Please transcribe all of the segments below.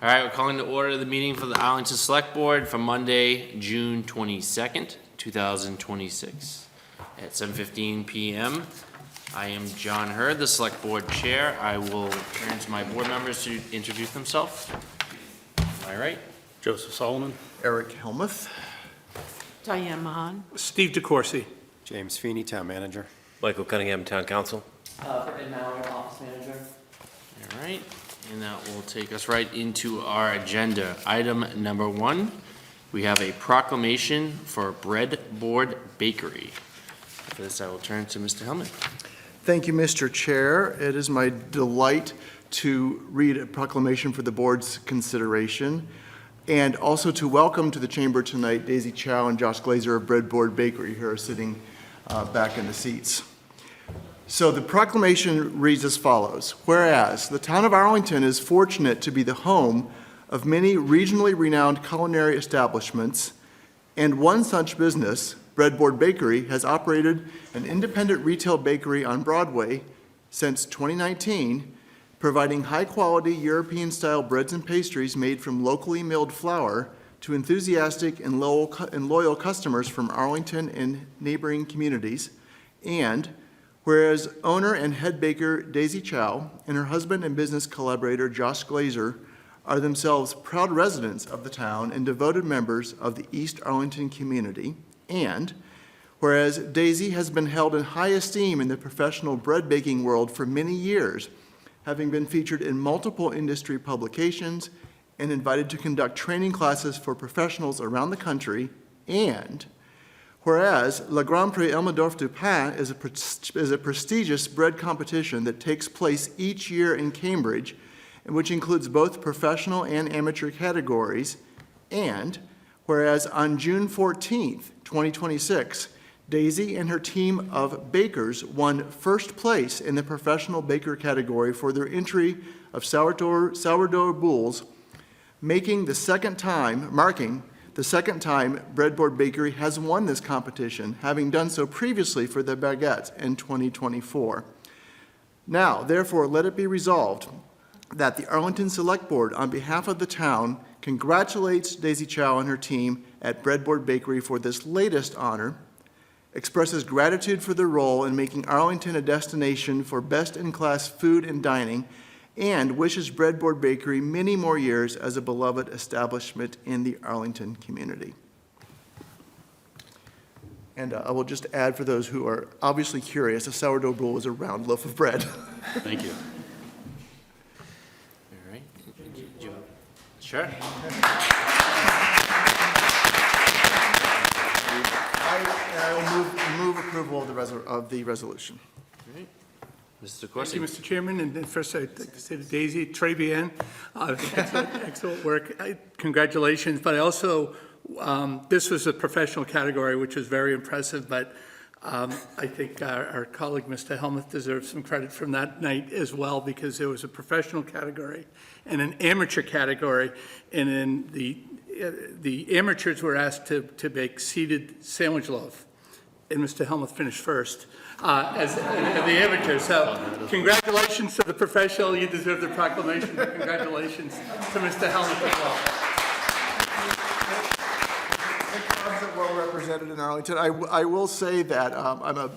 All right, we're calling to order the meeting for the Arlington Select Board for Monday, June 22nd, 2026 at 7:15 p.m. I am John Hurd, the Select Board Chair. I will turn to my board members to introduce themselves. All right. Joseph Solomon. Eric Helmuth. Diane Mahan. Steve DeCourcy. James Feeney, Town Manager. Michael Cunningham, Town Council. Brittany Mallard, Office Manager. All right, and that will take us right into our agenda. Item number 1, we have a proclamation for Breadboard Bakery. For this, I will turn to Mr. Hellman. Thank you, Mr. Chair. It is my delight to read a proclamation for the board's consideration, and also to welcome to the chamber tonight Daisy Chow and Josh Glazer of Breadboard Bakery, who are sitting back in the seats. So the proclamation reads as follows. Whereas the town of Arlington is fortunate to be the home of many regionally renowned culinary establishments, and one such business, Breadboard Bakery, has operated an independent retail bakery on Broadway since 2019, providing high-quality European-style breads and pastries made from locally milled flour to enthusiastic and loyal customers from Arlington and neighboring communities. And whereas owner and head baker Daisy Chow and her husband and business collaborator Josh Glazer are themselves proud residents of the town and devoted members of the East Arlington community. And whereas Daisy has been held in high esteem in the professional bread baking world for many years, having been featured in multiple industry publications and invited to conduct training classes for professionals around the country. And whereas Le Grand Prix Elmendorf du Pain is a prestigious bread competition that takes place each year in Cambridge, and which includes both professional and amateur categories. And whereas on June 14th, 2026, Daisy and her team of bakers won first place in the professional baker category for their entry of sourdough boules, marking the second time Breadboard Bakery has won this competition, having done so previously for the baguettes in 2024. Now, therefore, let it be resolved that the Arlington Select Board, on behalf of the town, congratulates Daisy Chow and her team at Breadboard Bakery for this latest honor, expresses gratitude for their role in making Arlington a destination for best-in-class food and dining, and wishes Breadboard Bakery many more years as a beloved establishment in the Arlington community. And I will just add, for those who are obviously curious, a sourdough boule is a round loaf of bread. Thank you. All right. Sure. I will move approval of the resolution. All right. Mr. Thank Corsi. you, Mr. Chairman. And first, I'd like to say to Daisy, très bien. Excellent work. Congratulations. But I also, this was a professional category, which was very impressive. But I think our colleague, Mr. Helmuth, deserves some credit from that night as well, because there was a professional category and an amateur category. And in the amateurs were asked to bake seeded sandwich loaf, and Mr. Helmuth finished first as the amateur. So congratulations to the professional. You deserve the proclamation. Congratulations to Mr. Helmuth as well. Clubs are well represented in Arlington. I will say that I'm a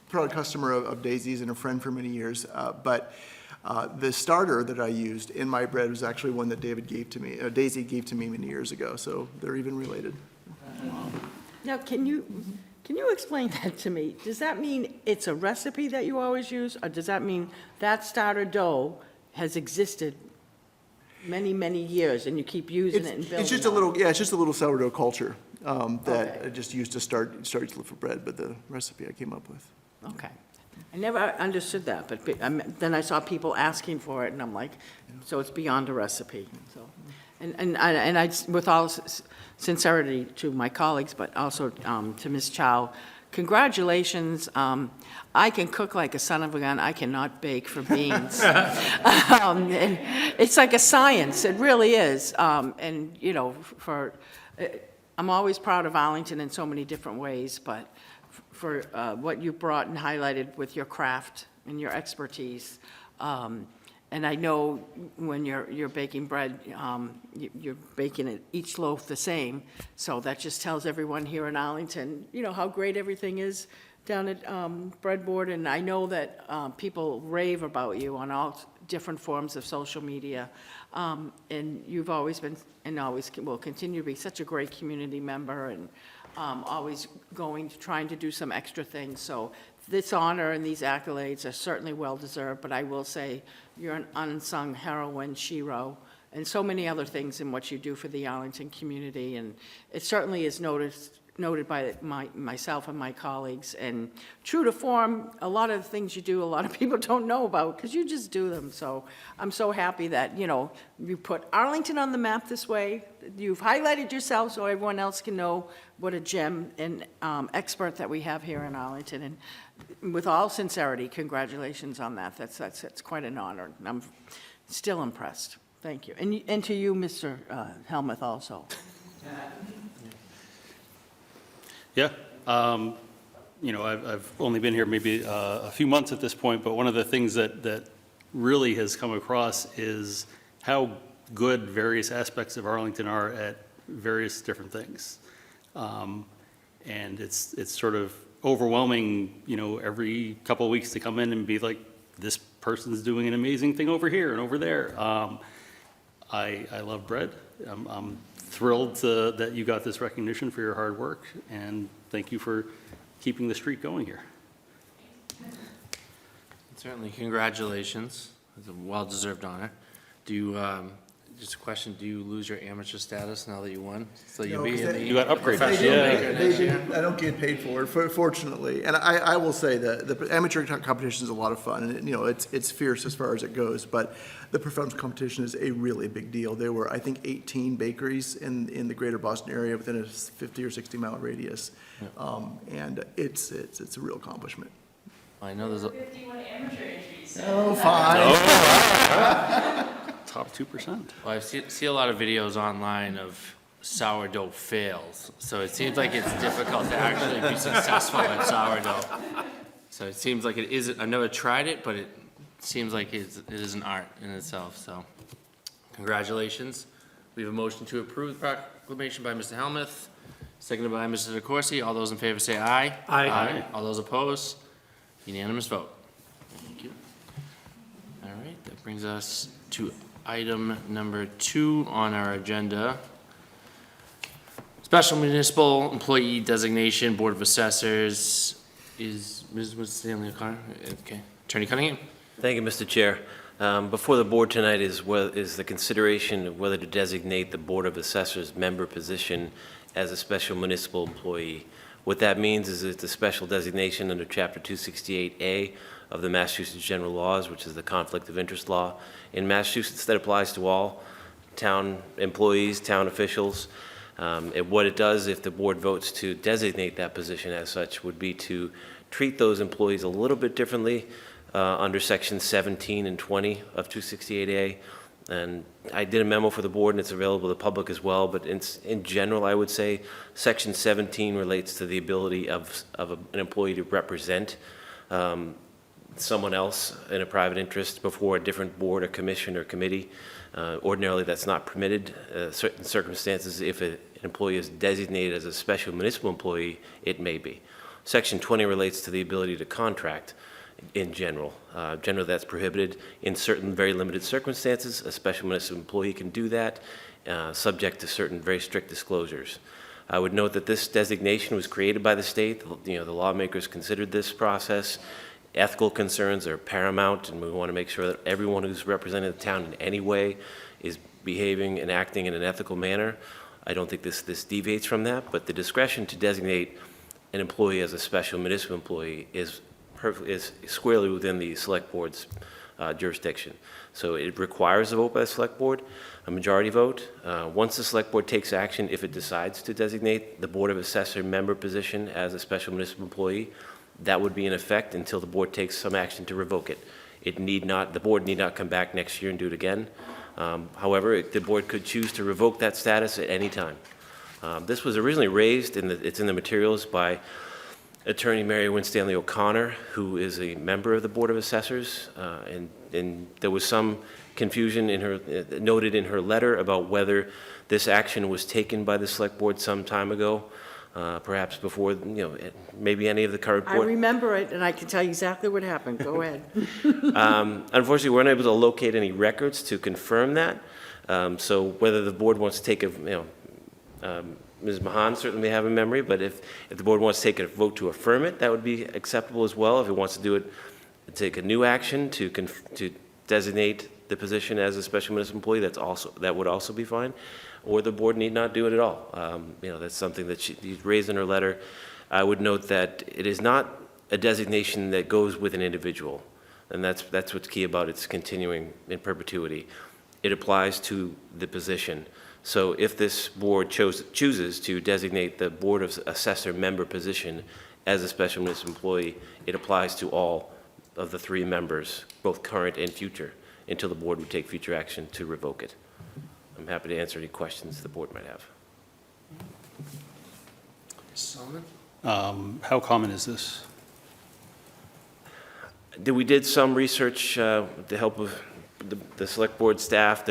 proud customer of Daisy's and a friend for many years, but the starter that I used in my bread was actually one that Daisy gave to me many years ago, so they're even related. Now, can you explain that to me? Does that mean it's a recipe that you always use, or does that mean that starter dough has existed many, many years and you keep using it and building It's just a little sourdough culture that I just used to start to look for bread, but the recipe I came up with. Okay. I never understood that, but then I saw people asking for it, and I'm like, so it's beyond a recipe. So, and I, with all sincerity to my colleagues, but also to Ms. Chow, congratulations. I can cook like a son of a gun. I cannot bake for beans. And it's like a science. It really is. And, you know, I'm always proud of Arlington in so many different ways, but for what you brought and highlighted with your craft and your expertise, And I know when you're baking bread, you're baking it each loaf the same. So that just tells everyone here in Arlington, how great everything is down at Breadboard. And I know that people rave about you on all different forms of social media. And you've always been, and always will continue to be, such a great community member, and always trying to do some extra things. So this honor and these accolades are certainly well-deserved, but I will say you're an unsung heroine, Shiro, and so many other things in what you do for the Arlington community. And it certainly is noted by myself and my colleagues. And true to form, a lot of the things you do, a lot of people don't know about, because you just do them. So I'm so happy that, you put Arlington on the map this way. You've highlighted yourself so everyone else can know what a gem and expert that we have here in Arlington. And with all sincerity, congratulations on that. That's quite an honor. And I'm still impressed. Thank you. And to you, Mr. Helmuth, also. Yeah, I've only been here maybe a few months at this point, but one of the things that really has come across is how good various aspects of Arlington are at various different things. And it's sort of overwhelming, every couple of weeks to come in and be like, this person's doing an amazing thing over here and over there. I love bread. I'm thrilled that you got this recognition for your hard work, and thank you for keeping the streak going here. Certainly, congratulations. It's a well-deserved honor. Just a question, do you lose your amateur status now that you won? So you'll be in the You got upgraded. professional Yeah. maker next year? I don't get paid for it, fortunately. And I will say that the amateur competition is a lot of fun, and it's fierce as far as it goes, but the professional competition is a really big deal. There were, I think, 18 bakeries in the greater Boston area within a 50 or 60 mile radius. And it's a real accomplishment. I know there's a, 51 amateur entries. Oh, fine. Top 2%. well, I see a lot of videos online of sourdough fails, so it seems like it's difficult to actually be successful at sourdough. So it seems like it isn't, I've never tried it, but it seems like it is an art in itself, so congratulations. We have a motion to approve the proclamation by Mr. Helmuth, seconded by Mr. DeCoursey. All those in favor say aye. Aye. All those opposed? Unanimous vote. Thank you. All right, that brings us to item number 2 on our agenda. Special Municipal Employee Designation, Board of Assessors. Is Ms. Stanley O'Connor? Okay. Attorney Cunningham? Thank you, Mr. Chair. Before the board tonight is the consideration of whether to designate the Board of Assessors member position as a special municipal employee. What that means is it's a special designation under Chapter 268A of the Massachusetts General Laws, which is the conflict of interest law. In Massachusetts, that applies to all town employees, town officials. And what it does, if the board votes to designate that position as such, would be to treat those employees a little bit differently under Section 17 and 20 of 268A. And I did a memo for the board, and it's available to the public as well, but in general, I would say Section 17 relates to the ability of an employee to represent someone else in a private interest before a different board or commission or committee. Ordinarily, that's not permitted. Certain circumstances, if an employee is designated as a special municipal employee, it may be. Section 20 relates to the ability to contract in general. Generally, that's prohibited. In certain very limited circumstances, a special municipal employee can do that, subject to certain very strict disclosures. I would note that this designation was created by the state. The lawmakers considered this process. Ethical concerns are paramount, and we want to make sure that everyone who's representing the town in any way is behaving and acting in an ethical manner. I don't think this deviates from that, but the discretion to designate an employee as a special municipal employee is squarely within the select board's jurisdiction. So it requires a vote by the select board, a majority vote. Once the select board takes action, if it decides to designate the Board of Assessor member position as a special municipal employee, that would be in effect until the board takes some action to revoke it. The board need not come back next year and do it again. However, the board could choose to revoke that status at any time. This was originally raised, it's in the materials, by Attorney Mary Winstanley O'Connor, who is a member of the Board of Assessors, and there was some confusion in her, noted in her letter about whether this action was taken by the Select Board some time ago, perhaps before, maybe any of the current I board. remember it, and I can tell you exactly what happened. Go ahead. Unfortunately, we weren't able to locate any records to confirm that. So whether the board wants to take Ms. Mahan certainly may have a memory, but if the board wants to take a vote to affirm it, that would be acceptable as well. If it wants to do it, take a new action to designate the position as a special municipal employee, that would also be fine. Or the board need not do it at all. That's something that she raised in her letter. I would note that it is not a designation that goes with an individual, and that's what's key about its continuing in perpetuity. It applies to the position. So if this board chooses to designate the Board of Assessor member position as a special municipal employee, it applies to all of the 3 members, both current and future, until the board would take future action to revoke it. I'm happy to answer any questions the board might have. Solomon? How common is this? We did some research with the help of the select board staff.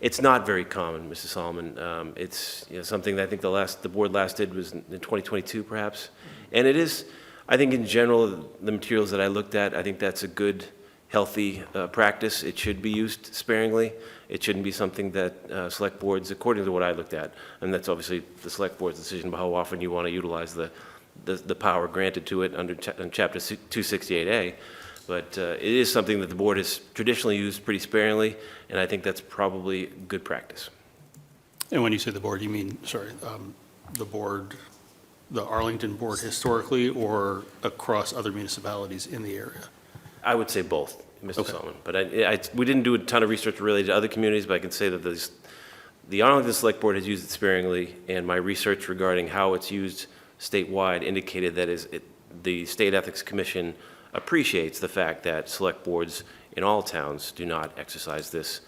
It's not very common, Mrs. Solomon. It's something that I think the board last did was in 2022, perhaps. And it is, I think in general, the materials that I looked at, I think that's a good, healthy practice. It should be used sparingly. It shouldn't be something that select boards, according to what I looked at, and that's obviously the select board's decision about how often you want to utilize the power granted to it under Chapter 268A. But it is something that the board has traditionally used pretty sparingly, and I think that's probably good practice. And when you say the board, you mean, the board, the Arlington board historically, or across other municipalities in the area? I would say both, Mr. Okay. Solomon. But we didn't do a ton of research related to other communities, but I can say that the Arlington Select Board has used it sparingly, and my research regarding how it's used statewide indicated that the State Ethics Commission appreciates the fact that select boards in all towns do not exercise this,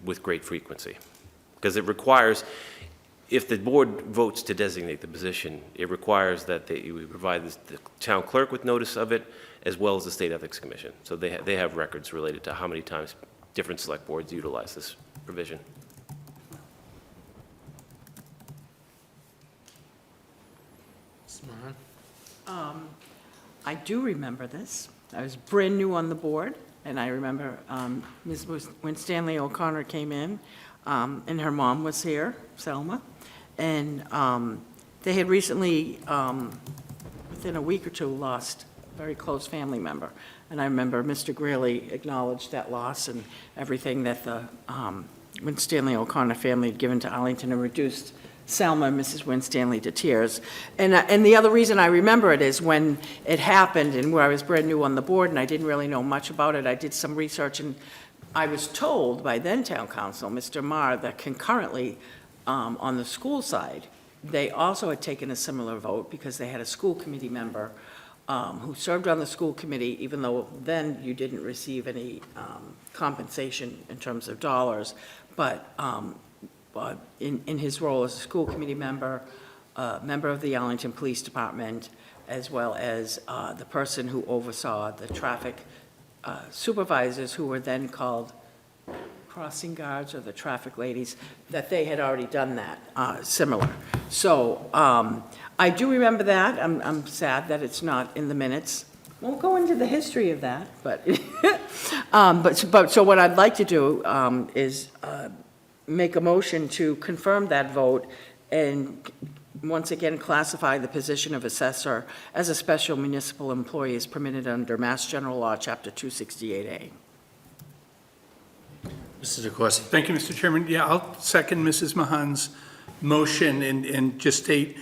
with great frequency. Because it requires, if the board votes to designate the position, it requires that you provide the town clerk with notice of it, as well as the State Ethics Commission. So they have records related to how many times different select boards utilize this provision. Ms. Mahan? I do remember this. I was brand new on the board, and I remember Ms. Winstanley O'Connor came in, and her mom was here, Selma, and they had recently, within a week or two, lost a very close family member. And I remember Mr. Greeley acknowledged that loss and everything that the Winstanley O'Connor family had given to Arlington, and reduced Selma and Mrs. Winstanley to tears. And the other reason I remember it is when it happened, and where I was brand new on the board and I didn't really know much about it, I did some research, and I was told by then town council, Mr. Marr, that concurrently on the school side, they also had taken a similar vote because they had a school committee member who served on the school committee, even though then you didn't receive any compensation in terms of dollars, but in his role as a school committee member, member of the Arlington Police Department, as well as the person who oversaw the traffic supervisors, who were then called crossing guards, or the traffic ladies, that they had already done that, similar. So I do remember that. I'm sad that it's not in the minutes. Won't go into the history of that, but, so what I'd like to do is make a motion to confirm that vote and once again classify the position of assessor as a special municipal employee as permitted under Mass General Law, Chapter 268A. Mr. DeCoursey? Thank you, Mr. Chairman. Yeah, I'll second Mrs. Mahan's motion and just state,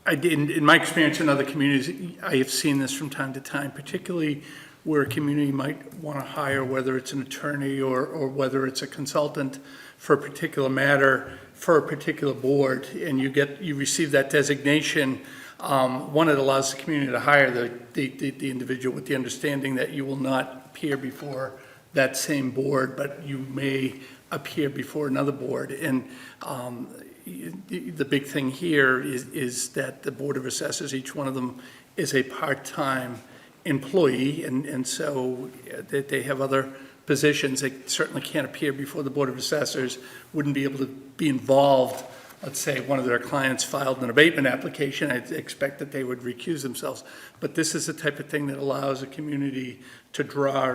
in my experience in other communities, I have seen this from time to time, particularly where a community might want to hire, whether it's an attorney or whether it's a consultant for a particular matter, for a particular board, and you receive that designation. One, it allows the community to hire the individual with the understanding that you will not appear before that same board, but you may appear before another board. And the big thing here is that the Board of Assessors, each one of them is a part-time employee, and so that they have other positions. They certainly can't appear before the Board of Assessors, wouldn't be able to be involved. Let's say one of their clients filed an abatement application, I'd expect that they would recuse themselves. But this is the type of thing that allows a community to draw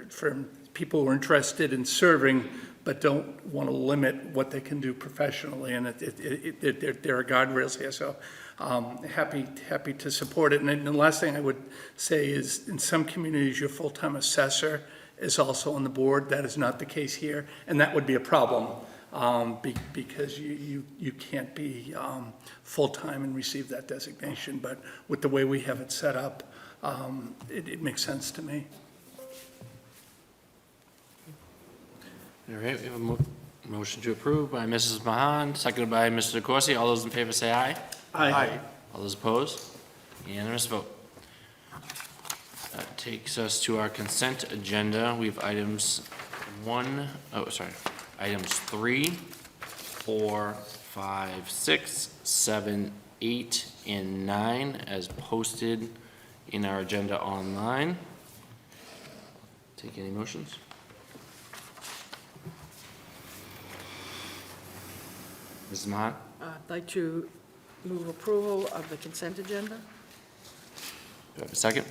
from people who are interested in serving, but don't want to limit what they can do professionally, and there are guardrails here, so happy to support it. And then the last thing I would say is, in some communities, your full-time assessor is also on the board. That is not the case here, and that would be a problem, because you can't be full-time and receive that designation, but with the way we have it set up, it makes sense to me. All right, we have a motion to approve by Mrs. Mahan, seconded by Mr. DeCoursey. All those in favor say aye. Aye. All those opposed? Unanimous vote. That takes us to our consent agenda. We have items 3, 4, 5, 6, 7, 8, and 9 as posted in our agenda online. Take any motions? Mrs. Mahan? I'd like to move approval of the consent agenda. Do I have a second?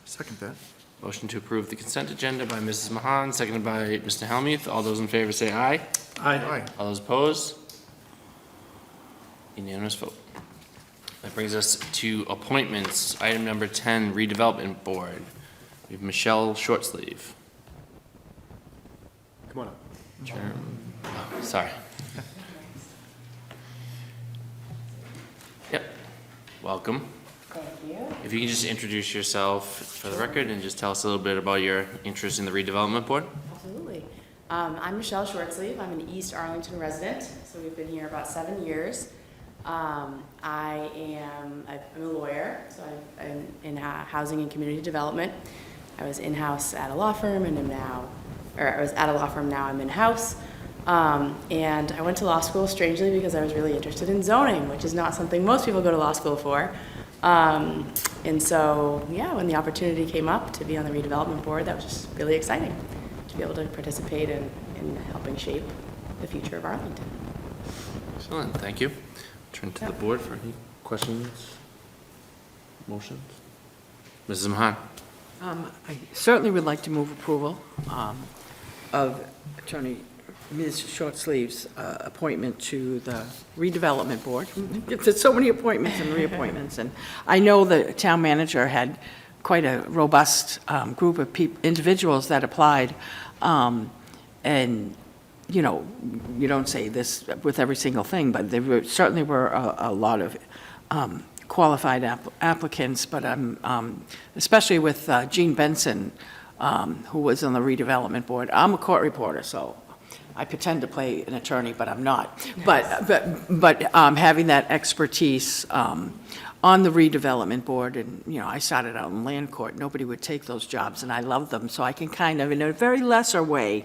Second that. Motion to approve the consent agenda by Mrs. Mahan, seconded by Mr. Helmuth. All those in favor say aye. Aye. All those opposed? Unanimous vote. That brings us to appointments. Item number 10, redevelopment board. We have Michelle Shortsleeve. Come on up. Oh, sorry. Yep, welcome. Thank you. If you can just introduce yourself for the record and just tell us a little bit about your interest in the redevelopment board. Absolutely. I'm Michelle Shortsleeve. I'm an East Arlington resident, so we've been here about 7 years. I'm a lawyer, so I'm in housing and community development. I was in-house at a law firm and I was at a law firm, now I'm in-house. And I went to law school, strangely, because I was really interested in zoning, which is not something most people go to law school for. And so, yeah, when the opportunity came up to be on the redevelopment board, that was just really exciting to be able to participate in helping shape the future of Arlington. Excellent, thank you. Turn to the board for any questions, motions. Mrs. Mahan? I certainly would like to move approval of Attorney Ms. Shortsleeve's appointment to the redevelopment board. There's so many appointments and reappointments, and I know the town manager had quite a robust group of individuals that applied, and, you know, you don't say this with every single thing, but there certainly were a lot of qualified applicants, but especially with Jean Benson, who was on the redevelopment board. I'm a court reporter, so I pretend to play an attorney, but I'm not. But having that expertise on the redevelopment board, and, you know, I started out in land court. Nobody would take those jobs, and I love them. So I can kind of, in a very lesser way,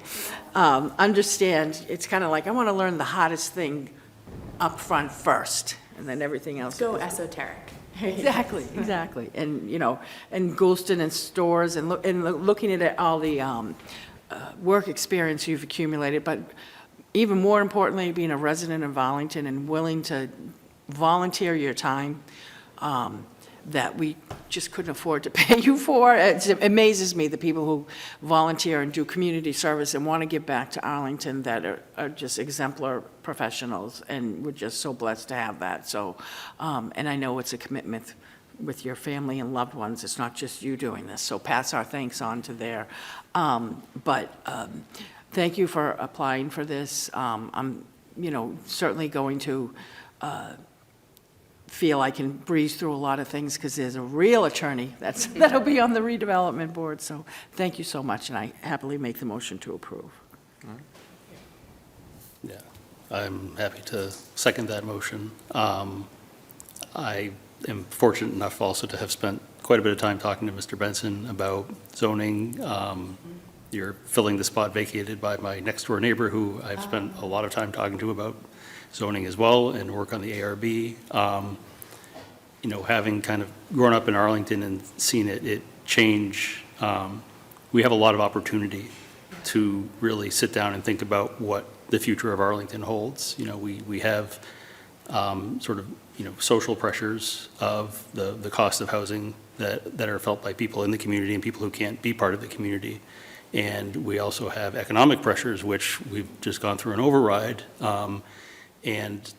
understand. It's kind of like I want to learn the hardest thing up front first, and then everything else. Go esoteric. Exactly, exactly. And, you know, and Goulston and stores and looking at all the work experience you've accumulated, but even more importantly, being a resident of Arlington and willing to volunteer your time that we just couldn't afford to pay you for. It amazes me, the people who volunteer and do community service and want to give back to Arlington that are just exemplar professionals, and we're just so blessed to have that. So, and I know it's a commitment with your family and loved ones. It's not just you doing this, so pass our thanks on to there. Thank you for applying for this. I'm, you know, certainly going to feel I can breeze through a lot of things because there's a real attorney that'll be on the redevelopment board. So thank you so much, and I happily make the motion to approve. Yeah, I'm happy to second that motion. I am fortunate enough also to have spent quite a bit of time talking to Mr. Benson about zoning, You're filling the spot vacated by my next-door neighbor, who I've spent a lot of time talking to about zoning as well, and work on the ARB. You know, having kind of grown up in Arlington and seen it change, we have a lot of opportunity to really sit down and think about what the future of Arlington holds. You know, we have sort of, you know, social pressures of the cost of housing that are felt by people in the community and people who can't be part of the community. And we also have economic pressures, which we've just gone through an override. And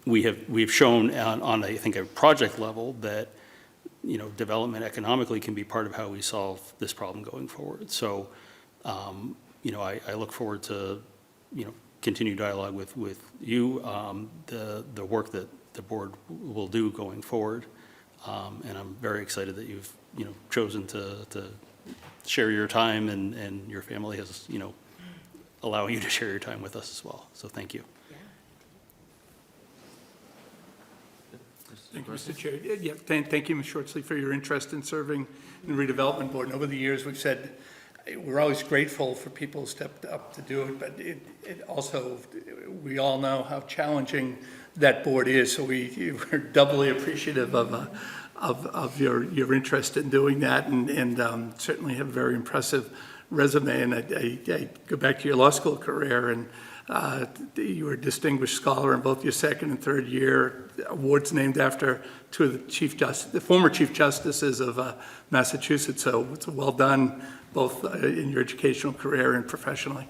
we've shown on I think, a project level that, you know, development economically can be part of how we solve this problem going forward. So, you know, I look forward to, you know, continue dialogue with you, the work that the board will do going forward. And I'm very excited that you've, you know, chosen to share your time, and your family has, you know, allowing you to share your time with us as well. So thank you. Thank you, Mr. Chair. Yeah, thank you, Ms. Shortsley, for your interest in serving in the redevelopment board. And over the years, we've said we're always grateful for people who stepped up to do it, but it also, we all know how challenging that board is. So we're doubly appreciative of your interest in doing that, and certainly have a very impressive resume. And I go back to your law school career, and you were a distinguished scholar in both your second and third year, awards named after two of the former Chief Justices of Massachusetts. So it's well done, both in your educational career and professionally.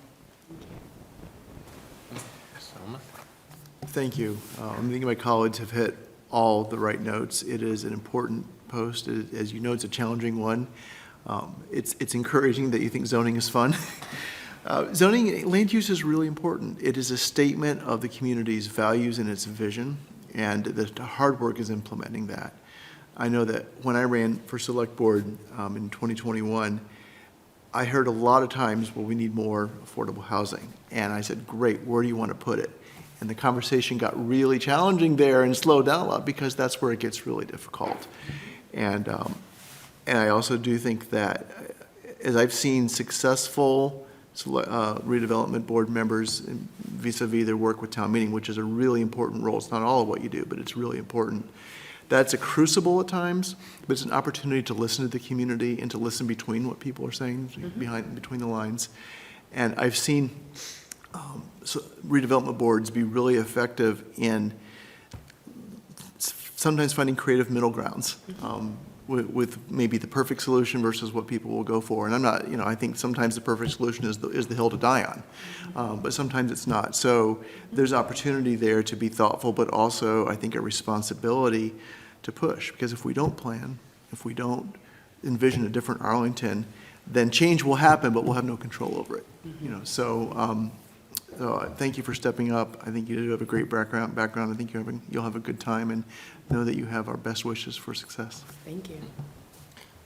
Thank you. I'm thinking my colleagues have hit all the right notes. It is an important post. As you know, it's a challenging one. It's encouraging that you think zoning is fun. Zoning, land use is really important. It is a statement of the community's values and its vision, and the hard work is implementing that. I know that when I ran for select board in 2021, I heard a lot of times, well, we need more affordable housing. And I said, great, where do you want to put it? And the conversation got really challenging there and slowed down a lot, because that's where it gets really difficult. And I also do think that as I've seen successful redevelopment board members vis-a-vis their work with town meeting, which is a really important role. It's not all of what you do, but it's really important. That's a crucible at times, but it's an opportunity to listen to the community and to listen between what people are saying, between the lines. And I've seen redevelopment boards be really effective in sometimes finding creative middle grounds. With maybe the perfect solution versus what people will go for. And I'm not, you know, I think sometimes the perfect solution is the hill to die on, but sometimes it's not. So there's opportunity there to be thoughtful, but also I think a responsibility to push, because if we don't plan, if we don't envision a different Arlington, then change will happen, but we'll have no control over it. You know, so thank you for stepping up. I think you do have a great background. I think you'll have a good time, and know that you have our best wishes for success. Thank you.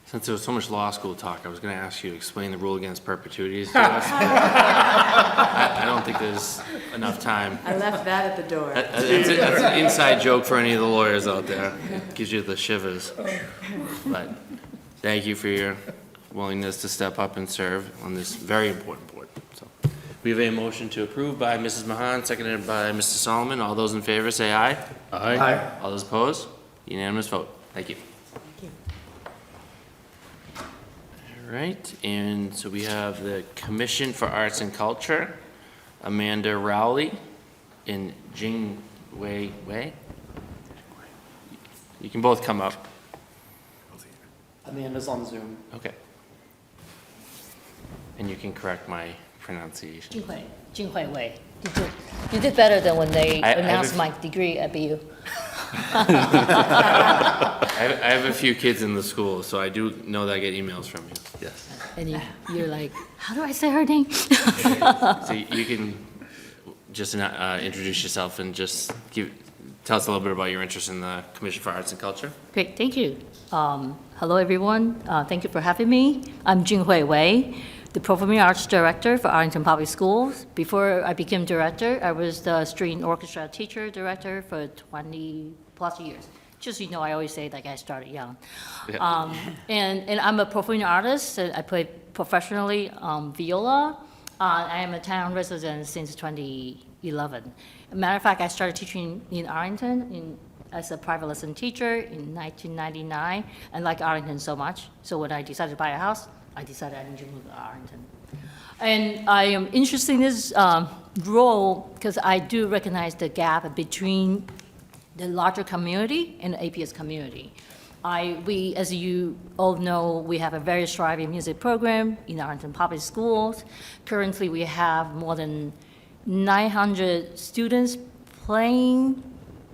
Since there was so much law school talk, I was going to ask you to explain the rule against perpetuities to us. I don't think there's enough time. I left that at the door. That's an inside joke for any of the lawyers out there. Gives you the shivers. But thank you for your willingness to step up and serve on this very important board. So we have a motion to approve by Mrs. Mahan, seconded by Mr. Solomon. All those in favor say aye. Aye. All those opposed? Unanimous vote. Thank you. Thank you. All right, and so we have the Commission for Arts and Culture, Amanda Rowley and Jing Wei Wei. You can both come up. Amanda's on Zoom. Okay. And you can correct my pronunciation. Jing Hui Wei. You did better than when they I have announced a- my degree at BU. I have a few kids in the school, so I do know that I get emails from you. Yes. And you're like, how do I say her name? So you can just introduce yourself and just tell us a little bit about your interest in the Commission for Arts and Culture. Great, thank you. Hello, everyone. Thank you for having me. I'm Jing Hui Wei, the Performing Arts Director for Arlington Public Schools. Before I became director, I was the string orchestra teacher director for 20-plus years. Just so you know, I always say like I started young. Yeah. And I'm a performing artist. And I play professionally viola. I am a town resident since 2011. Matter of fact, I started teaching in Arlington as a private lesson teacher in 1999, and like Arlington so much. So when I decided to buy a house, I decided I need to move to Arlington. And I am interested in this role because I do recognize the gap between the larger community and the APS community. We, as you all know, we have a very thriving music program in Arlington Public Schools. Currently, we have more than 900 students playing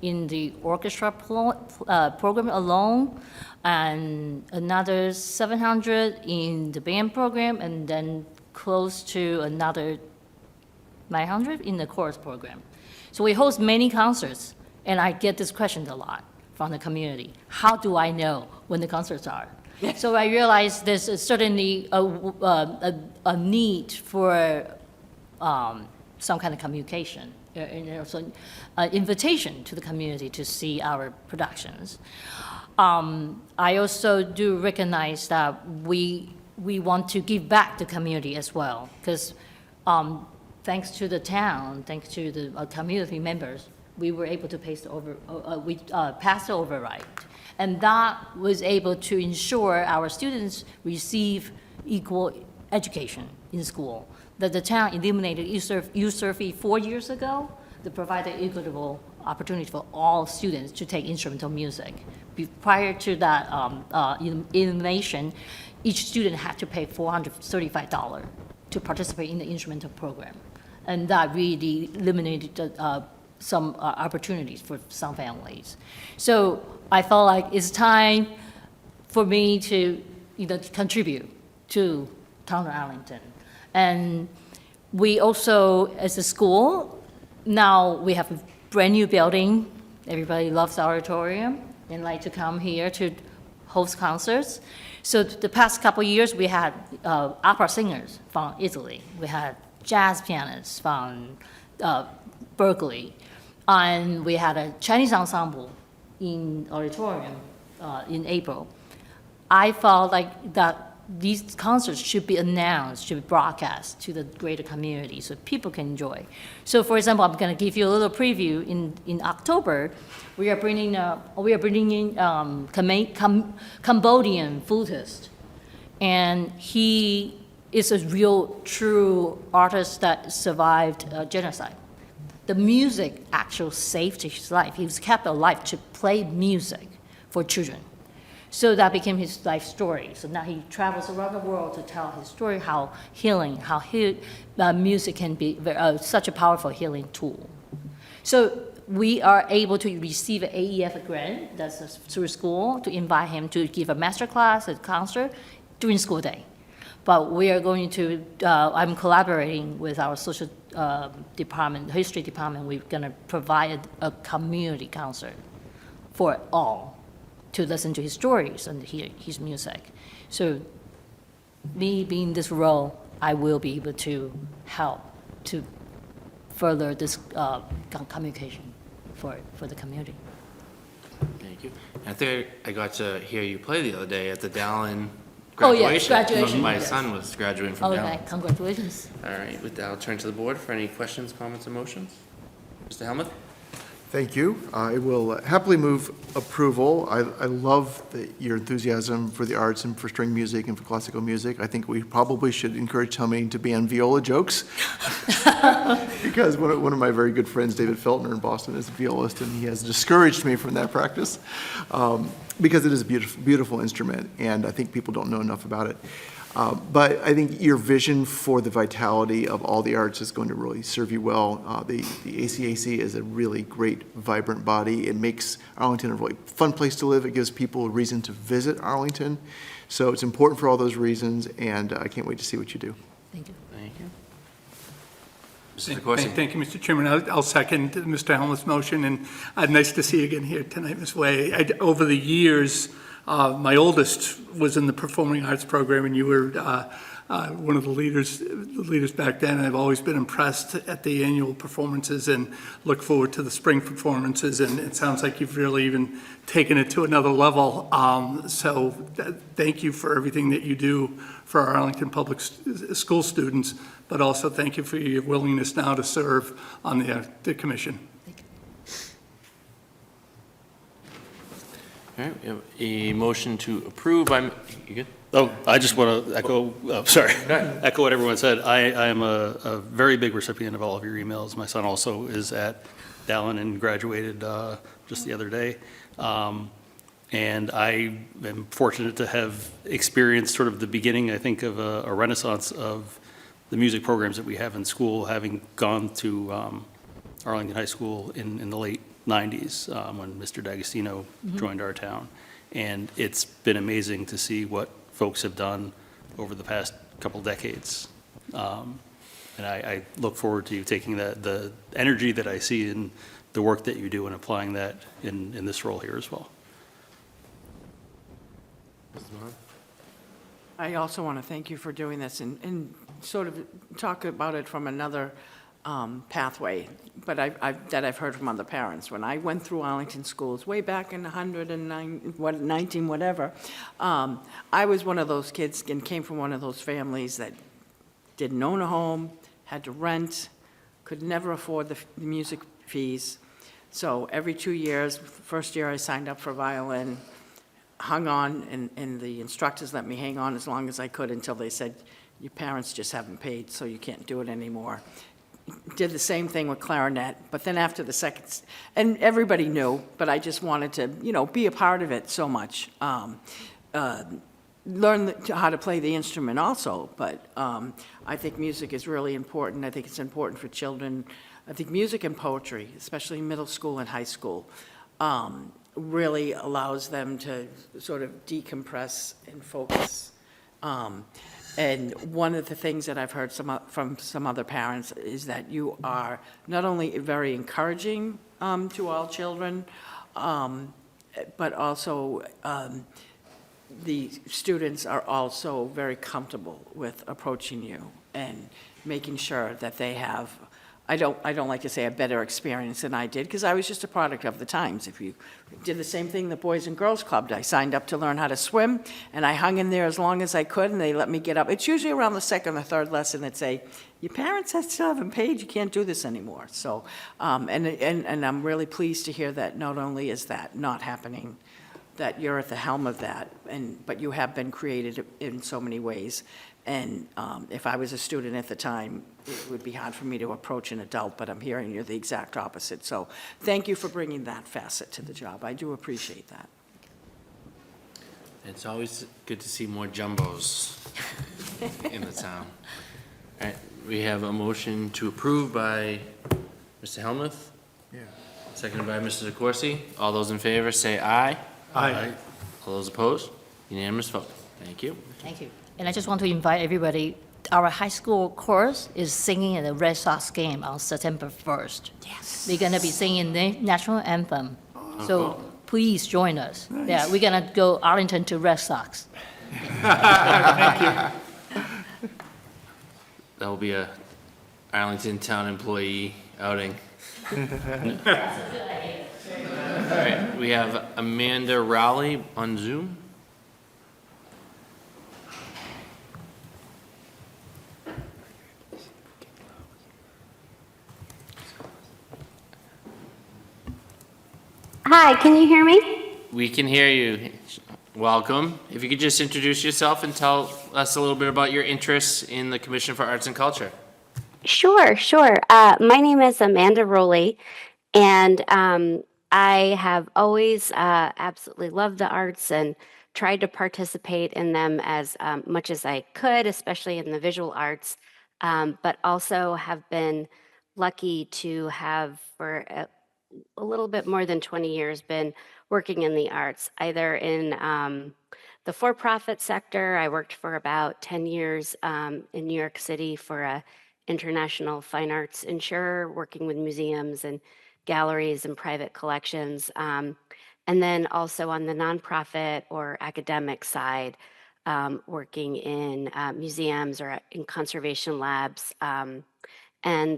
in the orchestra program alone, and another 700 in the band program, and then close to another 900 in the chorus program. So we host many concerts, and I get this question a lot from the community. How do I know when the concerts are? So I realized there's certainly a need for some kind of communication, and also invitation to the community to see our productions. I also do recognize that we want to give back to the community as well, because thanks to the town, thanks to the community members, we were able to pass the override. And that was able to ensure our students receive equal education in school. That the town eliminated user fee 4 years ago that provided equitable opportunity for all students to take instrumental music. Prior to that elimination, each student had to pay $435 to participate in the instrumental program. And that really eliminated some opportunities for some families. So I felt like it's time for me to contribute to Town of Arlington. And we also, as a school, now we have a brand new building. Everybody loves the auditorium and like to come here to host concerts. So the past couple of years, we had opera singers from Italy. We had jazz pianists from Berkeley. And we had a Chinese ensemble in auditorium in April. I felt like that these concerts should be announced, should be broadcast to the greater community so people can enjoy. So for example, I'm going to give you a little preview. In October, we are bringing in Cambodian flutist. And he is a real, true artist that survived genocide. The music actually saved his life. He was kept alive to play music for children. So that became his life story. So now he travels around the world to tell his story, how music can be such a powerful healing tool. So we are able to receive an AEF grant, that's through school, to invite him to give a master class, a concert during school day. But we are going to, I'm collaborating with our social department, history department. We're going to provide a community concert for all to listen to his stories and hear his music. So me being this role, I will be able to help to further this communication for the community. Thank you. I think I got to hear you play the other day at the Dallin Oh, yes, graduation. graduation, My yes. son was graduating from Okay, Dallin. congratulations. All right, with that, I'll turn to the board for any questions, comments, or motions. Mr. Helmuth? Thank you. I will happily move approval. I love your enthusiasm for the arts and for string music and for classical music. I think we probably should encourage Tommy to ban viola jokes. Because one of my very good friends, David Feltner in Boston, is a violist, and he has discouraged me from that practice because it is a beautiful, beautiful instrument, and I think people don't know enough about it. But I think your vision for the vitality of all the arts is going to really serve you well. The ACAC is a really great, vibrant body. It makes Arlington a really fun place to live. It gives people a reason to visit Arlington. So it's important for all those reasons, and I can't wait to see what you do. Thank you. Thank you. Mr. DeCoursey? Thank you, Mr. Chairman. I'll second Mr. Helmuth's motion, and nice to see you again here tonight, Ms. Way. Over the years, my oldest was in the performing arts program, and you were one of the leaders back then. I've always been impressed at the annual performances and look forward to the spring performances. And it sounds like you've really even taken it to another level. So thank you for everything that you do for our Arlington Public School students, but also thank you for your willingness now to serve on the commission. All right, we have a motion to approve. You good? Oh, I just want to echo, echo what everyone said. I am a very big recipient of all of your emails. My son also is at Dallin and graduated just the other day. And I am fortunate to have experienced sort of the beginning, I think, of a renaissance of the music programs that we have in school, having gone to Arlington High School in the late 90s when Mr. D'Agostino joined our town. And it's been amazing to see what folks have done over the past couple decades. And I look forward to you taking the energy that I see in the work that you do and applying that in this role here as well. I also want to thank you for doing this and sort of talk about it from another pathway, but that I've heard from other parents. When I went through Arlington schools way back in 19 whatever, I was one of those kids and came from one of those families that didn't own a home, had to rent, could never afford the music fees. So every 2 years, first year I signed up for violin, hung on, and the instructors let me hang on as long as I could until they said, your parents just haven't paid, so you can't do it anymore. Did the same thing with clarinet, but then after the second, and everybody knew, but I just wanted to, be a part of it so much. Learn how to play the instrument also, but I think music is really important. I think it's important for children. I think music and poetry, especially middle school and high school, really allows them to sort of decompress and focus. And one of the things that I've heard from some other parents is that you are not only very encouraging to all children, but also the students are also very comfortable with approaching you and making sure that they have, I don't like to say a better experience than I did, because I was just a product of the times. If you did the same thing, the Boys and Girls Club, I signed up to learn how to swim, and I hung in there as long as I could, and they let me get up. It's usually around the second or third lesson that say, your parents still haven't paid, you can't do this anymore. So, and I'm really pleased to hear that not only is that not happening, that you're at the helm of that, but you have been creative in so many ways. And if I was a student at the time, it would be hard for me to approach an adult, but I'm hearing you're the exact opposite. So thank you for bringing that facet to the job. I do appreciate that. It's always good to see more jumbos in the town. All right, we have a motion to approve by Mr. Helmuth. Yeah. Seconded by Mr. DeCoursey. All those in favor say aye. Aye. All those opposed? Unanimous vote. Thank you. Thank you. And I just want to invite everybody, our high school chorus is singing at the Red Sox game on September 1st. Yes. We're going to be singing the national anthem. So please join us. Nice. Yeah, we're going to go Arlington to Red Sox. Thank you. That will be a Arlington town employee outing. All right, we have Amanda Rowley on Zoom. Hi, can you hear me? We can hear you. Welcome. If you could just introduce yourself and tell us a little bit about your interests in the Commission for Arts and Culture. Sure. My name is Amanda Rowley, and I have always absolutely loved the arts and tried to participate in them as much as I could, especially in the visual arts, but also have been lucky to have for a little bit more than 20 years been working in the arts, either in the for-profit sector. I worked for about 10 years in New York City for a international fine arts insurer, working with museums and galleries and private collections. And then also on the nonprofit or academic side, working in museums or in conservation labs. And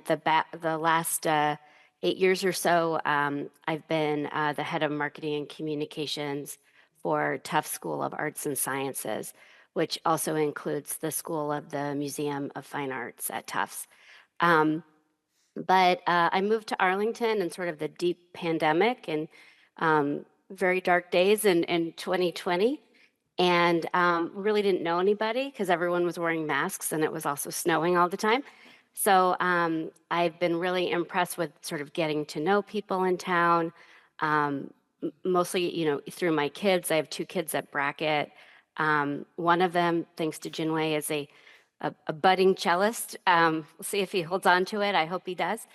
the last 8 years or so, I've been the head of marketing and communications for Tufts School of Arts and Sciences, which also includes the School of the Museum of Fine Arts at Tufts. But I moved to Arlington in sort of the deep pandemic and very dark days in 2020, and really didn't know anybody because everyone was wearing masks and it was also snowing all the time. So I've been really impressed with sort of getting to know people in town, mostly, through my kids. I have 2 kids at Brackett. One of them, thanks to Jinwei, is a budding cellist. We'll see if he holds on to it. I hope he does.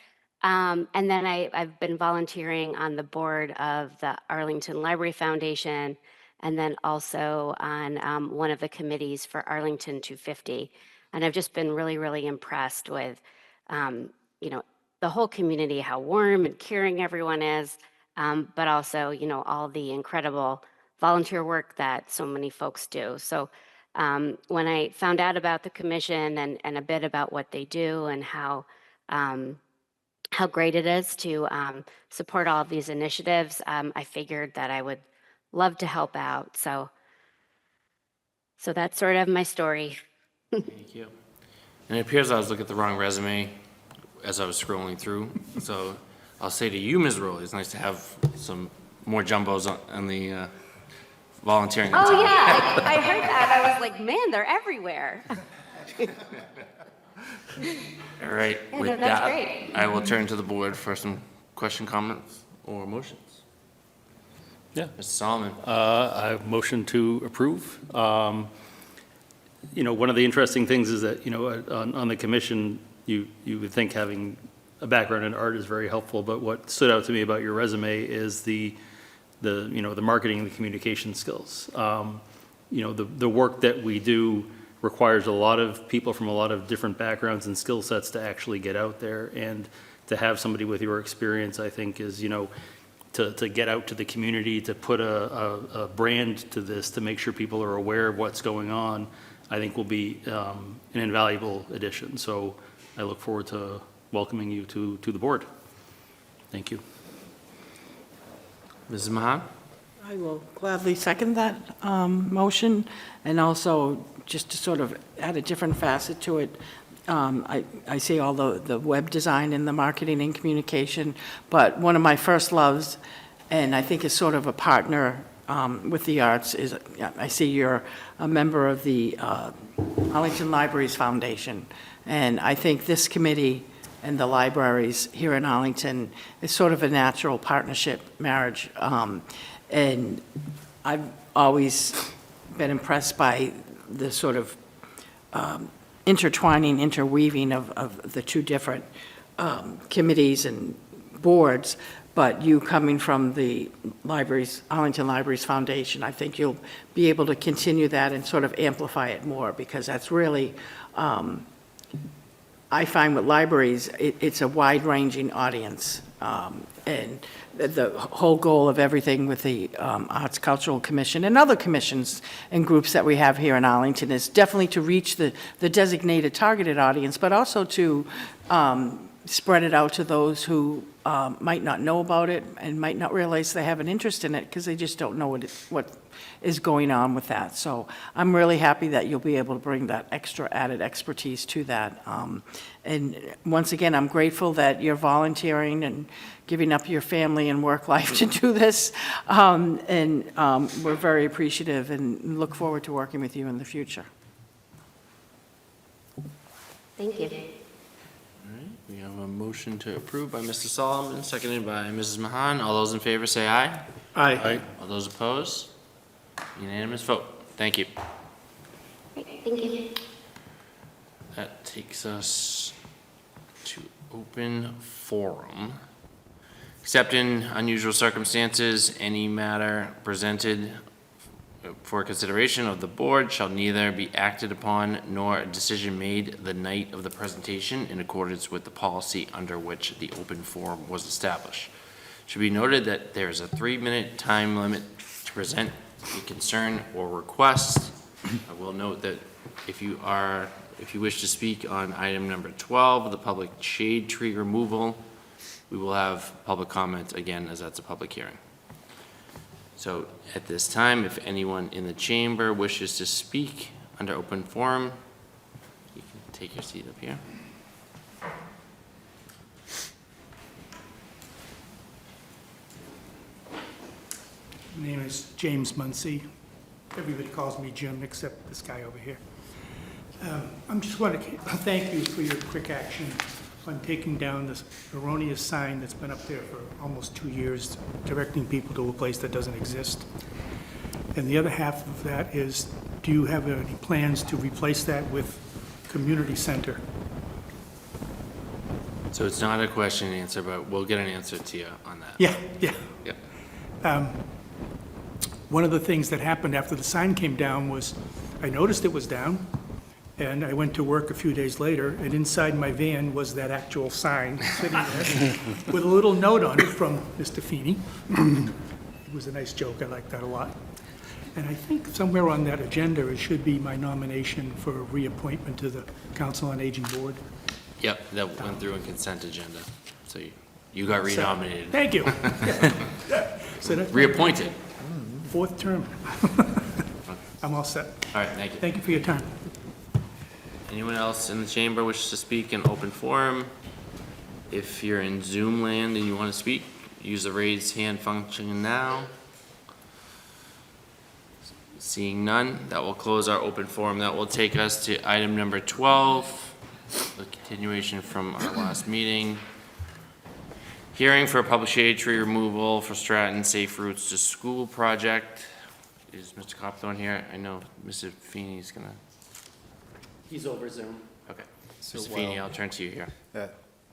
And then I've been volunteering on the board of the Arlington Library Foundation, and then also on one of the committees for Arlington 250. And I've just been really, really impressed with, the whole community, how warm and caring everyone is, but also, all the incredible volunteer work that so many folks do. So when I found out about the commission and a bit about what they do and how great it is to support all of these initiatives, I figured that I would love to help out. So that's sort of my story. Thank you. And it appears I was looking at the wrong resume as I was scrolling through. So I'll say to you, Ms. Rowley, it's nice to have some more jumbos on the volunteering. Oh, yeah, I heard that. I was like, man, they're everywhere. All right, Yeah, with no, that's that, great. I will turn to the board for some question, comments, or motions. Yeah. Mr. Solomon. I motion to approve. One of the interesting things is that, on the commission, you would think having a background in art is very helpful, but what stood out to me about your resume is the marketing and the communication skills. The work that we do requires a lot of people from a lot of different backgrounds and skill sets to actually get out there, and to have somebody with your experience, I think, is, to get out to the community, to put a brand to this, to make sure people are aware of what's going on, I think will be an invaluable addition. So I look forward to welcoming you to the board. Thank you. Mrs. Mahan? I will gladly second that motion, and also just to sort of add a different facet to it. I see all the web design and the marketing and communication, but one of my first loves, and I think is sort of a partner with the arts, is I see you're a member of the Arlington Libraries Foundation, and I think this committee and the libraries here in Arlington is sort of a natural partnership marriage. And I've always been impressed by the sort of interweaving of the 2 different committees and boards, but you coming from the Arlington Libraries Foundation, I think you'll be able to continue that and sort of amplify it more, because that's really, I find with libraries, it's a wide-ranging audience, and the whole goal of everything with the Arts Cultural Commission and other commissions and groups that we have here in Arlington is definitely to reach the designated targeted audience, but also to spread it out to those who might not know about it and might not realize they have an interest in it because they just don't know what is going on with that. So I'm really happy that you'll be able to bring that extra added expertise to that. And once again, I'm grateful that you're volunteering and giving up your family and work life to do this. And we're very appreciative and look forward to working with you in the future. Thank you. We have a motion to approve by Mr. Solomon, seconded by Mrs. Mahan. All those in favor say aye. Aye. All those opposed? Unanimous vote. Thank you. Great, thank you. That takes us to open forum. Except in unusual circumstances, any matter presented for consideration of the board shall neither be acted upon nor a decision made the night of the presentation in accordance with the policy under which the open forum was established. It should be noted that there is a 3-minute time limit to present a concern or request. I will note that if you wish to speak on item number 12, the public shade tree removal, we will have public comment again, as that's a public hearing. So at this time, if anyone in the chamber wishes to speak under open forum, you can take your seat up here. My name is James Muncy. Everybody calls me Jim except this guy over here. I'm just want to thank you for your quick action on taking down this erroneous sign that's been up there for almost 2 years, directing people to a place that doesn't exist. And the other half of that is, do you have any plans to replace that with community center? So it's not a question and answer, but we'll get an answer to you on that. Yeah. Yep. One of the things that happened after the sign came down was I noticed it was down, and I went to work a few days later, and inside my van was that actual sign sitting there with a little note on it from Mr. Feeney. It was a nice joke. I like that a lot. And I think somewhere on that agenda, it should be my nomination for reappointment to the Council on Aging Board. Yep, that went through in consent agenda. So you got renominated. Thank you. So that's my Reappointed. 4th term. I'm all set. All right, thank you. Thank you for your time. Anyone else in the chamber wishes to speak in open forum? If you're in Zoom land and you want to speak, use the raise hand function now. Seeing none, that will close our open forum. That will take us to item number 12, the continuation from our last meeting. Hearing for public shade tree removal for Stratton Safe Routes to School project. Is Mr. Copthorne here? I know Mr. Feeney's gonna. He's over Zoom. Okay. So, Mr. Feeney, I'll turn to you here.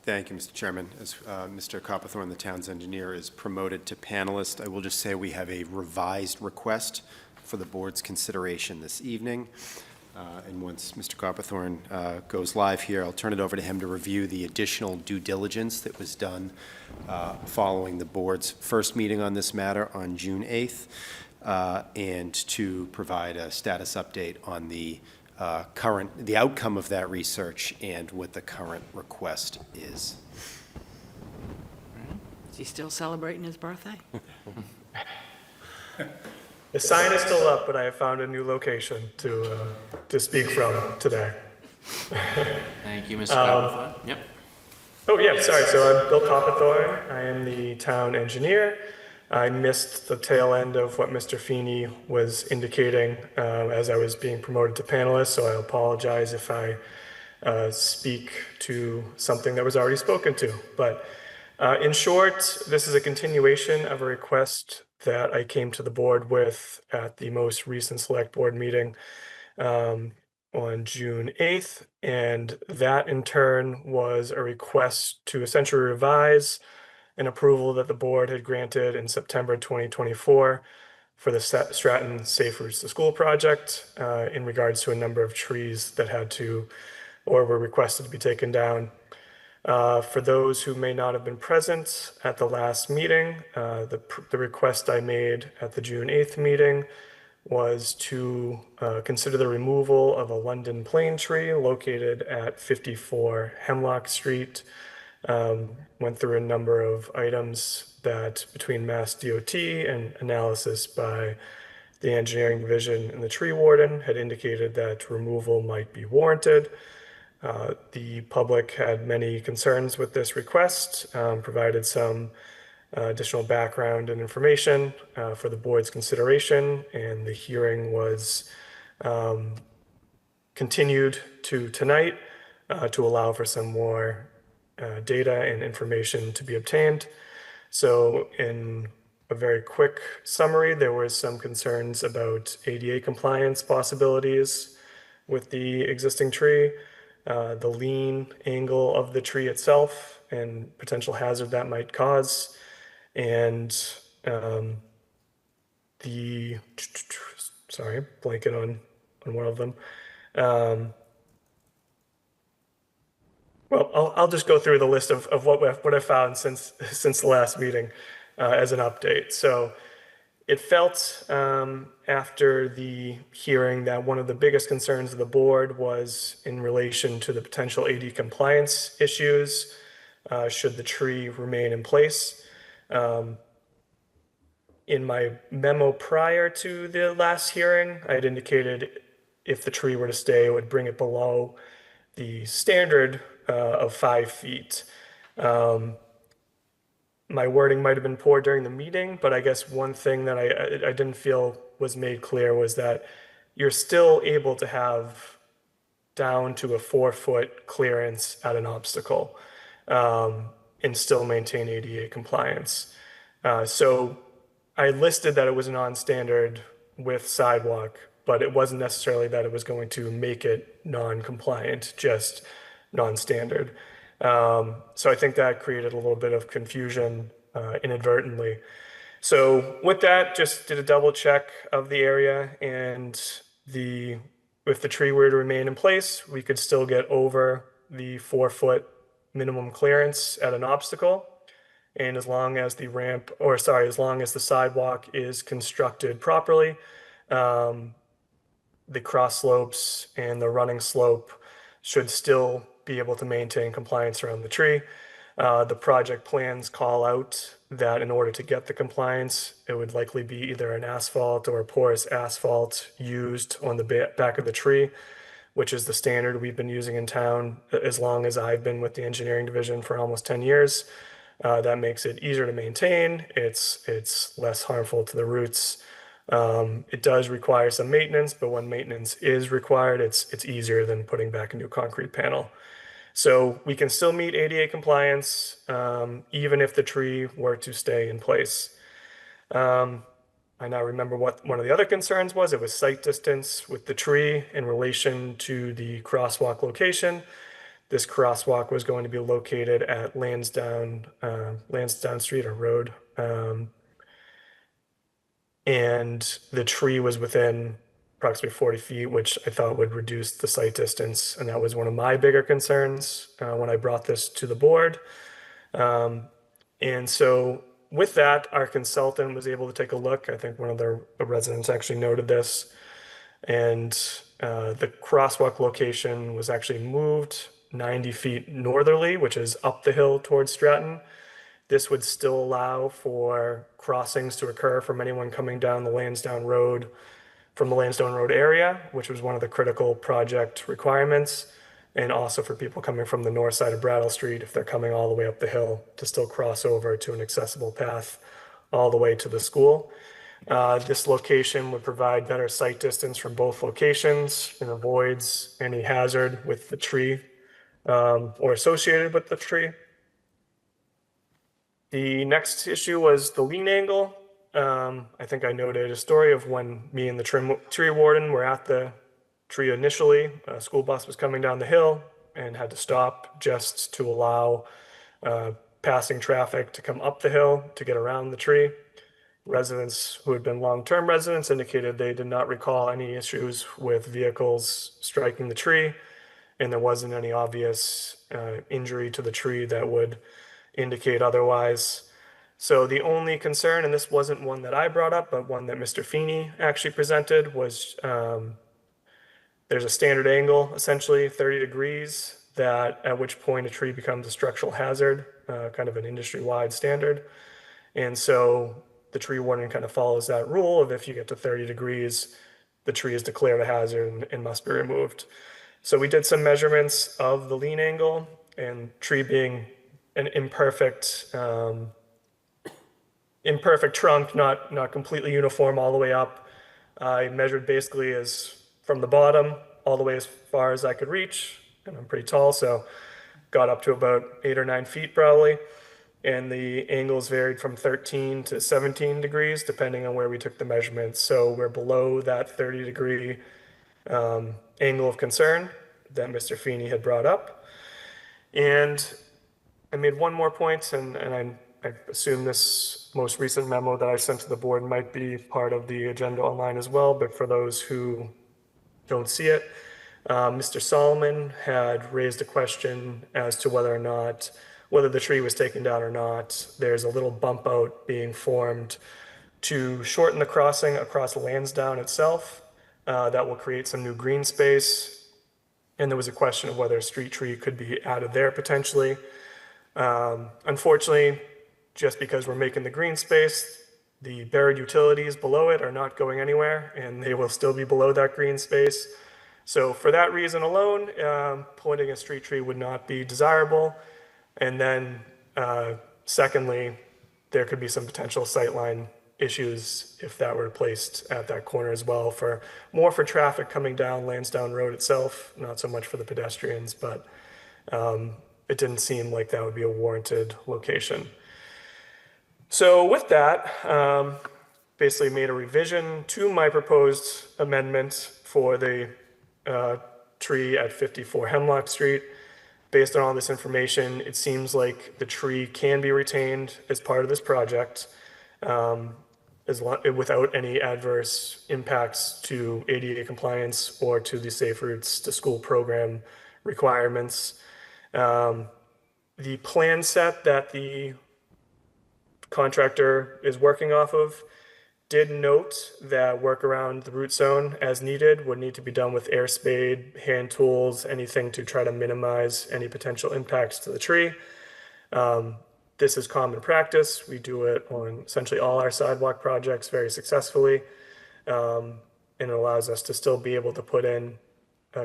Thank you, Mr. Chairman. As Mr. Copperthorne, the town's engineer, is promoted to panelist, I will just say we have a revised request for the board's consideration this evening. And once Mr. Copperthorne goes live here, I'll turn it over to him to review the additional due diligence that was done following the board's first meeting on this matter on June 8th, and to provide a status update on the outcome of that research and what the current request is. Is he still celebrating his birthday? The sign is still up, but I have found a new location to speak from today. Thank you, Mr. Copthorne. Yep. Oh, yeah, sorry. So I'm Bill Copperthorne. I am the town engineer. I missed the tail end of what Mr. Feeney was indicating as I was being promoted to panelist, so I apologize if I speak to something that was already spoken to. But in short, this is a continuation of a request that I came to the board with at the most recent select board meeting on June 8th. And that in turn was a request to essentially revise an approval that the board had granted in September 2024 for the Stratton Safe Routes to School project in regards to a number of trees that had to or were requested to be taken down. For those who may not have been present at the last meeting, the request I made at the June 8th meeting was to consider the removal of a London plane tree located at 54 Hemlock Street. Went through a number of items that between Mass DOT and analysis by the engineering division and the tree warden had indicated that removal might be warranted. The public had many concerns with this request, provided some additional background and information for the board's consideration, and the hearing was continued to tonight to allow for some more data and information to be obtained. So in a very quick summary, there was some concerns about ADA compliance possibilities with the existing tree, the lean angle of the tree itself and potential hazard that might cause, and blanking on one of them. Well, I'll just go through the list of what I found since the last meeting as an update. So It felt after the hearing that one of the biggest concerns of the board was in relation to the potential AD compliance issues should the tree remain in place. In my memo prior to the last hearing, I had indicated if the tree were to stay, it would bring it below the standard of 5 feet. My wording might have been poor during the meeting, but I guess one thing that I didn't feel was made clear was that you're still able to have down to a 4-foot clearance at an obstacle and still maintain ADA compliance. So I listed that it was non-standard with sidewalk, but it wasn't necessarily that it was going to make it non-compliant, just non-standard. So I think that created a little bit of confusion inadvertently. So with that, just did a double check of the area, and if the tree were to remain in place, we could still get over the 4-foot minimum clearance at an obstacle. And as long as as long as the sidewalk is constructed properly, the cross slopes and the running slope should still be able to maintain compliance around the tree. The project plans call out that in order to get the compliance, it would likely be either an asphalt or a porous asphalt used on the back of the tree, which is the standard we've been using in town as long as I've been with the engineering division for almost 10 years. That makes it easier to maintain. It's less harmful to the roots. It does require some maintenance, but when maintenance is required, it's easier than putting back a new concrete panel. So we can still meet ADA compliance even if the tree were to stay in place. I now remember what one of the other concerns was. It was sight distance with the tree in relation to the crosswalk location. This crosswalk was going to be located at Lansdowne Street or Road. And the tree was within approximately 40 feet, which I thought would reduce the sight distance. And that was one of my bigger concerns when I brought this to the board. And so with that, our consultant was able to take a look. I think one of the residents actually noted this. And the crosswalk location was actually moved 90 feet northerly, which is up the hill towards Stratton. This would still allow for crossings to occur from anyone coming down the Lansdowne Road from the Lansdowne Road area, which was one of the critical project requirements, and also for people coming from the north side of Brattle Street, if they're coming all the way up the hill, to still cross over to an accessible path all the way to the school. This location would provide better sight distance from both locations and avoids any hazard with the tree or associated with the tree. The next issue was the lean angle. I think I noted a story of when me and the tree warden were at the tree initially. A school bus was coming down the hill and had to stop just to allow passing traffic to come up the hill to get around the tree. Residents who had been long-term residents indicated they did not recall any issues with vehicles striking the tree, and there wasn't any obvious injury to the tree that would indicate otherwise. So the only concern, and this wasn't one that I brought up, but one that Mr. Feeney actually presented, was there's a standard angle, essentially 30 degrees, that at which point a tree becomes a structural hazard, kind of an industry-wide standard. And so the tree warden kind of follows that rule of if you get to 30 degrees, the tree is declared a hazard and must be removed. So we did some measurements of the lean angle, and tree being an imperfect trunk, not completely uniform all the way up. I measured basically as from the bottom all the way as far as I could reach, and I'm pretty tall, so got up to about 8 or 9 feet probably. And the angles varied from 13 to 17 degrees, depending on where we took the measurements. So we're below that 30-degree angle of concern that Mr. Feeney had brought up. And I made one more point, and I assume this most recent memo that I sent to the board might be part of the agenda online as well, but for those who don't see it, Mr. Solomon had raised a question as to whether the tree was taken down or not. There's a little bump out being formed to shorten the crossing across Lansdowne itself. That will create some new green space. And there was a question of whether a street tree could be added there potentially. Unfortunately, just because we're making the green space, the buried utilities below it are not going anywhere, and they will still be below that green space. So for that reason alone, putting a street tree would not be desirable. And then secondly, there could be some potential sightline issues if that were placed at that corner as well, more for traffic coming down Lansdowne Road itself, not so much for the pedestrians, but it didn't seem like that would be a warranted location. So with that, basically made a revision to my proposed amendment for the tree at 54 Hemlock Street. Based on all this information, it seems like the tree can be retained as part of this project without any adverse impacts to ADA compliance or to the Safe Routes to School program requirements. The plan set that the contractor is working off of did note that work around the root zone as needed would need to be done with air spade, hand tools, anything to try to minimize any potential impacts to the tree. This is common practice. We do it on essentially all our sidewalk projects very successfully. And it allows us to still be able to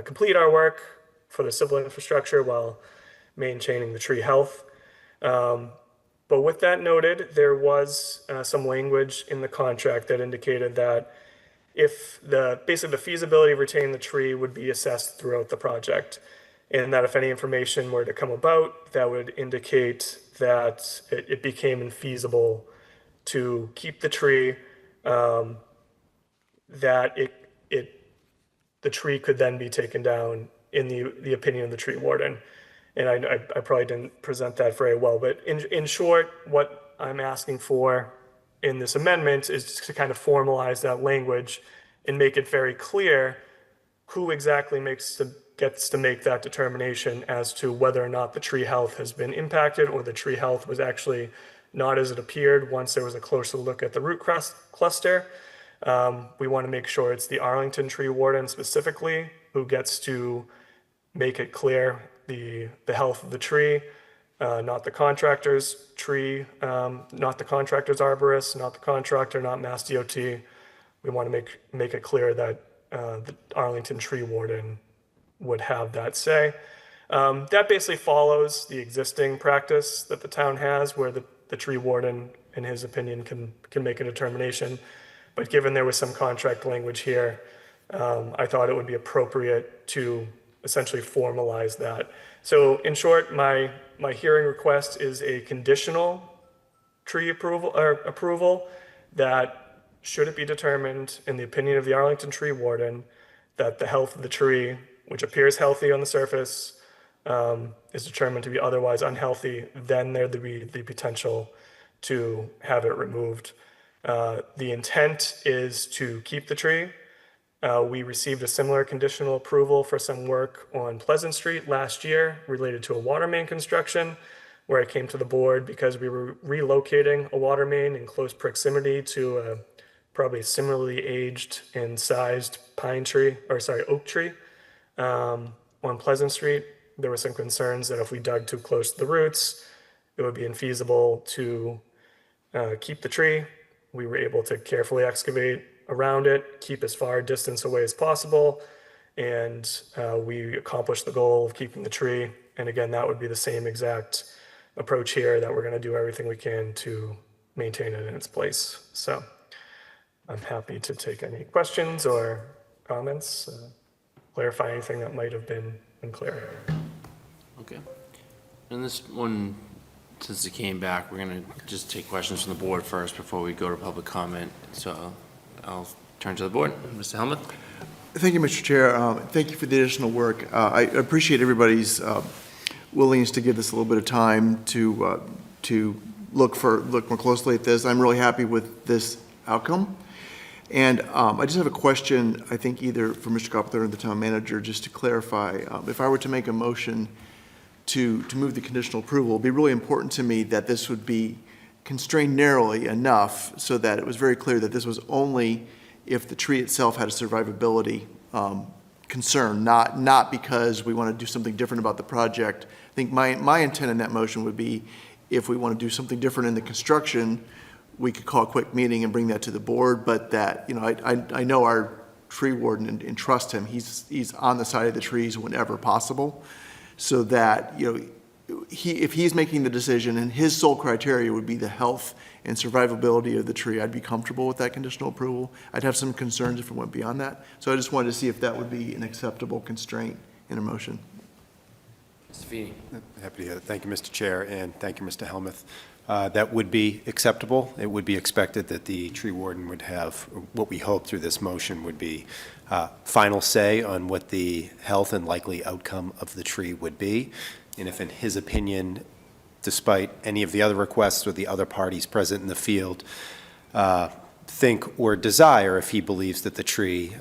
complete our work for the civil infrastructure while maintaining the tree health. But with that noted, there was some language in the contract that indicated that if basically the feasibility of retaining the tree would be assessed throughout the project, and that if any information were to come about that would indicate that it became infeasible to keep the tree, that the tree could then be taken down in the opinion of the tree warden. And I probably didn't present that very well, but in short, what I'm asking for in this amendment is to kind of formalize that language and make it very clear who exactly gets to make that determination as to whether or not the tree health has been impacted or the tree health was actually not as it appeared once there was a closer look at the root cluster. We want to make sure it's the Arlington tree warden specifically who gets to make it clear the health of the tree, not the contractor's tree, not the contractor's arborist, not the contractor, not Mass DOT. We want to make it clear that the Arlington tree warden would have that say. That basically follows the existing practice that the town has where the tree warden, in his opinion, can make a determination. But given there was some contract language here, I thought it would be appropriate to essentially formalize that. So in short, my hearing request is a conditional tree approval that should it be determined in the opinion of the Arlington tree warden that the health of the tree, which appears healthy on the surface, is determined to be otherwise unhealthy, then there'd be the potential to have it removed. The intent is to keep the tree. We received a similar conditional approval for some work on Pleasant Street last year related to a water main construction, where I came to the board because we were relocating a water main in close proximity to a probably similarly aged and sized oak tree on Pleasant Street. There were some concerns that if we dug too close to the roots, it would be infeasible to keep the tree. We were able to carefully excavate around it, keep as far distance away as possible, and we accomplished the goal of keeping the tree. And again, that would be the same exact approach here, that we're going to do everything we can to maintain it in its place. So I'm happy to take any questions or comments, clarify anything that might have been unclear. Okay. And this one, since it came back, we're going to just take questions from the board first before we go to public comment. So I'll turn to the board. Mr. Helmuth? Thank you, Mr. Chair. Thank you for the additional work. I appreciate everybody's willingness to give this a little bit of time to look more closely at this. I'm really happy with this outcome. And I just have a question, I think either for Mr. Coppola or the town manager, just to clarify. If I were to make a motion to move the conditional approval, it'd be really important to me that this would be constrained narrowly enough so that it was very clear that this was only if the tree itself had a survivability concern, not because we want to do something different about the project. I think my intent in that motion would be if we want to do something different in the construction, we could call a quick meeting and bring that to the board, but that, you know, I know our tree warden and trust him. He's on the side of the trees whenever possible, so that, you know, if he's making the decision and his sole criteria would be the health and survivability of the tree, I'd be comfortable with that conditional approval. I'd have some concerns if it went beyond that. So I just wanted to see if that would be an acceptable constraint in a motion. Mr. Feeney. Happy to hear that. Thank you, Mr. Chair, and thank you, Mr. Helmuth. That would be acceptable. It would be expected that the tree warden would have, what we hope through this motion would be final say on what the health and likely outcome of the tree would be. And if in his opinion, despite any of the other requests or the other parties present in the field, think or desire, if he believes that the tree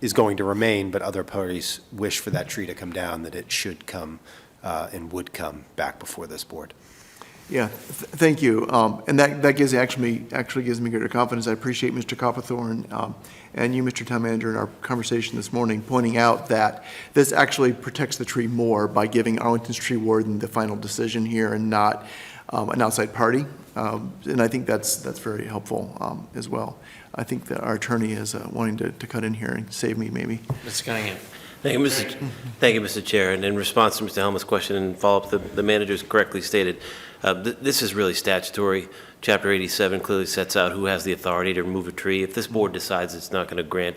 is going to remain, but other parties wish for that tree to come down, that it should come and would come back before this board. Yeah, thank you. And that gives actually gives me greater confidence. I appreciate Mr. Copperthorne and you, Mr. Town Manager, in our conversation this morning, pointing out that this actually protects the tree more by giving Arlington's tree warden the final decision here and not an outside party. And I think that's very helpful as well. I think that our attorney is wanting to cut in here and save me, maybe. Mr. Cunningham. Thank you, Mr. Chair. And in response to Mr. Helmuth's question and follow-up, the manager's correctly stated, this is really statutory. Chapter 87 clearly sets out who has the authority to remove a tree. If this board decides it's not going to grant,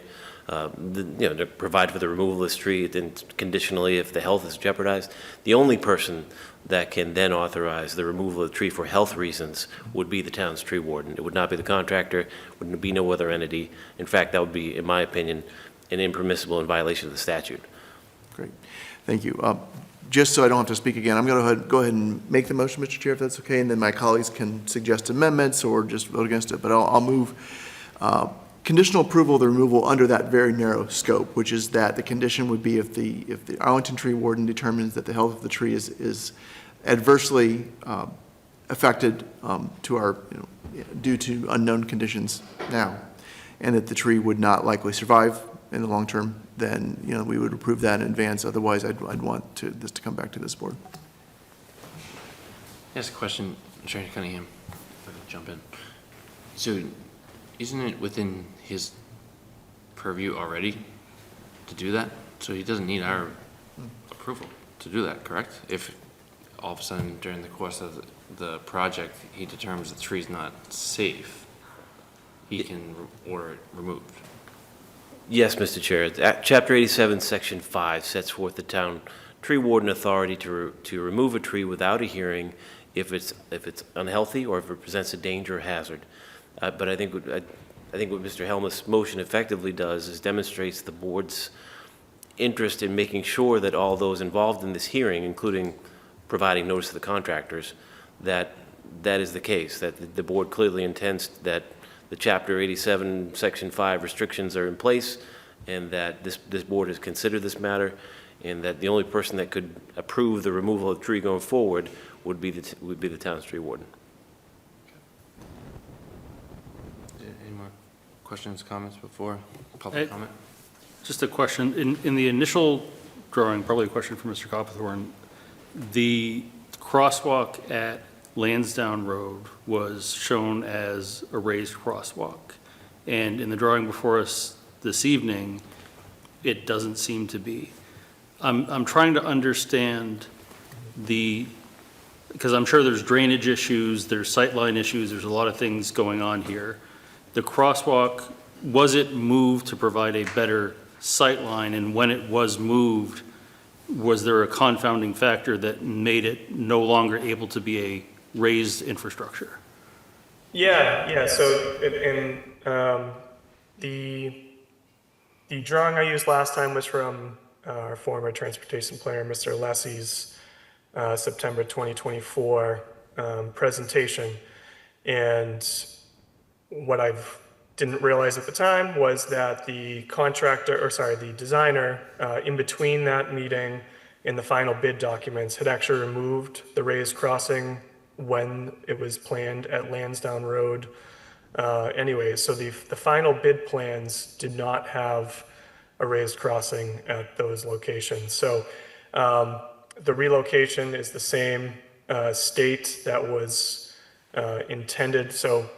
to provide for the removal of this tree, then conditionally, if the health is jeopardized, the only person that can then authorize the removal of the tree for health reasons would be the town's tree warden. It would not be the contractor, would be no other entity. In fact, that would be, in my opinion, an impermissible in violation of the statute. Great. Thank you. Just so I don't have to speak again, I'm going to go ahead and make the motion, Mr. Chair, if that's okay, and then my colleagues can suggest amendments or just vote against it. But I'll move conditional approval of the removal under that very narrow scope, which is that the condition would be if the Arlington tree warden determines that the health of the tree is adversely affected to our, due to unknown conditions now, and that the tree would not likely survive in the long term, then we would approve that in advance. Otherwise, I'd want this to come back to this board. Yes, a question, Attorney Cunningham, if I could jump in. So, isn't it within his purview already to do that? So he doesn't need our approval to do that, correct? If all of a sudden during the course of the project he determines the tree's not safe, he can order it removed. Yes, Mr. Chair. Chapter 87, Section 5 sets forth the town tree warden authority to remove a tree without a hearing if it's unhealthy or if it presents a danger or hazard. But I think what Mr. Helmuth's motion effectively does is demonstrates the board's interest in making sure that all those involved in this hearing, including providing notice to the contractors, that is the case, that the board clearly intends that the Chapter 87, Section 5 restrictions are in place, and that this board has considered this matter, and that the only person that could approve the removal of the tree going forward would be the town's tree warden. Any more questions, comments before public comment? Just a question. In the initial drawing, probably a question for Mr. Copperthorne, the crosswalk at Lansdowne Road was shown as a raised crosswalk. And in the drawing before us this evening, it doesn't seem to be. I'm trying to understand because I'm sure there's drainage issues, there's sightline issues, there's a lot of things going on here. The crosswalk, was it moved to provide a better sightline? And when it was moved, was there a confounding factor that made it no longer able to be a raised infrastructure? Yeah. So the drawing I used last time was from our former transportation planner, Mr. Lessie's September 2024 presentation. And what I didn't realize at the time was that the designer, in between that meeting and the final bid documents, had actually removed the raised crossing when it was planned at Lansdowne Road. Anyway, so the final bid plans did not have a raised crossing at those locations. So the relocation is the same state that was intended. So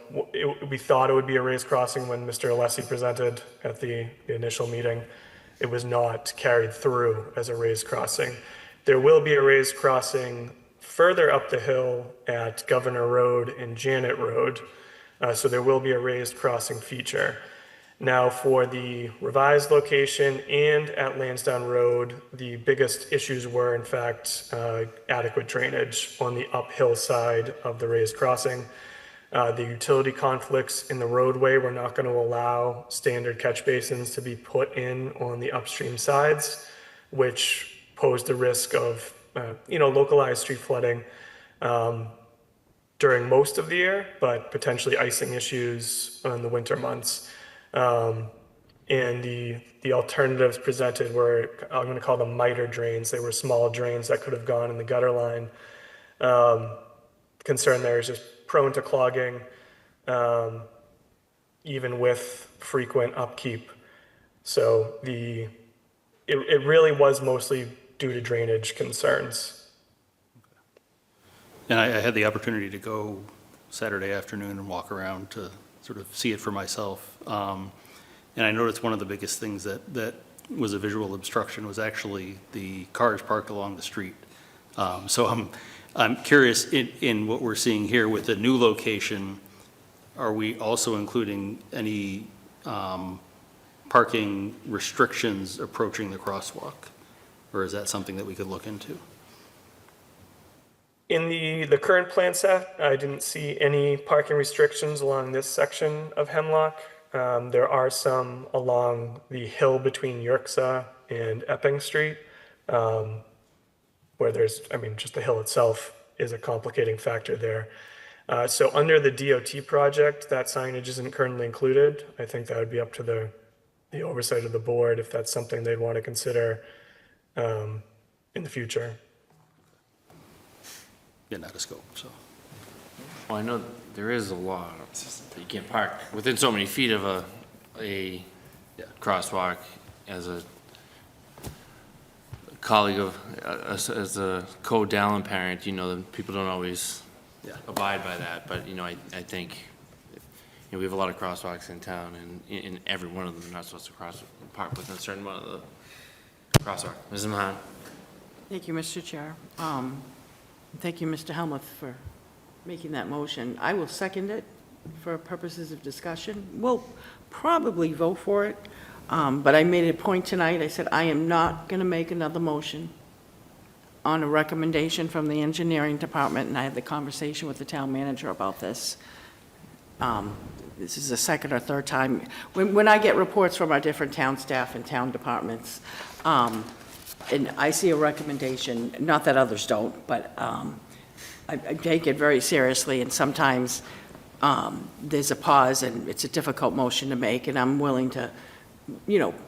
we thought it would be a raised crossing when Mr. Alessi presented at the initial meeting. It was not carried through as a raised crossing. There will be a raised crossing further up the hill at Governor Road and Janet Road. So there will be a raised crossing feature. Now for the revised location and at Lansdowne Road, the biggest issues were in fact adequate drainage on the uphill side of the raised crossing. The utility conflicts in the roadway were not going to allow standard catch basins to be put in on the upstream sides, which posed the risk of localized street flooding during most of the year, but potentially icing issues in the winter months. And the alternatives presented were, I'm going to call them miter drains. They were small drains that could have gone in the gutter line. Concern there is just prone to clogging, even with frequent upkeep. So it really was mostly due to drainage concerns. And I had the opportunity to go Saturday afternoon and walk around to sort of see it for myself. And I noticed one of the biggest things that was a visual obstruction was actually the cars parked along the street. So I'm curious, in what we're seeing here with the new location, are we also including any parking restrictions approaching the crosswalk? Or is that something that we could look into? In the current plan set, I didn't see any parking restrictions along this section of Hemlock. There are some along the hill between Yerxa and Epping Street, where just the hill itself is a complicating factor there. So under the DOT project, that signage isn't currently included. I think that would be up to the oversight of the board if that's something they'd want to consider in the future. Getting out of scope, so. Well, I know there is a law that you can't park within so many feet of a crosswalk. As a colleague of, as a co-Dallin parent, people don't always abide by that. But, I think, we have a lot of crosswalks in town, and in every one of them, you're not supposed to park within a certain amount of the crosswalk. Mrs. Mahan? Thank you, Mr. Chair. Thank you, Mr. Helmuth, for making that motion. I will second it for purposes of discussion. We'll probably vote for it, but I made a point tonight. I said I am not going to make another motion on a recommendation from the engineering department, and I had the conversation with the town manager about this. This is the second or third time. When I get reports from our different town staff and town departments, and I see a recommendation, not that others don't, but I take it very seriously, and sometimes there's a pause, and it's a difficult motion to make, and I'm willing to,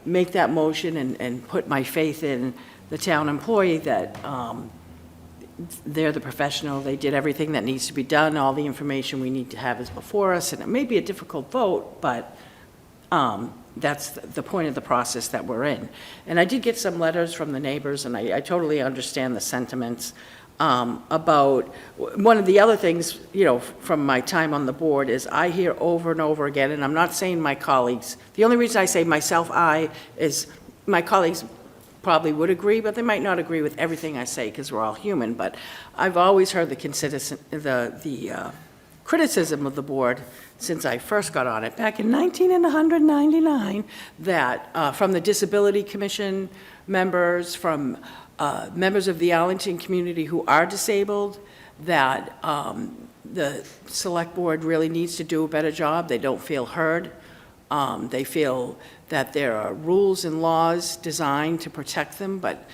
make that motion and put my faith in the town employee that they're the professional, they did everything that needs to be done, all the information we need to have is before us, and it may be a difficult vote, but that's the point of the process that we're in. And I did get some letters from the neighbors, and I totally understand the sentiments about, one of the other things, from my time on the board is I hear over and over again, and I'm not saying my colleagues, the only reason I say myself, is my colleagues probably would agree, but they might not agree with everything I say because we're all human, but I've always heard the criticism of the board since I first got on it back in 1999, that from the Disability Commission members, from members of the Arlington community who are disabled, that the select board really needs to do a better job. They don't feel heard. They feel that there are rules and laws designed to protect them, but,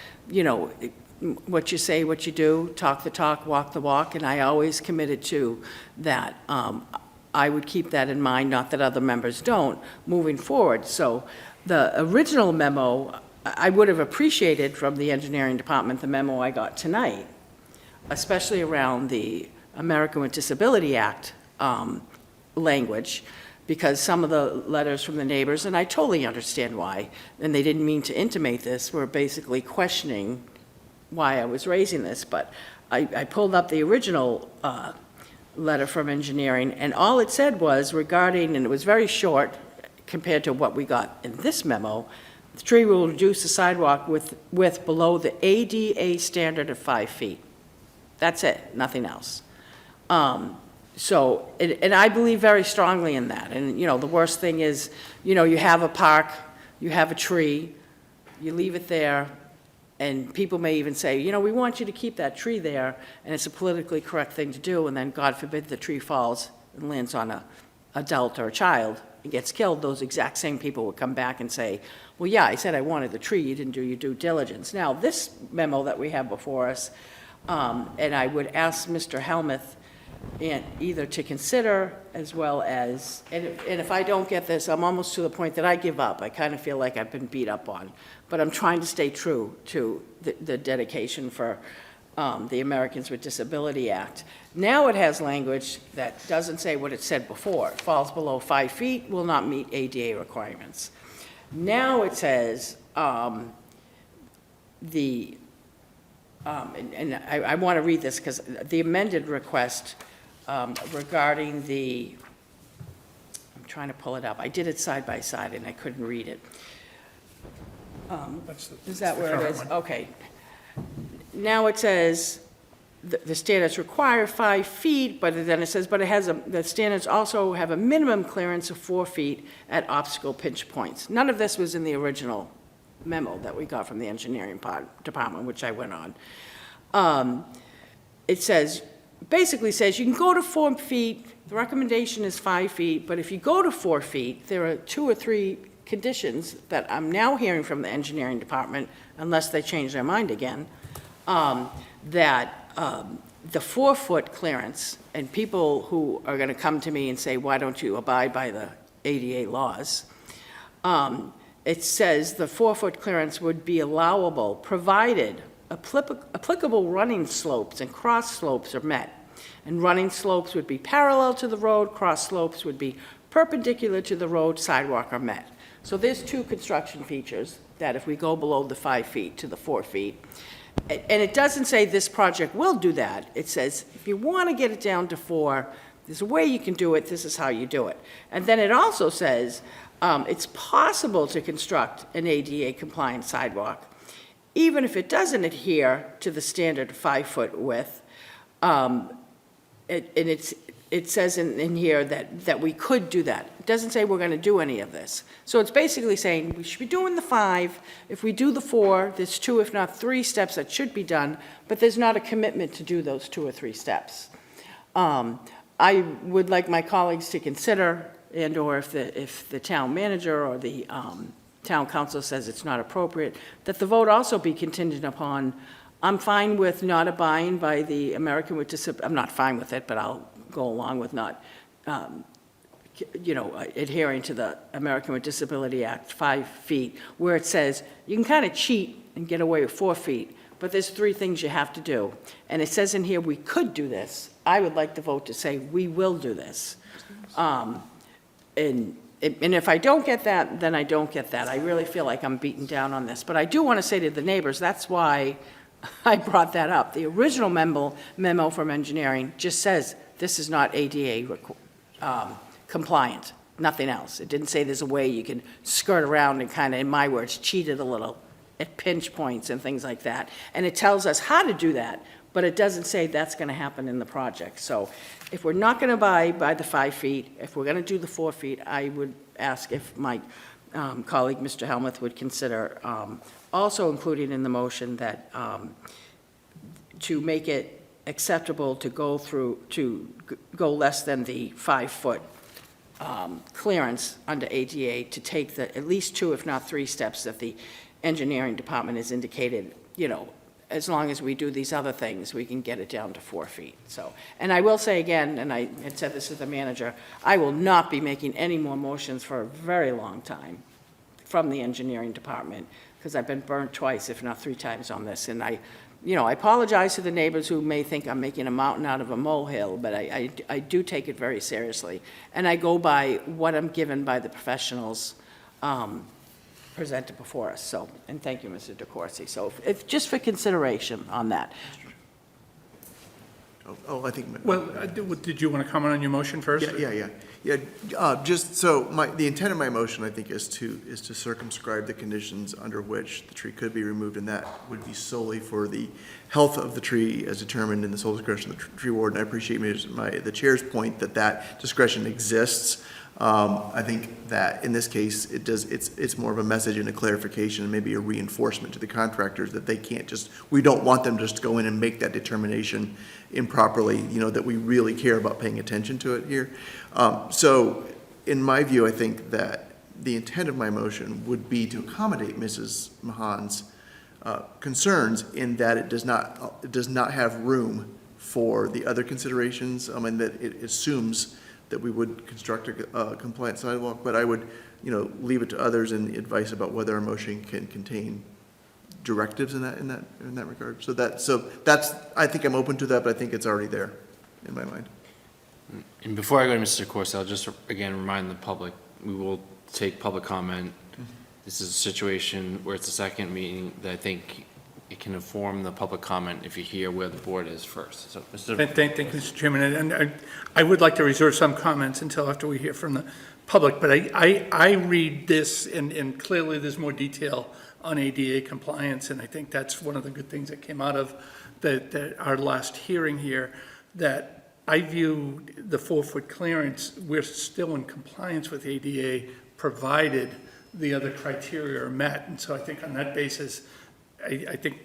what you say, what you do, talk the talk, walk the walk, and I always committed to that. I would keep that in mind, not that other members don't, moving forward. So the original memo, I would have appreciated from the engineering department, the memo I got tonight, especially around the American with Disability Act language, because some of the letters from the neighbors, and I totally understand why, and they didn't mean to intimate this, were basically questioning why I was raising this, but I pulled up the original letter from engineering, and all it said was regarding, and it was very short compared to what we got in this memo, the tree will reduce the sidewalk width below the ADA standard of 5 feet. That's it, nothing else. So, and I believe very strongly in that. And, you know, the worst thing is, you know, you have a park, you have a tree, you leave it there, and people may even say, you know, we want you to keep that tree there, and it's a politically correct thing to do, and then, God forbid, the tree falls and lands on an adult or a child and gets killed. Those exact same people would come back and say, well, yeah, I said I wanted the tree, you didn't do your due diligence. Now, this memo that we have before us, and I would ask Mr. Helmuth and either to consider as well as, and if I don't get this, I'm almost to the point that I give up. I kind of feel like I've been beat up on, but I'm trying to stay true to the dedication for the Americans with Disability Act. Now it has language that doesn't say what it said before. It falls below 5 feet, will not meet ADA requirements. Now it says I want to read this because the amended request regarding the, I'm trying to pull it up. I did it side by side and I couldn't read it. Is that where it is? Okay. Now it says the standards require 5 feet, but then it says, but it has the standards also have a minimum clearance of 4 feet at obstacle pinch points. None of this was in the original memo that we got from the engineering department, which I went on. It says, basically says you can go to 4 feet, the recommendation is 5 feet, but if you go to 4 feet, there are 2 or 3 conditions that I'm now hearing from the engineering department, unless they change their mind again, that the 4-foot clearance, and people who are going to come to me and say, why don't you abide by the ADA laws, it says the 4-foot clearance would be allowable provided applicable running slopes and cross slopes are met. And running slopes would be parallel to the road, cross slopes would be perpendicular to the road, sidewalk are met. So there's 2 construction features that if we go below the 5 feet to the 4 feet, and it doesn't say this project will do that. It says if you want to get it down to 4, there's a way you can do it, this is how you do it. And then it also says it's possible to construct an ADA compliant sidewalk even if it doesn't adhere to the standard 5-foot width. And it says in here that we could do that. It doesn't say we're going to do any of this. So it's basically saying we should be doing the 5. If we do the 4, there's 2, if not 3 steps that should be done, but there's not a commitment to do those 2 or 3 steps. I would like my colleagues to consider, and or if the town manager or the town council says it's not appropriate, that the vote also be contingent upon, I'm fine with not abiding by the American with Disability, I'm not fine with it, but I'll go along with not, adhering to the American with Disability Act 5 feet, where it says you can kind of cheat and get away with 4 feet, but there's 3 things you have to do. And it says in here we could do this. I would like the vote to say we will do this. And if I don't get that, then I don't get that. I really feel like I'm beaten down on this. But I do want to say to the neighbors, that's why I brought that up. The original memo from engineering just says this is not ADA compliant, nothing else. It didn't say there's a way you can skirt around and kind of, in my words, cheat it a little at pinch points and things like that. And it tells us how to do that, but it doesn't say that's going to happen in the project. So if we're not going to abide by the 5 feet, if we're going to do the 4 feet, I would ask if my colleague, Mr. Helmuth, would consider also including in the motion that to make it acceptable to go less than the 5-foot clearance under ADA, to take at least 2, if not 3 steps that the engineering department has indicated, as long as we do these other things, we can get it down to 4 feet. So, and I will say again, and I had said this to the manager, I will not be making any more motions for a very long time from the engineering department, because I've been burned twice, if not 3 times on this, and I apologize to the neighbors who may think I'm making a mountain out of a molehill, but I do take it very seriously. And I go by what I'm given by the professionals presented before us, so, and thank you, Mr. DeCoursey. So if, just for consideration on that. Oh, I think. Well, did you want to comment on your motion first? Just so the intent of my motion, I think, is to circumscribe the conditions under which the tree could be removed, and that would be solely for the health of the tree as determined in the sole discretion of the tree warden. I appreciate the chair's point that discretion exists. I think that in this case, it's more of a message and a clarification and maybe a reinforcement to the contractors that they can't we don't want them just to go in and make that determination improperly, that we really care about paying attention to it here. So in my view, I think that the intent of my motion would be to accommodate Mrs. Mahan's concerns in that it does not have room for the other considerations, and that it assumes that we would construct a compliant sidewalk, but I would, leave it to others in the advice about whether our motion can contain directives in that regard. So that's, I think I'm open to that, but I think it's already there in my mind. And before I go to Mr. Corsi, I'll just again remind the public, we will take public comment. This is a situation where it's a second meeting that I think it can inform the public comment if you hear where the board is first. So, Thank you, Mr. Chairman. And I would like to reserve some comments until after we hear from the public, but I read this, and clearly there's more detail on ADA compliance, and I think that's one of the good things that came out of our last hearing here, that I view the 4-foot clearance, we're still in compliance with ADA, provided the other criteria are met. And so I think on that basis, I think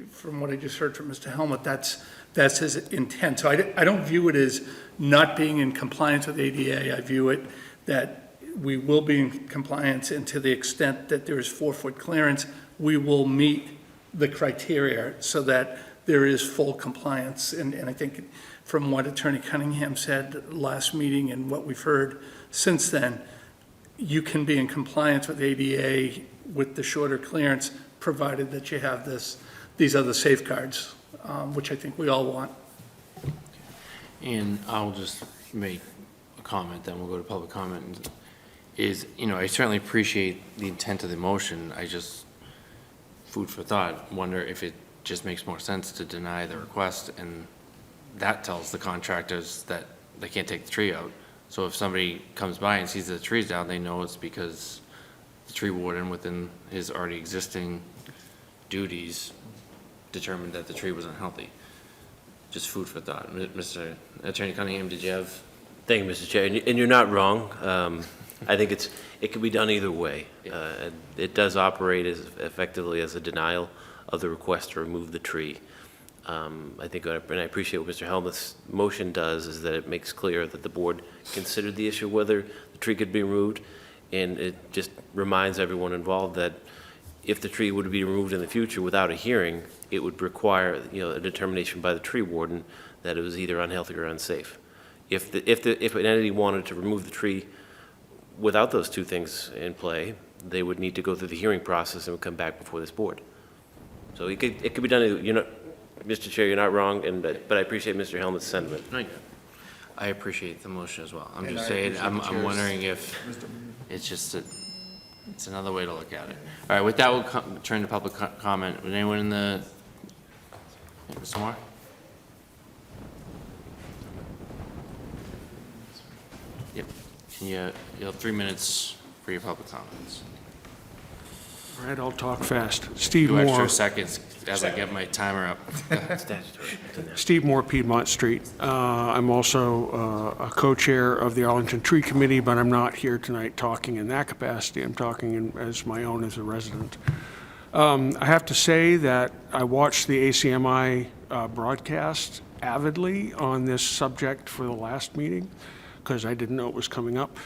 from what I just heard from Mr. Helmut, that's his intent. So I don't view it as not being in compliance with ADA. I view it that we will be in compliance, and to the extent that there is 4-foot clearance, we will meet the criteria so that there is full compliance. And I think from what Attorney Cunningham said last meeting and what we've heard since then, you can be in compliance with ADA with the shorter clearance, provided that you have these other safeguards, which I think we all want. And I'll just make a comment, then we'll go to public comment. I certainly appreciate the intent of the motion. I just, food for thought, wonder if it just makes more sense to deny the request, and that tells the contractors that they can't take the tree out. So if somebody comes by and sees the tree's down, they know it's because the tree warden, within his already existing duties, determined that the tree wasn't healthy. Just food for thought. Mr. Attorney Cunningham, did you have? Thank you, Mr. Chair, and you're not wrong. I think it can be done either way. It does operate as effectively as a denial of the request to remove the tree. I think, and I appreciate what Mr. Helmut's motion does, is that it makes clear that the board considered the issue whether the tree could be removed, and it just reminds everyone involved that if the tree would be removed in the future without a hearing, it would require, a determination by the tree warden that it was either unhealthy or unsafe. If an entity wanted to remove the tree without those two things in play, they would need to go through the hearing process and would come back before this board. So it could be done. Mr. Chair, you're not wrong, but I appreciate Mr. Helmut's sentiment. I appreciate the motion as well. I'm And just I saying, appreciate the I'm chair's- wondering if it's just it's another way to look at it. All right, with that, we'll turn to public comment. Would anyone in the, Mr. Moore? Yep. You'll have 3 minutes for your public comments. All right, I'll talk fast. Steve 2 Moore, extra seconds as I get my timer up. Statutory. It's in there. Steve Moore, Piedmont Street. I'm also a co-chair of the Arlington Tree Committee, but I'm not here tonight talking in that capacity. I'm talking as my own as a resident. I have to say that I watched the ACMi broadcast avidly on this subject for the last meeting because I didn't know it was coming up.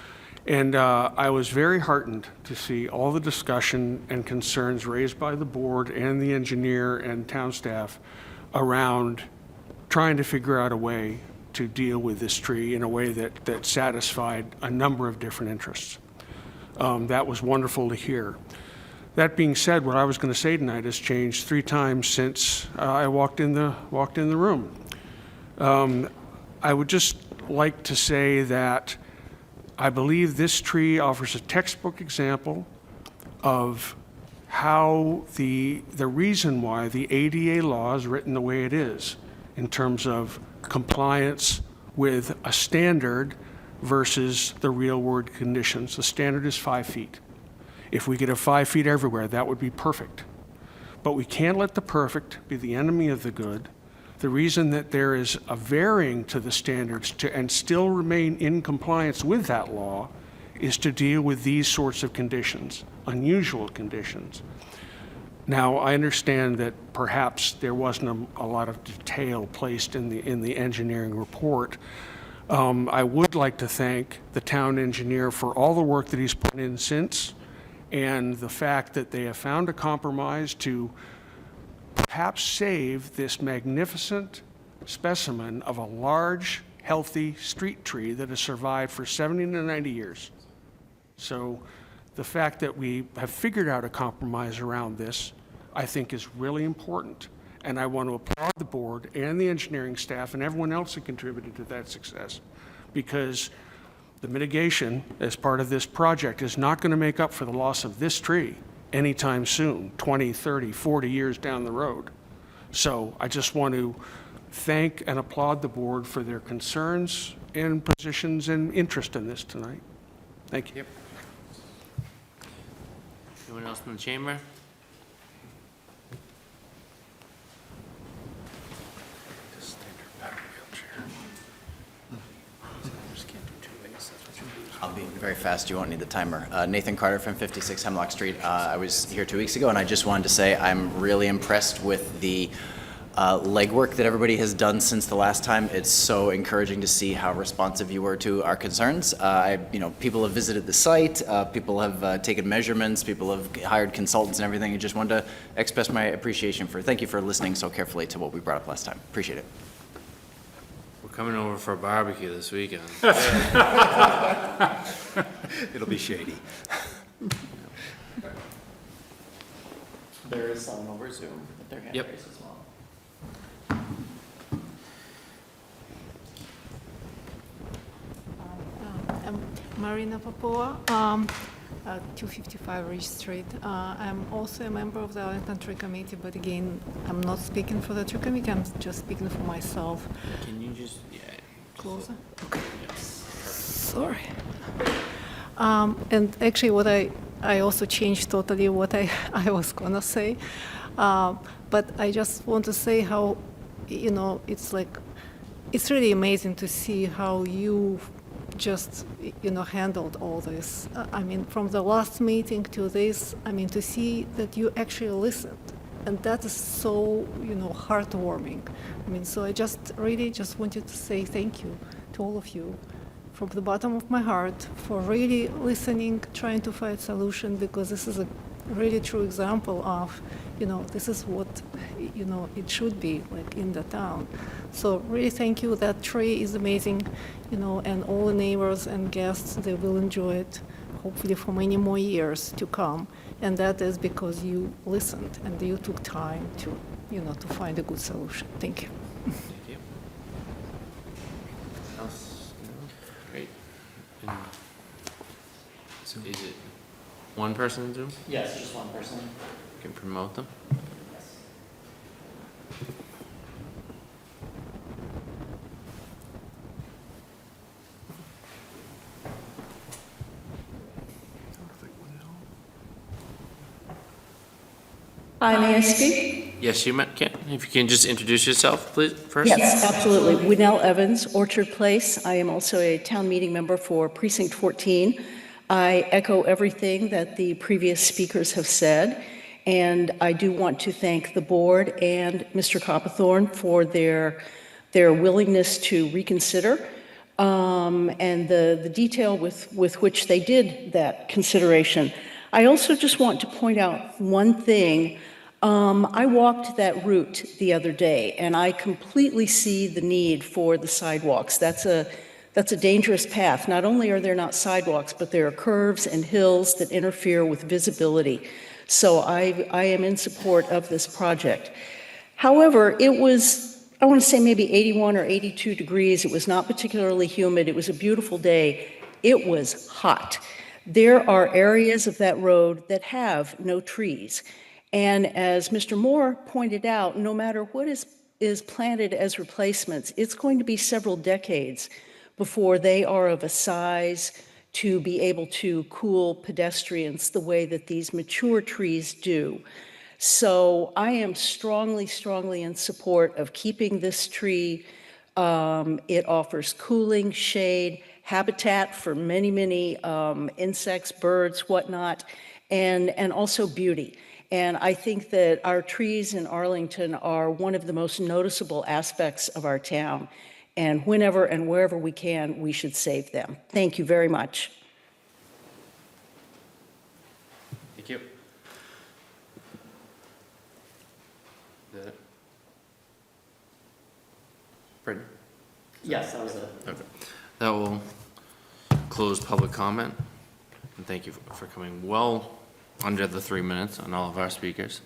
And I was very heartened to see all the discussion and concerns raised by the board and the engineer and town staff around trying to figure out a way to deal with this tree in a way that satisfied a number of different interests. That was wonderful to hear. That being said, what I was going to say tonight has changed 3 times since I walked in the room. I would just like to say that I believe this tree offers a textbook example of how the reason why the ADA law is written the way it is in terms of compliance with a standard versus the real world conditions. The standard is 5 feet. If we could have 5 feet everywhere, that would be perfect. But we can't let the perfect be the enemy of the good. The reason that there is a varying to the standards and still remain in compliance with that law is to deal with these sorts of conditions, unusual conditions. Now, I understand that perhaps there wasn't a lot of detail placed in the engineering report. I would like to thank the town engineer for all the work that he's put in since, and the fact that they have found a compromise to perhaps save this magnificent specimen of a large, healthy street tree that has survived for 70 to 90 years. So the fact that we have figured out a compromise around this, I think, is really important. And I want to applaud the board and the engineering staff and everyone else who contributed to that success, because the mitigation as part of this project is not going to make up for the loss of this tree anytime soon, 20, 30, 40 years down the road. So I just want to thank and applaud the board for their concerns and positions and interest in this tonight. Thank you. Yep. Anyone else in the chamber? I'll be very fast. You won't need the timer. Nathan Carter from 56 Hemlock Street. I was here 2 weeks ago, and I just wanted to say I'm really impressed with the legwork that everybody has done since the last time. It's so encouraging to see how responsive you were to our concerns. People have visited the site, people have taken measurements, people have hired consultants and everything. I just wanted to express my appreciation thank you for listening so carefully to what we brought up last time. Appreciate it. We're coming over for a barbecue this weekend. It'll be shady. There is someone over Zoom with their hand Yep. raised as well. I'm Marina Popova, 255 Ridge Street. I'm also a member of the Arlington Tree Committee, but again, I'm not speaking for the Tree Committee, I'm just speaking for myself. Can you just, Closer? Okay. Sorry. And actually what I also changed totally what I was gonna say. But I just want to say how, it's like, it's really amazing to see how you just, handled all this. I mean, from the last meeting to this, to see that you actually listened. And that is so, heartwarming. So I really just wanted to say thank you to all of you from the bottom of my heart for really listening, trying to find a solution, because this is a really true example of, this is what, it should be like in the town. So really thank you. That tree is amazing, and all the neighbors and guests, they will enjoy it, hopefully for many more years to come. And that is because you listened and you took time to, to find a good solution. Thank you. thank you. Else? No? Great. And is it one person in Zoom? Yes, just one person. Can promote them? Hi, may I speak? Yes, you can. If you can just introduce yourself, please, first. Yes, absolutely. Winnell Evans, Orchard Place. I am also a town meeting member for Precinct 14. I echo everything that the previous speakers have said, and I do want to thank the board and Mr. Copperthorne for their willingness to reconsider and the detail with which they did that consideration. I also just want to point out one thing. I walked that route the other day, and I completely see the need for the sidewalks. That's a dangerous path. Not only are there not sidewalks, but there are curves and hills that interfere with visibility. So I am in support of this project. However, it was, I want to say maybe 81 or 82 degrees. It was not particularly humid. It was a beautiful day. It was hot. There are areas of that road that have no trees. And as Mr. Moore pointed out, no matter what is planted as replacements, it's going to be several decades before they are of a size to be able to cool pedestrians the way that these mature trees do. So I am strongly, strongly in support of keeping this tree. It offers cooling, shade, habitat for many, many insects, birds, whatnot, and also beauty. And I think that our trees in Arlington are one of the most noticeable aspects of our town. And whenever and wherever we can, we should save them. Thank you very much. Thank you. Is that it? Britton? Yes, that was it. Okay. That will close public comment. And thank you for coming well under the 3 minutes on all of our speakers.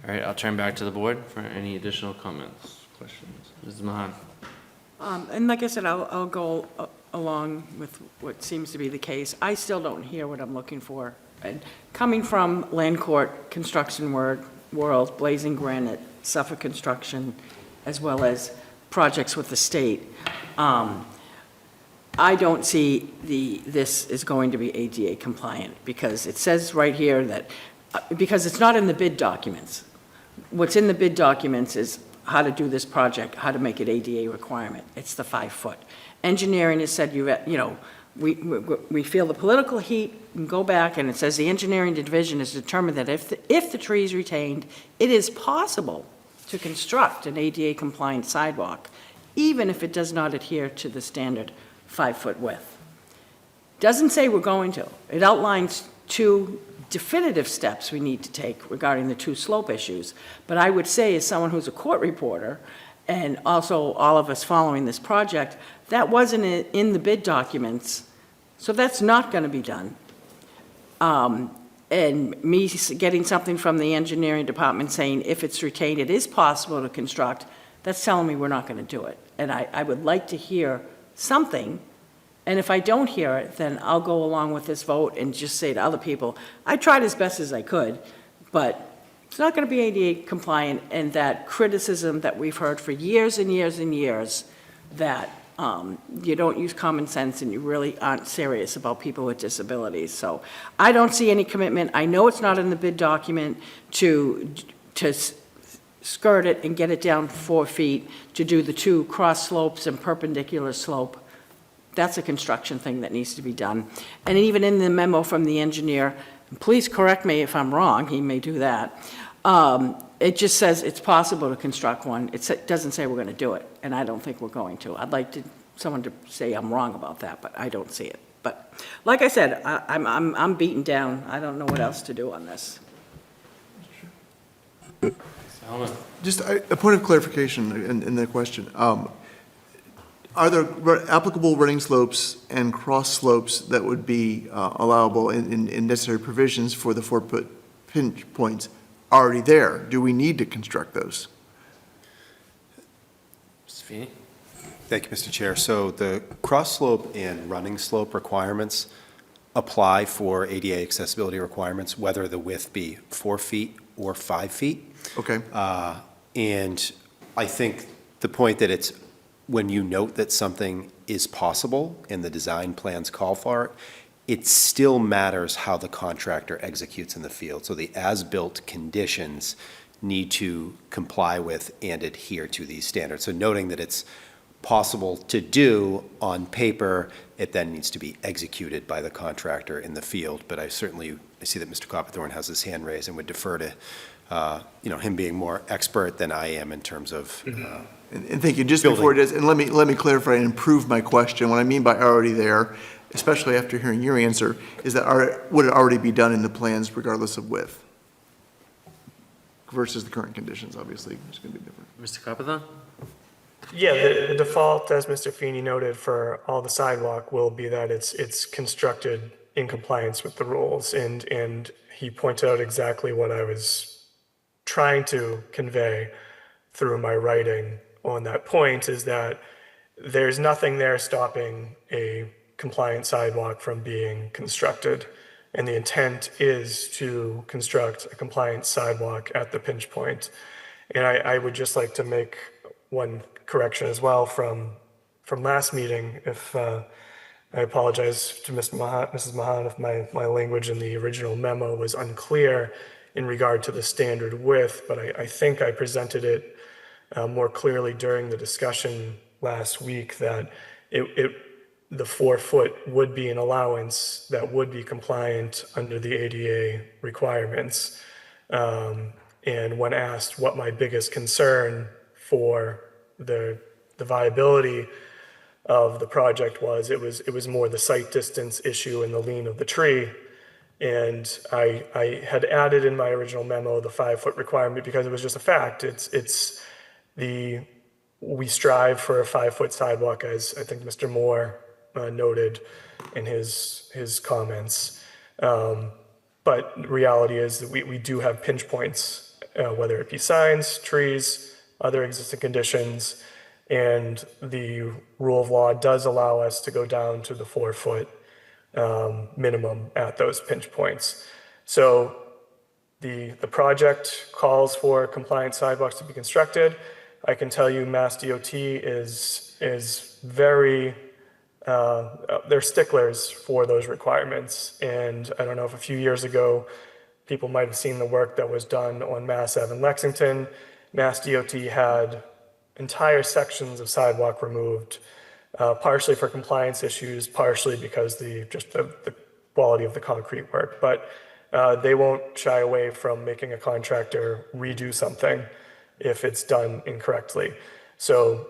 All right, I'll turn back to the board for any additional comments, questions. Mrs. Mahan? And like I said, I'll go along with what seems to be the case. I still don't hear what I'm looking for. And coming from land court construction world, Blazing Granite, Suffolk Construction, as well as projects with the state, I don't see this is going to be ADA compliant, because it says right here that, because it's not in the bid documents. What's in the bid documents is how to do this project, how to make it ADA requirement. It's the 5 foot. Engineering has said, we feel the political heat, and go back, and it says the engineering division has determined that if the tree is retained, it is possible to construct an ADA compliant sidewalk, even if it does not adhere to the standard 5 foot width. Doesn't say we're going to. It outlines 2 definitive steps we need to take regarding the 2 slope issues. But I would say, as someone who's a court reporter, and also all of us following this project, that wasn't in the bid documents, so that's not going to be done. And me getting something from the engineering department saying if it's retained, it is possible to construct, that's telling me we're not going to do it. And I would like to hear something, and if I don't hear it, then I'll go along with this vote and just say to other people, I tried as best as I could, but it's not going to be ADA compliant, and that criticism that we've heard for years and years and years, that you don't use common sense and you really aren't serious about people with disabilities. So I don't see any commitment. I know it's not in the bid document to skirt it and get it down 4 feet to do the 2 cross slopes and perpendicular slope. That's a construction thing that needs to be done. And even in the memo from the engineer, please correct me if I'm wrong, he may do that, it just says it's possible to construct one. It doesn't say we're going to do it, and I don't think we're going to. I'd like someone to say I'm wrong about that, but I don't see it. But like I said, I'm beaten down. I don't know what else to do on this. Just a point of clarification in the question. Are there applicable running slopes and cross slopes that would be allowable in necessary provisions for the 4 foot pinch points already there? Do we need to construct those? Mr. Feeney? Thank you, Mr. Chair. So the cross slope and running slope requirements apply for ADA accessibility requirements, whether the width be 4 feet or 5 feet. Okay. And I think the point that it's, when you note that something is possible and the design plans call for it, it still matters how the contractor executes in the field. So the as-built conditions need to comply with and adhere to these standards. So noting that it's possible to do on paper, it then needs to be executed by the contractor in the field. But I see that Mr. Copperthorne has his hand raised and would defer to him being more expert than I am in terms of and thank you. Just before it is, and let me clarify and improve my question. What I mean by already there, especially after hearing your answer, is that would it already be done in the plans regardless of width versus the current conditions? Obviously, it's going to be different. Mr. Copperthorne? Yeah, the default, as Mr. Feeney noted, for all the sidewalk will be that it's constructed in compliance with the rules. And he pointed out exactly what I was trying to convey through my writing on that point, is that there's nothing there stopping a compliant sidewalk from being constructed. And the intent is to construct a compliant sidewalk at the pinch point. And I would just like to make one correction as well from last meeting. If I apologize to Mrs. Mahan if my language in the original memo was unclear in regard to the standard width, but I think I presented it more clearly during the discussion last week, that the 4 foot would be an allowance that would be compliant under the ADA requirements. And when asked what my biggest concern for the viability of the project was, it was more the site distance issue and the lean of the tree. And I had added in my original memo the 5 foot requirement because it was just a fact. We strive for a 5 foot sidewalk, as I think Mr. Moore noted in his comments. But the reality is that we do have pinch points, whether it be signs, trees, other existing conditions, and the rule of law does allow us to go down to the 4 foot minimum at those pinch points. So the project calls for compliant sidewalks to be constructed. I can tell you Mass DOT is very, they're sticklers for those requirements. And I don't know if a few years ago, people might have seen the work that was done on Mass Ave in Lexington. Mass DOT had entire sections of sidewalk removed, partially for compliance issues, partially because the quality of the concrete work. But they won't shy away from making a contractor redo something if it's done incorrectly. So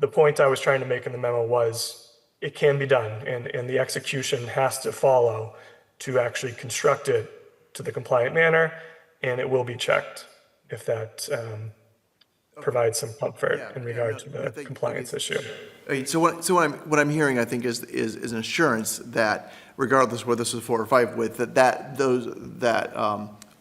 the point I was trying to make in the memo was it can be done, and the execution has to follow to actually construct it to the compliant manner, and it will be checked if that provides some comfort in regard to the compliance issue. So what I'm hearing, I think, is an assurance that regardless whether this is 4 or 5 width, that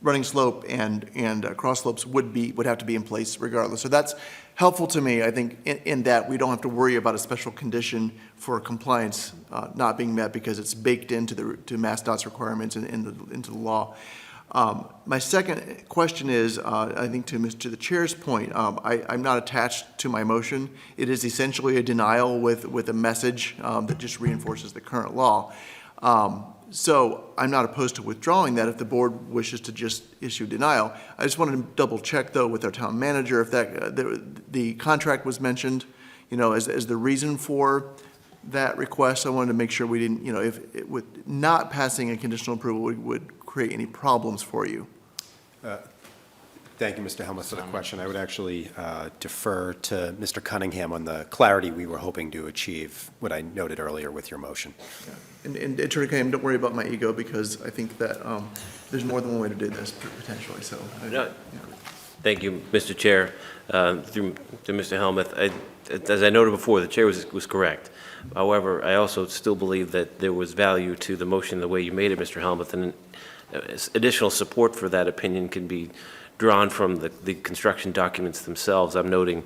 running slope and cross slopes would have to be in place regardless. So that's helpful to me, I think, in that we don't have to worry about a special condition for compliance not being met because it's baked into MassDOT's requirements and into the law. My second question is, I think to the chair's point, I'm not attached to my motion. It is essentially a denial with a message that just reinforces the current law. So I'm not opposed to withdrawing that if the board wishes to just issue denial. I just wanted to double check though with our town manager if the contract was mentioned, as the reason for that request. I wanted to make sure we didn't, if it would not passing a conditional approval would create any problems for you. Thank you, Mr. Helmuth, for the question. I would actually defer to Mr. Cunningham on the clarity we were hoping to achieve, what I noted earlier with your motion. Yeah. And Attorney Cunningham, don't worry about my ego because I think that there's more than one way to do this potentially. So. Thank you, Mr. Chair. Through to Mr. Helmuth, as I noted before, the chair was correct. However, I also still believe that there was value to the motion the way you made it, Mr. Helmuth, and additional support for that opinion can be drawn from the construction documents themselves. I'm noting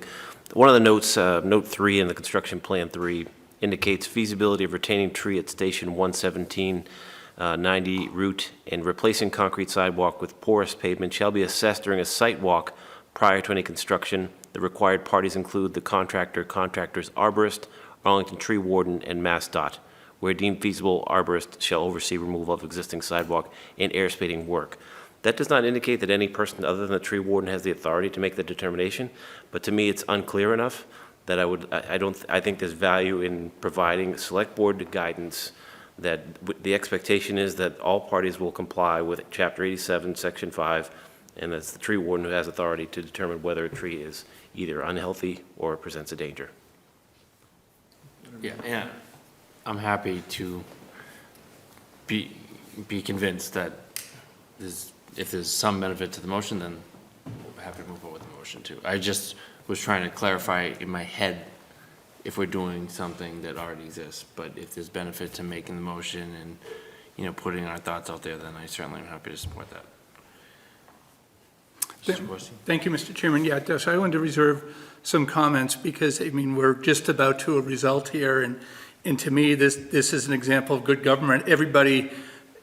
one of the notes, note 3 in the construction plan 3, indicates feasibility of retaining tree at station 11790 route and replacing concrete sidewalk with porous pavement shall be assessed during a site walk prior to any construction. The required parties include the contractor, contractor's arborist, Arlington tree warden, and MassDOT. Where deemed feasible, arborist shall oversee removal of existing sidewalk and air spading work. That does not indicate that any person other than the tree warden has the authority to make the determination, but to me it's unclear enough that I think there's value in providing select board guidance that the expectation is that all parties will comply with Chapter 87, Section 5, and that's the tree warden who has authority to determine whether a tree is either unhealthy or presents a danger. Yeah, I'm happy to be convinced that if there's some benefit to the motion, then we'll have to move forward with the motion too. I just was trying to clarify in my head if we're doing something that already exists, but if there's benefit to making the motion and, putting our thoughts out there, then I certainly am happy to support that. Mr. Corsi? Thank you, Mr. Chairman. Yeah, so I wanted to reserve some comments because, we're just about to a result here, and to me, this is an example of good government. Everybody,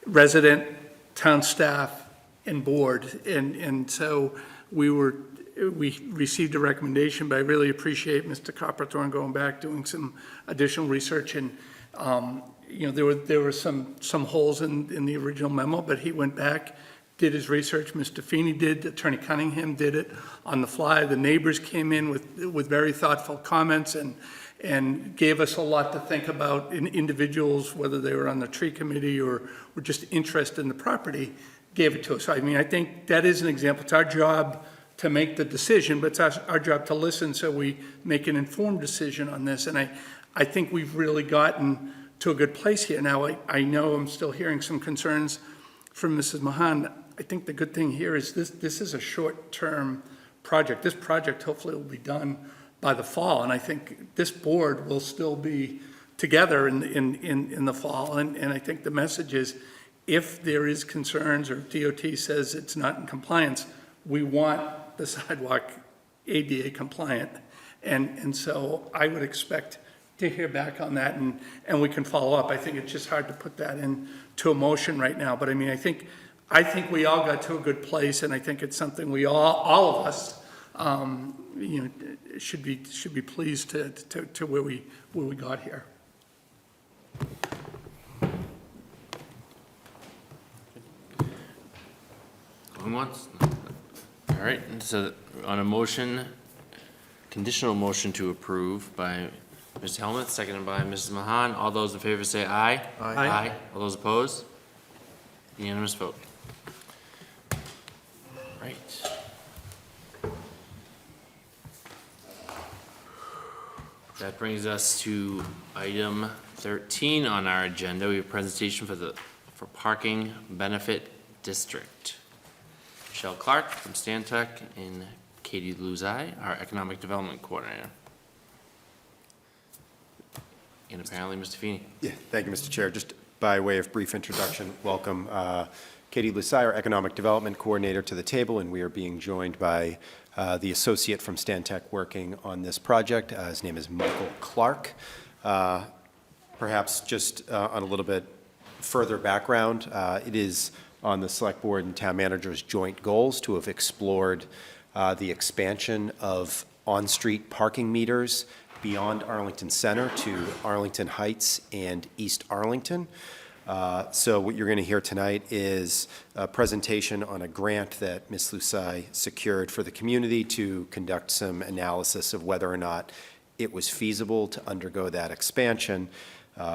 resident, town staff, and board, and so we received a recommendation, but I really appreciate Mr. Copperthorne going back, doing some additional research, and there were some holes in the original memo, but he went back, did his research. Mr. Feeney did, Attorney Cunningham did it on the fly. The neighbors came in with very thoughtful comments and gave us a lot to think about in individuals, whether they were on the tree committee or were just interested in the property, gave it to us. So, I think that is an example. It's our job to make the decision, but it's our job to listen so we make an informed decision on this. And I think we've really gotten to a good place here. Now, I know I'm still hearing some concerns from Mrs. Mahan. I think the good thing here is this is a short-term project. This project hopefully will be done by the fall, and I think this board will still be together in the fall. And I think the message is, if there is concerns or DOT says it's not in compliance, we want the sidewalk ADA compliant. And so I would expect to hear back on that, and we can follow up. I think it's just hard to put that into a motion right now, but I think we all got to a good place, and I think it's something we all of us, should be pleased to where we got here. Going once? All right, so on a motion, conditional motion to approve by Mr. Helmuth, seconded by Mrs. Mahan. All those in favor say aye. Aye. All those opposed? Unanimous vote. Right. That brings us to item 13 on our agenda. We have a presentation for Parking Benefit District. Michelle Clark from Stantec and Katie Luzai, our Economic Development Coordinator. And apparently, Mr. Feeney. Yeah, thank you, Mr. Chair. Just by way of brief introduction, welcome Katie Luzai, our Economic Development Coordinator, to the table, and we are being joined by the associate from Stantec working on this project. His name is Michael Clark. Perhaps just on a little bit further background, it is on the Select Board and Town Manager's joint goals to have explored the expansion of on-street parking meters beyond Arlington Center to Arlington Heights and East Arlington. So what you're going to hear tonight is a presentation on a grant that Ms. Luzai secured for the community to conduct some analysis of whether or not it was feasible to undergo that expansion.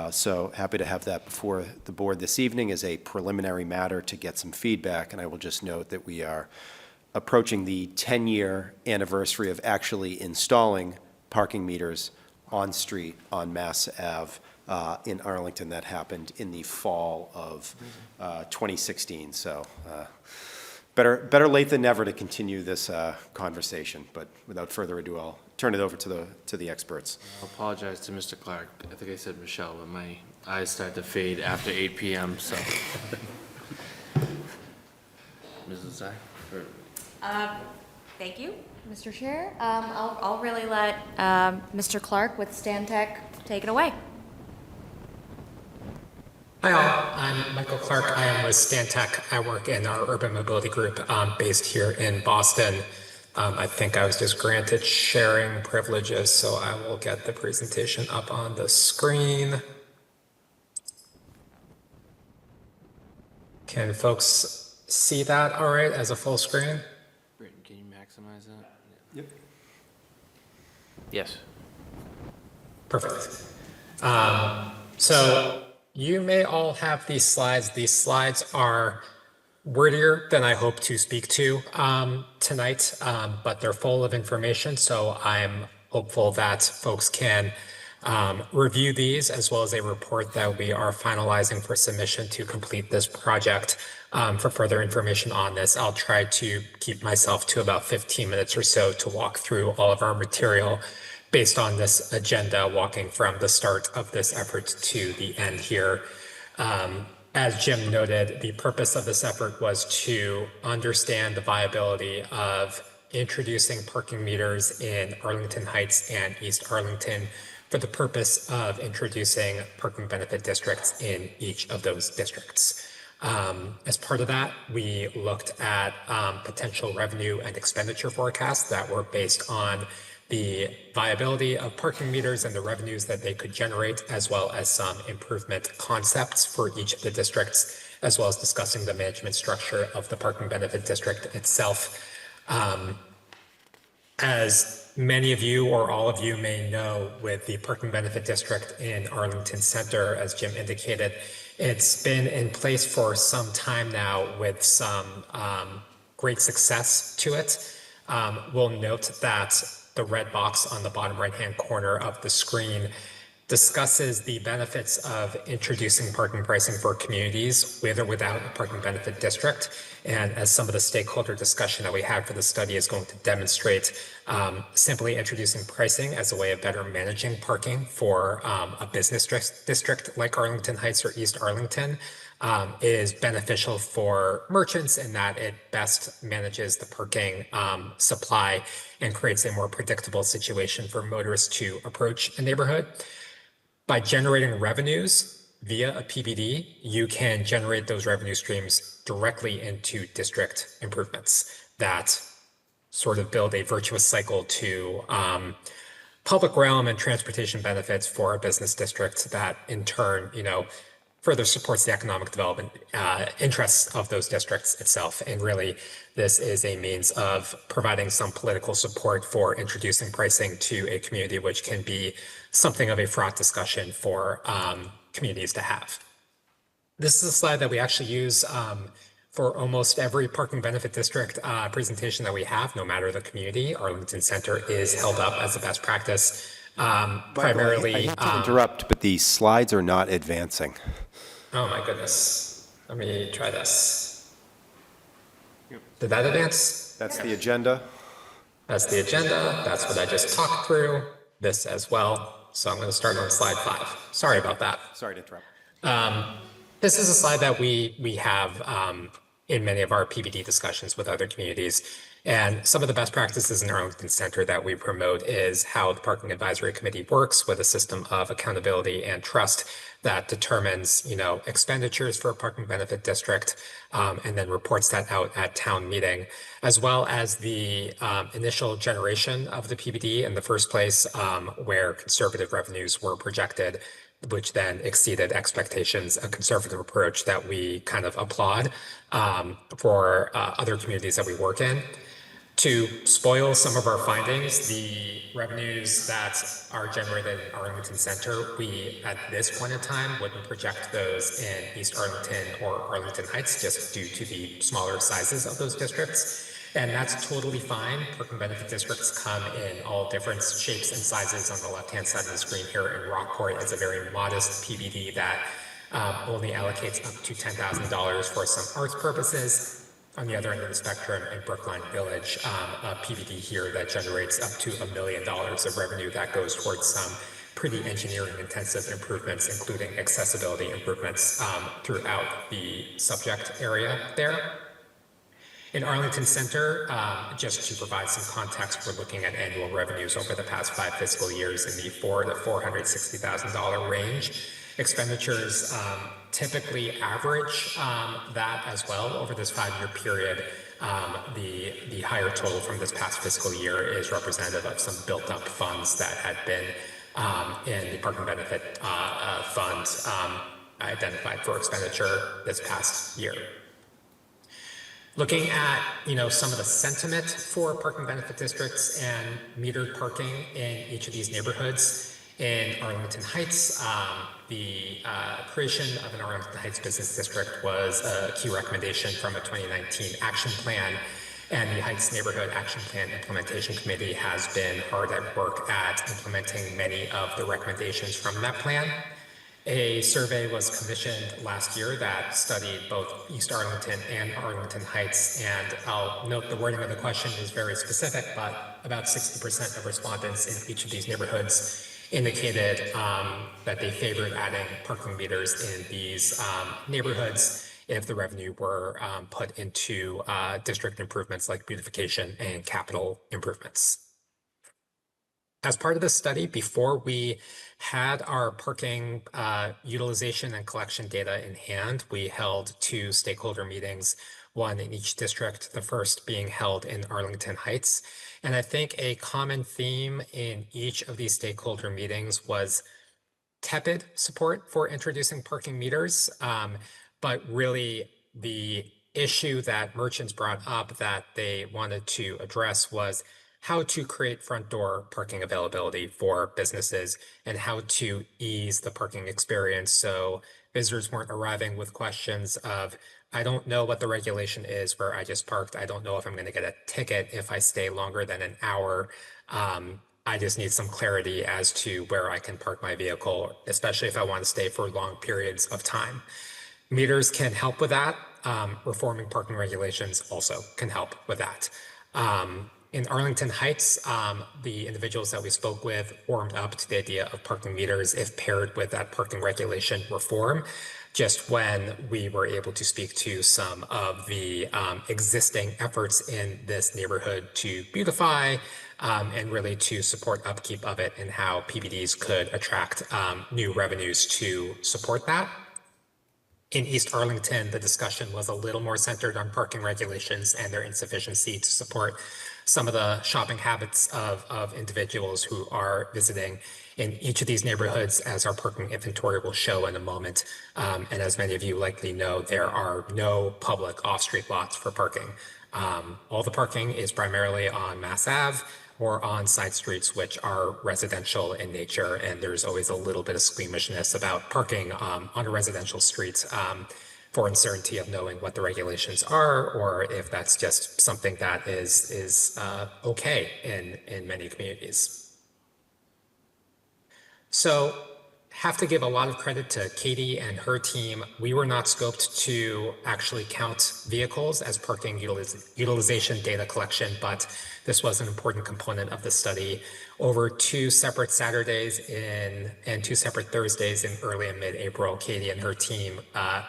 So happy to have that before the board this evening as a preliminary matter to get some feedback. And I will just note that we are approaching the 10-year anniversary of actually installing parking meters on street on Mass Ave in Arlington. That happened in the fall of 2016. So better late than never to continue this conversation. But without further ado, I'll turn it over to the experts. I apologize to Mr. Clark. I think I said Michelle, but my eyes start to fade after 8 p.m., so. Mrs. Zai? Thank you, Mr. Chair. I'll really let Mr. Clark with Stantec take it away. Hi all, I'm Michael Clark. I am with Stantec. I work in our urban mobility group based here in Boston. I think I was just granted sharing privileges, so I will get the presentation up on the screen. Can folks see that all right as a full screen? Britton, can you maximize that? Yep. Yes. Perfect. So you may all have these slides. These slides are wordier than I hope to speak to tonight, but they're full of information. So I'm hopeful that folks can review these as well as a report that we are finalizing for submission to complete this project. For further information on this, I'll try to keep myself to about 15 minutes or so to walk through all of our material based on this agenda, walking from the start of this effort to the end here. As Jim noted, the purpose of this effort was to understand the viability of introducing parking meters in Arlington Heights and East Arlington for the purpose of introducing parking benefit districts in each of those districts. As part of that, we looked at potential revenue and expenditure forecasts that were based on the viability of parking meters and the revenues that they could generate, as well as some improvement concepts for each of the districts, as well as discussing the management structure of the parking benefit district itself. As many of you or all of you may know, with the parking benefit district in Arlington Center, as Jim indicated, it's been in place for some time now with some great success to it. We'll note that the red box on the bottom right-hand corner of the screen discusses the benefits of introducing parking pricing for communities with or without a parking benefit district. And as some of the stakeholder discussion that we had for the study is going to demonstrate, simply introducing pricing as a way of better managing parking for a business district like Arlington Heights or East Arlington is beneficial for merchants in that it best manages the parking supply and creates a more predictable situation for motorists to approach a neighborhood. By generating revenues via a PBD, you can generate those revenue streams directly into district improvements that sort of build a virtuous cycle to public realm and transportation benefits for a business district that in turn, further supports the economic development interests of those districts itself. And really, this is a means of providing some political support for introducing pricing to a community, which can be something of a fraught discussion for communities to have. This is a slide that we actually use for almost every parking benefit district presentation that we have, no matter the community. Arlington Center is held up as a best practice. Primarily, I hate to interrupt, but the slides are not advancing. Oh my goodness. Let me try this. Did that advance? That's the agenda. That's the agenda. That's what I just talked through. This as well. So I'm going to start on slide 5. Sorry about that. Sorry to interrupt. This is a slide that we have in many of our PBD discussions with other communities. And some of the best practices in Arlington Center that we promote is how the Parking Advisory Committee works with a system of accountability and trust that determines, expenditures for a parking benefit district, and then reports that out at town meeting, as well as the initial generation of the PBD in the first place, where conservative revenues were projected, which then exceeded expectations, a conservative approach that we kind of applaud for other communities that we work in. To spoil some of our findings, the revenues that are generated in Arlington Center, we, at this point in time, wouldn't project those in East Arlington or Arlington Heights just due to the smaller sizes of those districts. And that's totally fine. Parking benefit districts come in all different shapes and sizes. On the left-hand side of the screen here in Rockport is a very modest PBD that only allocates up to $10,000 for some arts purposes. On the other end of the spectrum, in Brookline Village, a PBD here that generates up to $1 million of revenue that goes towards some pretty engineering-intensive improvements, including accessibility improvements throughout the subject area there. In Arlington Center, just to provide some context, we're looking at annual revenues over the past 5 fiscal years in the $400,000 to $460,000 range. Expenditures typically average that as well over this 5-year period. The higher total from this past fiscal year is representative of some built-up funds that had been in the parking benefit fund identified for expenditure this past year. Looking at, some of the sentiment for parking benefit districts and metered parking in each of these neighborhoods. In Arlington Heights, the creation of an Arlington Heights Business District was a key recommendation from a 2019 action plan, and the Heights Neighborhood Action Plan Implementation Committee has been hard at work at implementing many of the recommendations from that plan. A survey was commissioned last year that studied both East Arlington and Arlington Heights, and I'll note the wording of the question is very specific, but about 60% of respondents in each of these neighborhoods indicated that they favored adding parking meters in these neighborhoods if the revenue were put into district improvements like beautification and capital improvements. As part of this study, before we had our parking utilization and collection data in hand, we held 2 stakeholder meetings, one in each district, the first being held in Arlington Heights. And I think a common theme in each of these stakeholder meetings was tepid support for introducing parking meters, but really the issue that merchants brought up that they wanted to address was how to create front door parking availability for businesses and how to ease the parking experience so visitors weren't arriving with questions of, I don't know what the regulation is where I just parked. I don't know if I'm going to get a ticket if I stay longer than an hour. I just need some clarity as to where I can park my vehicle, especially if I want to stay for long periods of time. Meters can help with that. Reforming parking regulations also can help with that. In Arlington Heights, the individuals that we spoke with warmed up to the idea of parking meters if paired with that parking regulation reform. Just when we were able to speak to some of the existing efforts in this neighborhood to beautify and really to support upkeep of it and how PBDs could attract new revenues to support that. In East Arlington, the discussion was a little more centered on parking regulations and their insufficiency to support some of the shopping habits of individuals who are visiting in each of these neighborhoods, as our parking inventory will show in a moment. And as many of you likely know, there are no public off-street lots for parking. All the parking is primarily on Mass Ave or on side streets, which are residential in nature. And there's always a little bit of squeamishness about parking on a residential street for uncertainty of knowing what the regulations are, or if that's just something that is okay in many communities. So have to give a lot of credit to Katie and her team. We were not scoped to actually count vehicles as parking utilization data collection, but this was an important component of the study. Over 2 separate Saturdays and 2 separate Thursdays in early and mid-April, Katie and her team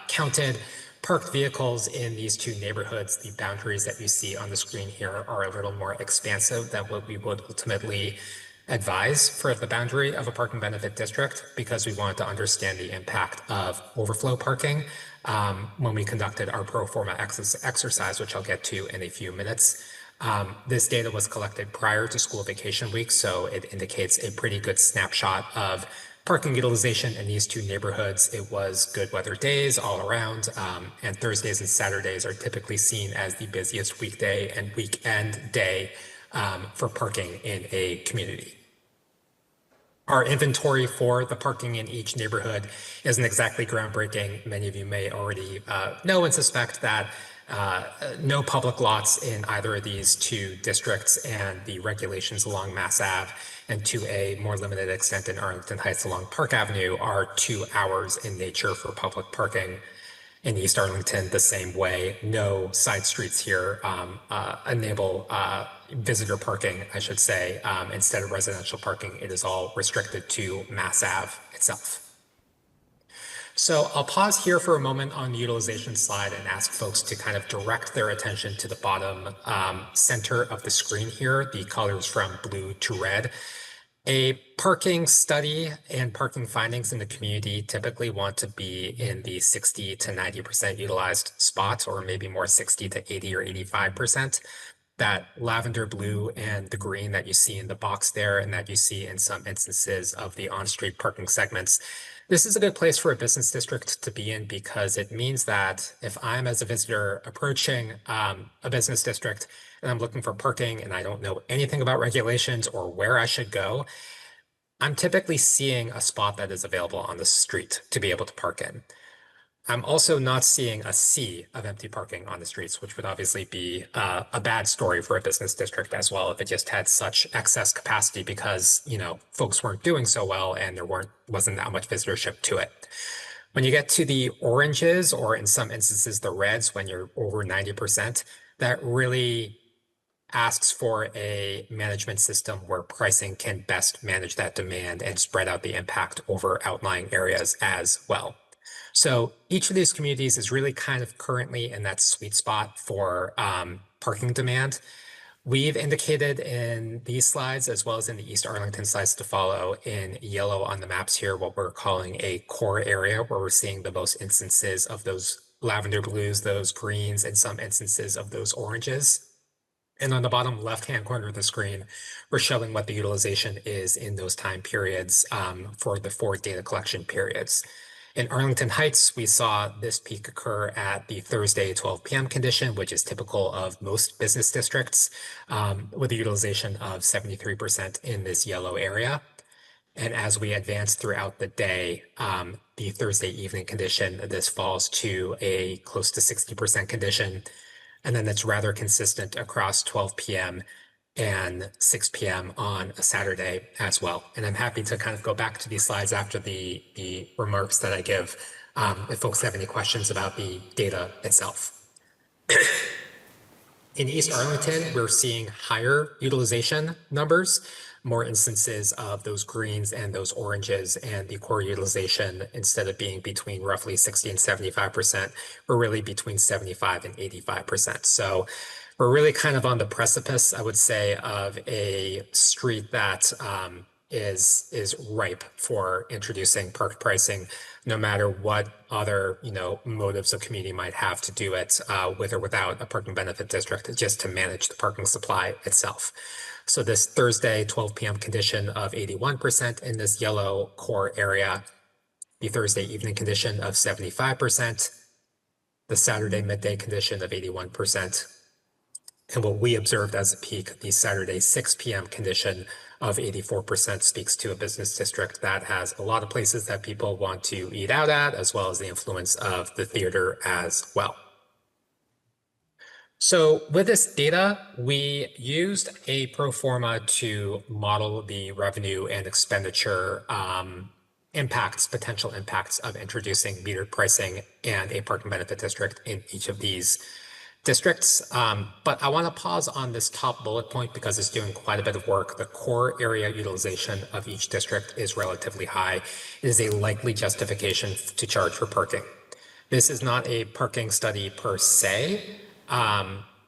counted parked vehicles in these 2 neighborhoods. The boundaries that you see on the screen here are a little more expansive than what we would ultimately advise for the boundary of a parking benefit district, because we wanted to understand the impact of overflow parking when we conducted our pro forma exercise, which I'll get to in a few minutes. This data was collected prior to school vacation week, so it indicates a pretty good snapshot of parking utilization in these 2 neighborhoods. It was good weather days all around, and Thursdays and Saturdays are typically seen as the busiest weekday and weekend day for parking in a community. Our inventory for the parking in each neighborhood isn't exactly groundbreaking. Many of you may already know and suspect that no public lots in either of these 2 districts, and the regulations along Mass Ave and to a more limited extent in Arlington Heights along Park Avenue are 2 hours in nature for public parking. In East Arlington, the same way. No side streets here enable visitor parking, I should say. Instead of residential parking, it is all restricted to Mass Ave itself. So I'll pause here for a moment on the utilization slide and ask folks to kind of direct their attention to the bottom center of the screen here, the colors from blue to red. A parking study and parking findings in the community typically want to be in the 60 to 90% utilized spots, or maybe more 60 to 80 or 85%. That lavender blue and the green that you see in the box there, and that you see in some instances of the on-street parking segments. This is a good place for a business district to be in, because it means that if I'm, as a visitor, approaching a business district and I'm looking for parking and I don't know anything about regulations or where I should go, I'm typically seeing a spot that is available on the street to be able to park in. I'm also not seeing a sea of empty parking on the streets, which would obviously be a bad story for a business district as well if it just had such excess capacity because, folks weren't doing so well and there wasn't that much visitorship to it. When you get to the oranges, or in some instances the reds, when you're over 90%, that really asks for a management system where pricing can best manage that demand and spread out the impact over outlying areas as well. So each of these communities is really kind of currently in that sweet spot for parking demand. We've indicated in these slides, as well as in the East Arlington slides to follow, in yellow on the maps here, what we're calling a core area, where we're seeing the most instances of those lavender blues, those greens, and some instances of those oranges. And on the bottom left-hand corner of the screen, we're showing what the utilization is in those time periods for the 4 data collection periods. In Arlington Heights, we saw this peak occur at the Thursday 12 p.m. condition, which is typical of most business districts, with a utilization of 73% in this yellow area. And as we advance throughout the day, the Thursday evening condition, this falls to a close to 60% condition. And then it's rather consistent across 12 p.m. and 6 p.m. on a Saturday as well. And I'm happy to kind of go back to these slides after the remarks that I give, if folks have any questions about the data itself. In East Arlington, we're seeing higher utilization numbers, more instances of those greens and those oranges, and the core utilization, instead of being between roughly 60 and 75%, we're really between 75 and 85%. So we're really kind of on the precipice, I would say, of a street that is ripe for introducing park pricing, no matter what other motives a community might have to do it, with or without a parking benefit district, just to manage the parking supply itself. So this Thursday 12 p.m. condition of 81% in this yellow core area, the Thursday evening condition of 75%, the Saturday midday condition of 81%, and what we observed as a peak, the Saturday 6 p.m. condition of 84% speaks to a business district that has a lot of places that people want to eat out at, as well as the influence of the theater as well. So with this data, we used a pro forma to model the revenue and expenditure potential impacts of introducing metered pricing and a parking benefit district in each of these districts. But I want to pause on this top bullet point because it's doing quite a bit of work. The core area utilization of each district is relatively high. It is a likely justification to charge for parking. This is not a parking study per se.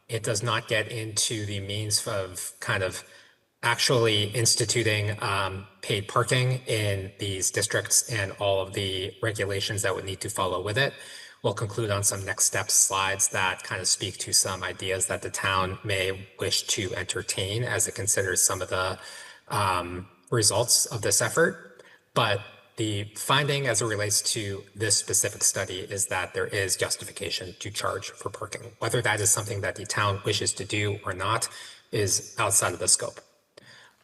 It does not get into the means of kind of actually instituting paid parking in these districts and all of the regulations that would need to follow with it. We'll conclude on some next steps slides that kind of speak to some ideas that the town may wish to entertain as it considers some of the results of this effort. But the finding as it relates to this specific study is that there is justification to charge for parking. Whether that is something that the town wishes to do or not is outside of the scope.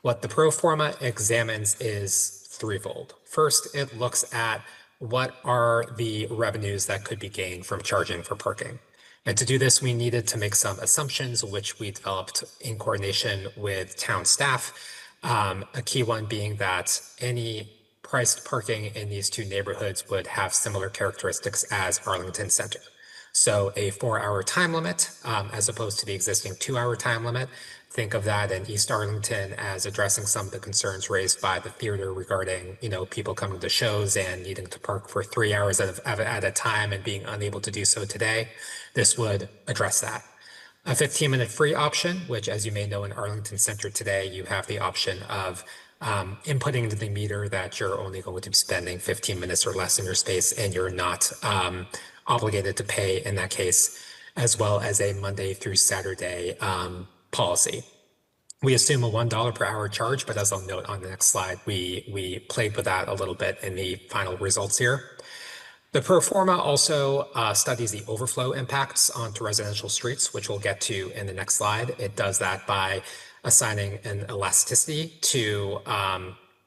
What the pro forma examines is threefold. First, it looks at what are the revenues that could be gained from charging for parking. And to do this, we needed to make some assumptions, which we developed in coordination with town staff. A key one being that any priced parking in these two neighborhoods would have similar characteristics as Arlington Center. So a 4-hour time limit, as opposed to the existing 2-hour time limit. Think of that in East Arlington as addressing some of the concerns raised by the theater regarding, people coming to shows and needing to park for 3 hours at a time and being unable to do so today. This would address that. A 15-minute free option, which, as you may know, in Arlington Center today, you have the option of inputting into the meter that you're only going to be spending 15 minutes or less in your space, and you're not obligated to pay in that case, as well as a Monday through Saturday policy. We assume a $1 per hour charge, but as I'll note on the next slide, we played with that a little bit in the final results here. The pro forma also studies the overflow impacts onto residential streets, which we'll get to in the next slide. It does that by assigning an elasticity to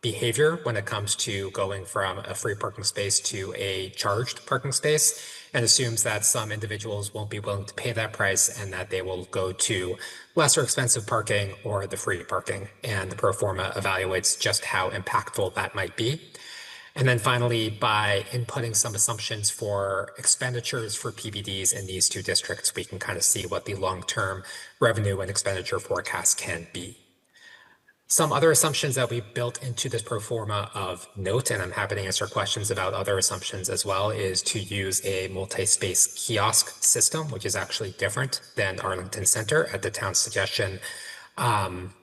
behavior when it comes to going from a free parking space to a charged parking space, and assumes that some individuals won't be willing to pay that price and that they will go to lesser expensive parking or the free parking. And the pro forma evaluates just how impactful that might be. And then finally, by inputting some assumptions for expenditures for PBDs in these two districts, we can kind of see what the long-term revenue and expenditure forecast can be. Some other assumptions that we built into this pro forma of note, and I'm happy to answer questions about other assumptions as well, is to use a multi-space kiosk system, which is actually different than Arlington Center at the town's suggestion. Town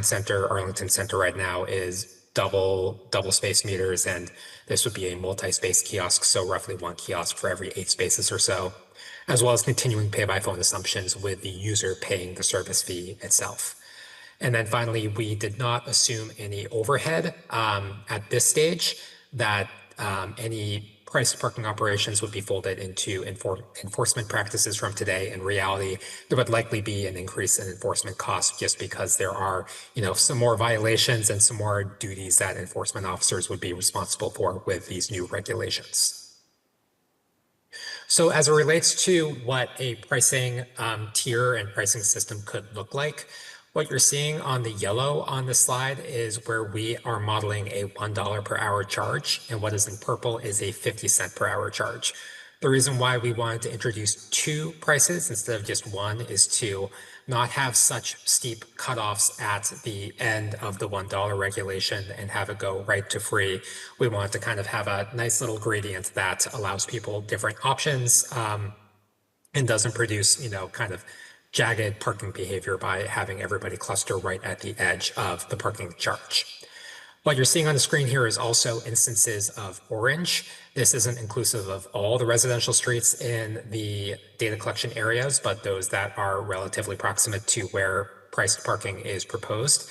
Center, Arlington Center right now is double space meters, and this would be a multi-space kiosk, so roughly one kiosk for every 8 spaces or so, as well as continuing pay-by-phone assumptions with the user paying the service fee itself. And then finally, we did not assume any overhead at this stage, that any priced parking operations would be folded into enforcement practices from today. In reality, there would likely be an increase in enforcement costs just because there are, some more violations and some more duties that enforcement officers would be responsible for with these new regulations. So as it relates to what a pricing tier and pricing system could look like, what you're seeing on the yellow on the slide is where we are modeling a $1 per hour charge, and what is in purple is a 50-cent per hour charge. The reason why we wanted to introduce 2 prices instead of just one is to not have such steep cutoffs at the end of the $1 regulation and have it go right to free. We wanted to kind of have a nice little gradient that allows people different options and doesn't produce, kind of jagged parking behavior by having everybody cluster right at the edge of the parking charge. What you're seeing on the screen here is also instances of orange. This isn't inclusive of all the residential streets in the data collection areas, but those that are relatively proximate to where priced parking is proposed.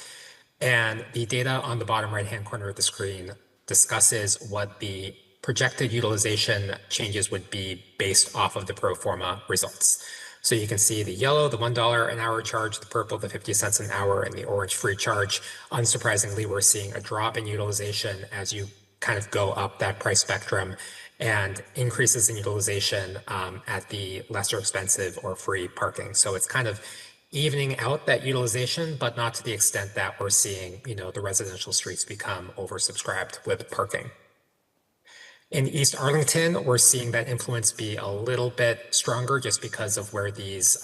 And the data on the bottom right-hand corner of the screen discusses what the projected utilization changes would be based off of the pro forma results. So you can see the yellow, the $1 an hour charge, the purple, the 50 cents an hour, and the orange free charge. Unsurprisingly, we're seeing a drop in utilization as you kind of go up that price spectrum, and increases in utilization at the lesser expensive or free parking. So it's kind of evening out that utilization, but not to the extent that we're seeing, the residential streets become oversubscribed with parking. In East Arlington, we're seeing that influence be a little bit stronger just because of where these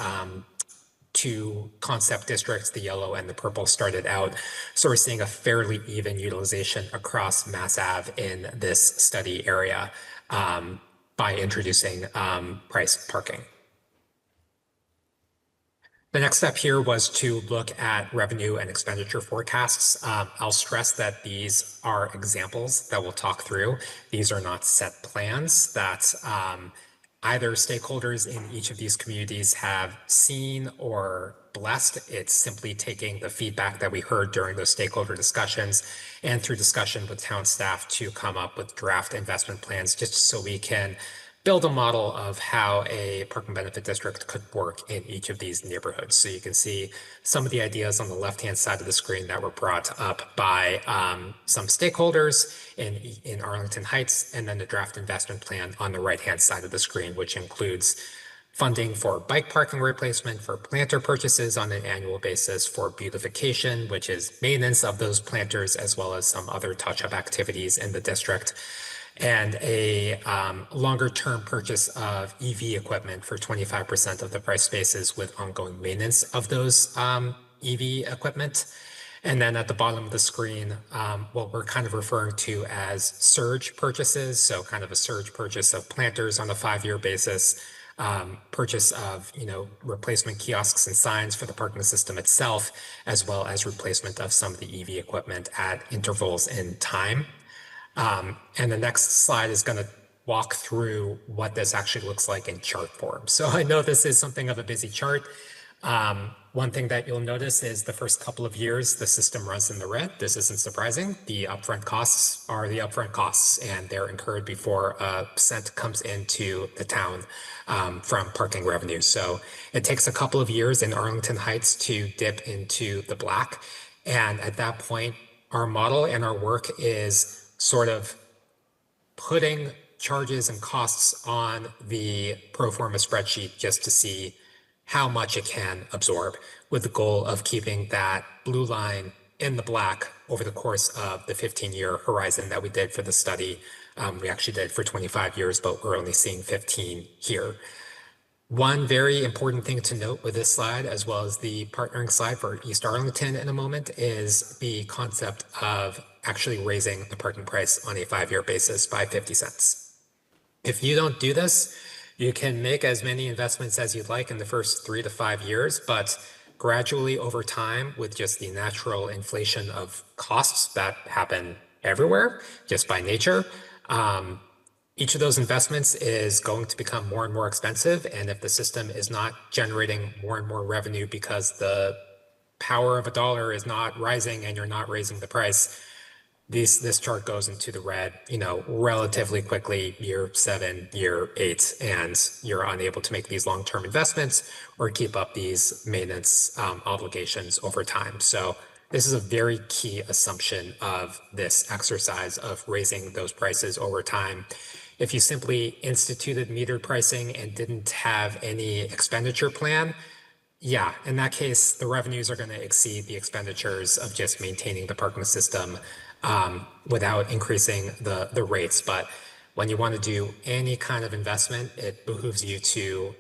2 concept districts, the yellow and the purple, started out. So we're seeing a fairly even utilization across Mass Ave in this study area by introducing priced parking. The next step here was to look at revenue and expenditure forecasts. I'll stress that these are examples that we'll talk through. These are not set plans that either stakeholders in each of these communities have seen or blessed. It's simply taking the feedback that we heard during those stakeholder discussions and through discussion with town staff to come up with draft investment plans, just so we can build a model of how a parking benefit district could work in each of these neighborhoods. So you can see some of the ideas on the left-hand side of the screen that were brought up by some stakeholders in Arlington Heights, and then the draft investment plan on the right-hand side of the screen, which includes funding for bike parking replacement, for planter purchases on an annual basis, for beautification, which is maintenance of those planters, as well as some other touch-up activities in the district, and a longer-term purchase of EV equipment for 25% of the price spaces with ongoing maintenance of those EV equipment. And then at the bottom of the screen, what we're kind of referring to as surge purchases, so kind of a surge purchase of planters on a 5-year basis, purchase of replacement kiosks and signs for the parking system itself, as well as replacement of some of the EV equipment at intervals in time. And the next slide is going to walk through what this actually looks like in chart form. So I know this is something of a busy chart. One thing that you'll notice is the first couple of years, the system runs in the red. This isn't surprising. The upfront costs are the upfront costs, and they're incurred before a cent comes into the town from parking revenue. So it takes a couple of years in Arlington Heights to dip into the black. And at that point, our model and our work is sort of putting charges and costs on the pro forma spreadsheet just to see how much it can absorb, with the goal of keeping that blue line in the black over the course of the 15-year horizon that we did for the study. We actually did for 25 years, but we're only seeing 15 here. One very important thing to note with this slide, as well as the partnering slide for East Arlington in a moment, is the concept of actually raising the parking price on a 5-year basis by 50 cents. If you don't do this, you can make as many investments as you'd like in the first 3 to 5 years, but gradually over time, with just the natural inflation of costs that happen everywhere, just by nature, each of those investments is going to become more and more expensive. And if the system is not generating more and more revenue because the power of a dollar is not rising and you're not raising the price, this chart goes into the red, relatively quickly, year 7, year 8, and you're unable to make these long-term investments or keep up these maintenance obligations over time. So this is a very key assumption of this exercise of raising those prices over time. If you simply instituted metered pricing and didn't have any expenditure plan, yeah, in that case, the revenues are going to exceed the expenditures of just maintaining the parking system without increasing the rates. But when you want to do any kind of investment, it behooves you to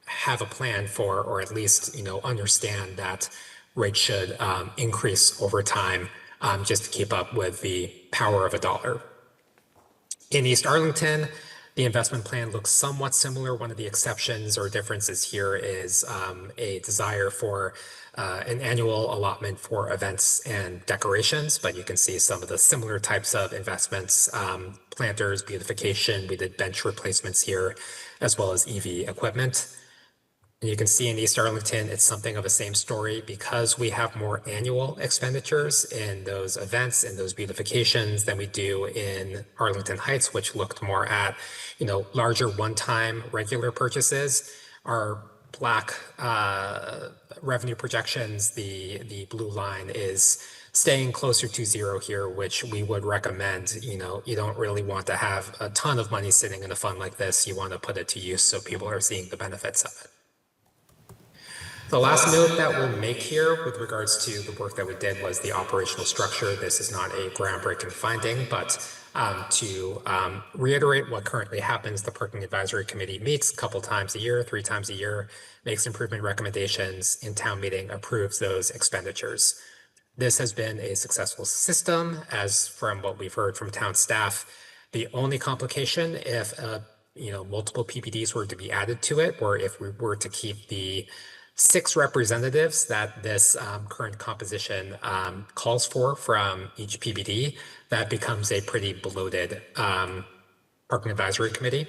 have a plan for, or at least, understand that rates should increase over time just to keep up with the power of a dollar. In East Arlington, the investment plan looks somewhat similar. One of the exceptions or differences here is a desire for an annual allotment for events and decorations, but you can see some of the similar types of investments, planters, beautification. We did bench replacements here, as well as EV equipment. And you can see in East Arlington, it's something of the same story because we have more annual expenditures in those events and those beautifications than we do in Arlington Heights, which looked more at, larger one-time regular purchases. Our black revenue projections, the blue line is staying closer to 0 here, which we would recommend. You don't really want to have a ton of money sitting in a fund like this. You want to put it to use so people are seeing the benefits of it. The last note that we'll make here with regards to the work that we did was the operational structure. This is not a groundbreaking finding, but to reiterate what currently happens, the Parking Advisory Committee meets a couple times a year, 3 times a year, makes improvement recommendations, in town meeting approves those expenditures. This has been a successful system, as from what we've heard from town staff. The only complication, if multiple PPDs were to be added to it, or if we were to keep the 6 representatives that this current composition calls for from each PBD, that becomes a pretty bloated Parking Advisory Committee.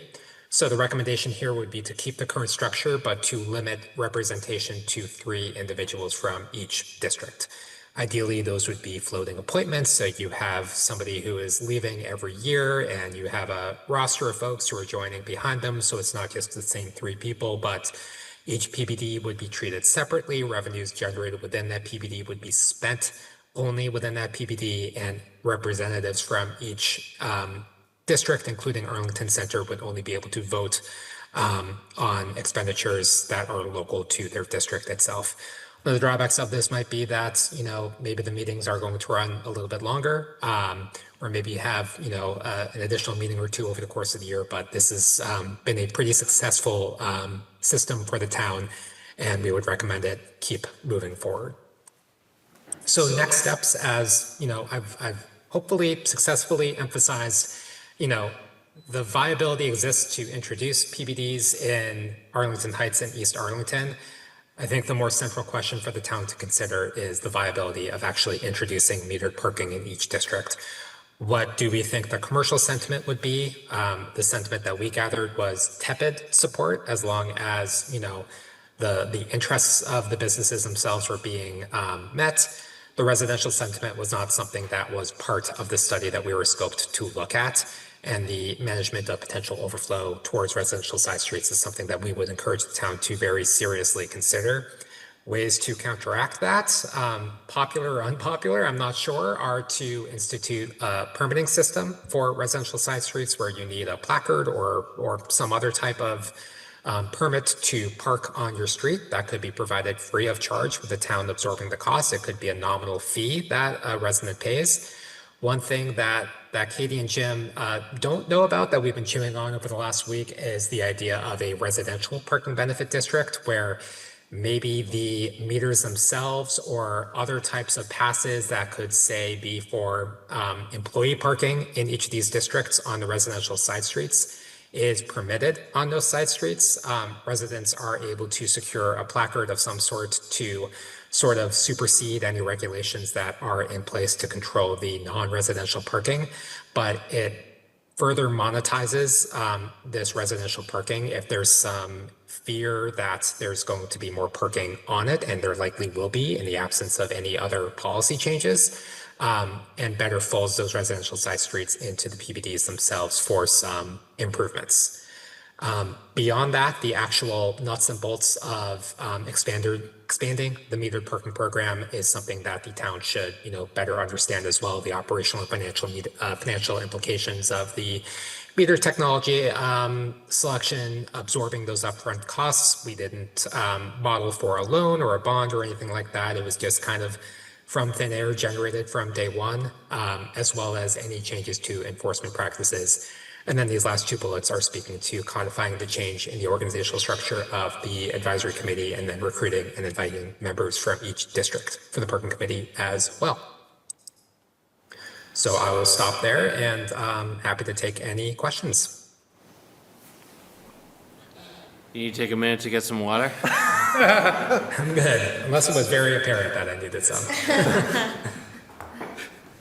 So the recommendation here would be to keep the current structure, but to limit representation to 3 individuals from each district. Ideally, those would be floating appointments. So you have somebody who is leaving every year and you have a roster of folks who are joining behind them. So it's not just the same 3 people, but each PBD would be treated separately. Revenues generated within that PBD would be spent only within that PBD, and representatives from each district, including Arlington Center, would only be able to vote on expenditures that are local to their district itself. One of the drawbacks of this might be that, maybe the meetings are going to run a little bit longer, or maybe you have, an additional meeting or 2 over the course of the year, but this has been a pretty successful system for the town, and we would recommend it keep moving forward. So next steps, as I've hopefully successfully emphasized, the viability exists to introduce PBDs in Arlington Heights and East Arlington. I think the more central question for the town to consider is the viability of actually introducing metered parking in each district. What do we think the commercial sentiment would be? The sentiment that we gathered was tepid support, as long as, the interests of the businesses themselves were being met. The residential sentiment was not something that was part of the study that we were scoped to look at. And the management of potential overflow towards residential side streets is something that we would encourage the town to very seriously consider. Ways to counteract that, popular or unpopular, I'm not sure, are to institute a permitting system for residential side streets where you need a placard or some other type of permit to park on your street. That could be provided free of charge with the town absorbing the cost. It could be a nominal fee that a resident pays. One thing that Katie and Jim don't know about that we've been chewing on over the last week is the idea of a residential parking benefit district where maybe the meters themselves or other types of passes that could say be for employee parking in each of these districts on the residential side streets is permitted on those side streets. Residents are able to secure a placard of some sort to sort of supersede any regulations that are in place to control the non-residential parking, but it further monetizes this residential parking if there's some fear that there's going to be more parking on it, and there likely will be in the absence of any other policy changes, and better folds those residential side streets into the PBDs themselves for some improvements. Beyond that, the actual nuts and bolts of expanding the metered parking program is something that the town should, better understand as well. The operational and financial implications of the meter technology selection, absorbing those upfront costs. We didn't model for a loan or a bond or anything like that. It was just kind of from thin air generated from day one, as well as any changes to enforcement practices. And then these last two bullets are speaking to codifying the change in the organizational structure of the advisory committee and then recruiting and inviting members from each district for the parking committee as well. So I will stop there and happy to take any questions. You need to take a minute to get some water? I'm good, unless it was very apparent that I needed some.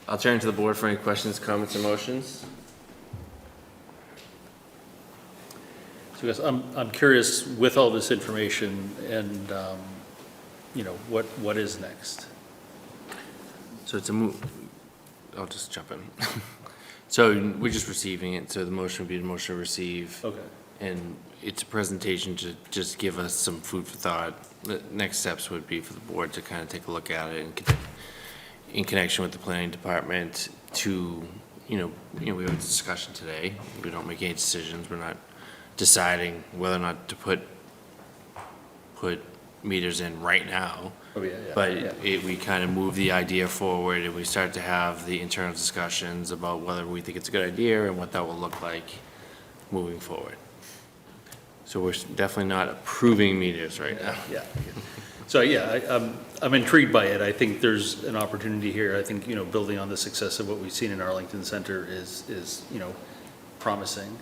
I'll turn to the board for any questions, comments, or motions. So I guess I'm curious, with all this information and, what is next? So it's a move, I'll just jump in. So we're just receiving it, so the motion would be the motion to receive. Okay. And it's a presentation to just give us some food for thought. The next steps would be for the board to kind of take a look at it and in connection with the planning department to, we have a discussion today. We don't make any decisions. We're not deciding whether or not to put meters in right now. Oh, yeah. But we kind of move the idea forward and we start to have the internal discussions about whether we think it's a good idea and what that will look like moving forward. So we're definitely not approving meters right now. Yeah. So, I'm intrigued by it. I think there's an opportunity here. I think, building on the success of what we've seen in Arlington Center is promising.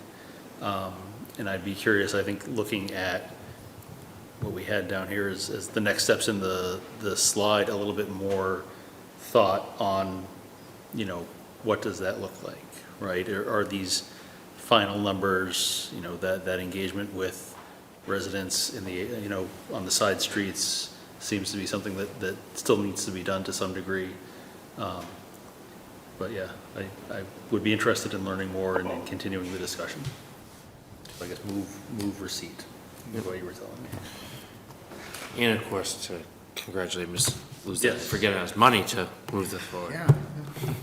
And I'd be curious, I think, looking at what we had down here as the next steps in the slide, a little bit more thought on, what does that look like, right? Are these final numbers, that engagement with residents in the, on the side streets seems to be something that still needs to be done to some degree. But yeah, I would be interested in learning more and in continuing the discussion. So I guess move receipt, is what you were telling me. And of course, to congratulate Ms. Luzette Yes. for getting us money to move this forward. Yeah.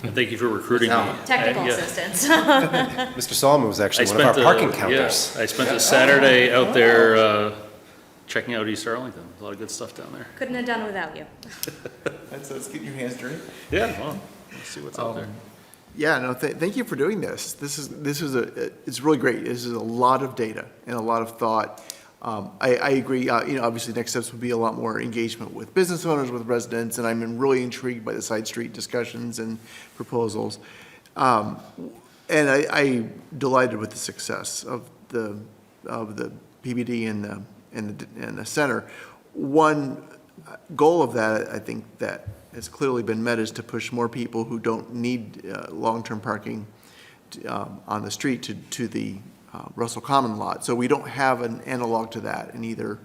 And thank you for recruiting me. Technical Yeah. assistance. Mr. Solomon was actually one of our parking counters. Yeah, I spent a Saturday out there checking out East Arlington. A lot of good stuff down there. Couldn't have done without you. Let's get your hands dirty. Yeah, well, let's see what's out there. Yeah, no, thank you for doing this. It's really great. This is a lot of data and a lot of thought. I agree, obviously next steps would be a lot more engagement with business owners, with residents, and I'm really intrigued by the side street discussions and proposals. And I'm delighted with the success of the PBD and the center. One goal of that, I think, that has clearly been met is to push more people who don't need long-term parking on the street to the Russell Common lot. So we don't have an analog to that in either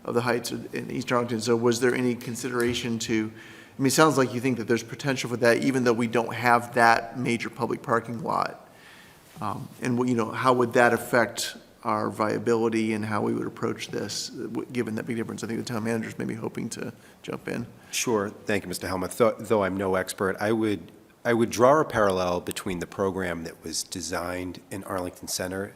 of the Heights in East Arlington. So was there any consideration to, it sounds like you think that there's potential for that even though we don't have that major public parking lot. And how would that affect our viability and how we would approach this, given that big difference? I think the town manager's maybe hoping to jump in. Sure. Thank you, Mr. Helmuth. Though I'm no expert, I would draw a parallel between the program that was designed in Arlington Center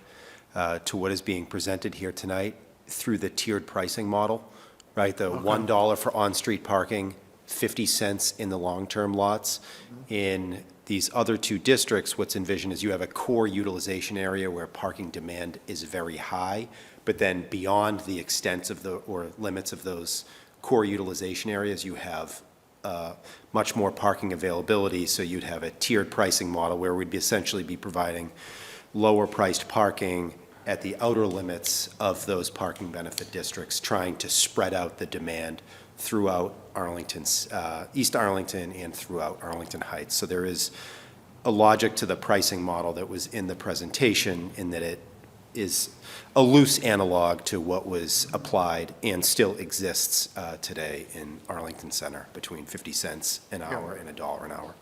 to what is being presented here tonight. through the tiered pricing model, right? The $1 for on-street parking, 50 cents in the long-term lots. In these other two districts, what's envisioned is you have a core utilization area where parking demand is very high, but then beyond the extent of or limits of those core utilization areas, you have much more parking availability, so you'd have a tiered pricing model where we'd essentially be providing lower priced parking at the outer limits of those parking benefit districts, trying to spread out the demand throughout Arlington's, East Arlington and throughout Arlington Heights. So there is a logic to the pricing model that was in the presentation in that it is a loose analog to what was applied and still exists today in Arlington Center between 50 cents an hour and $1 an hour.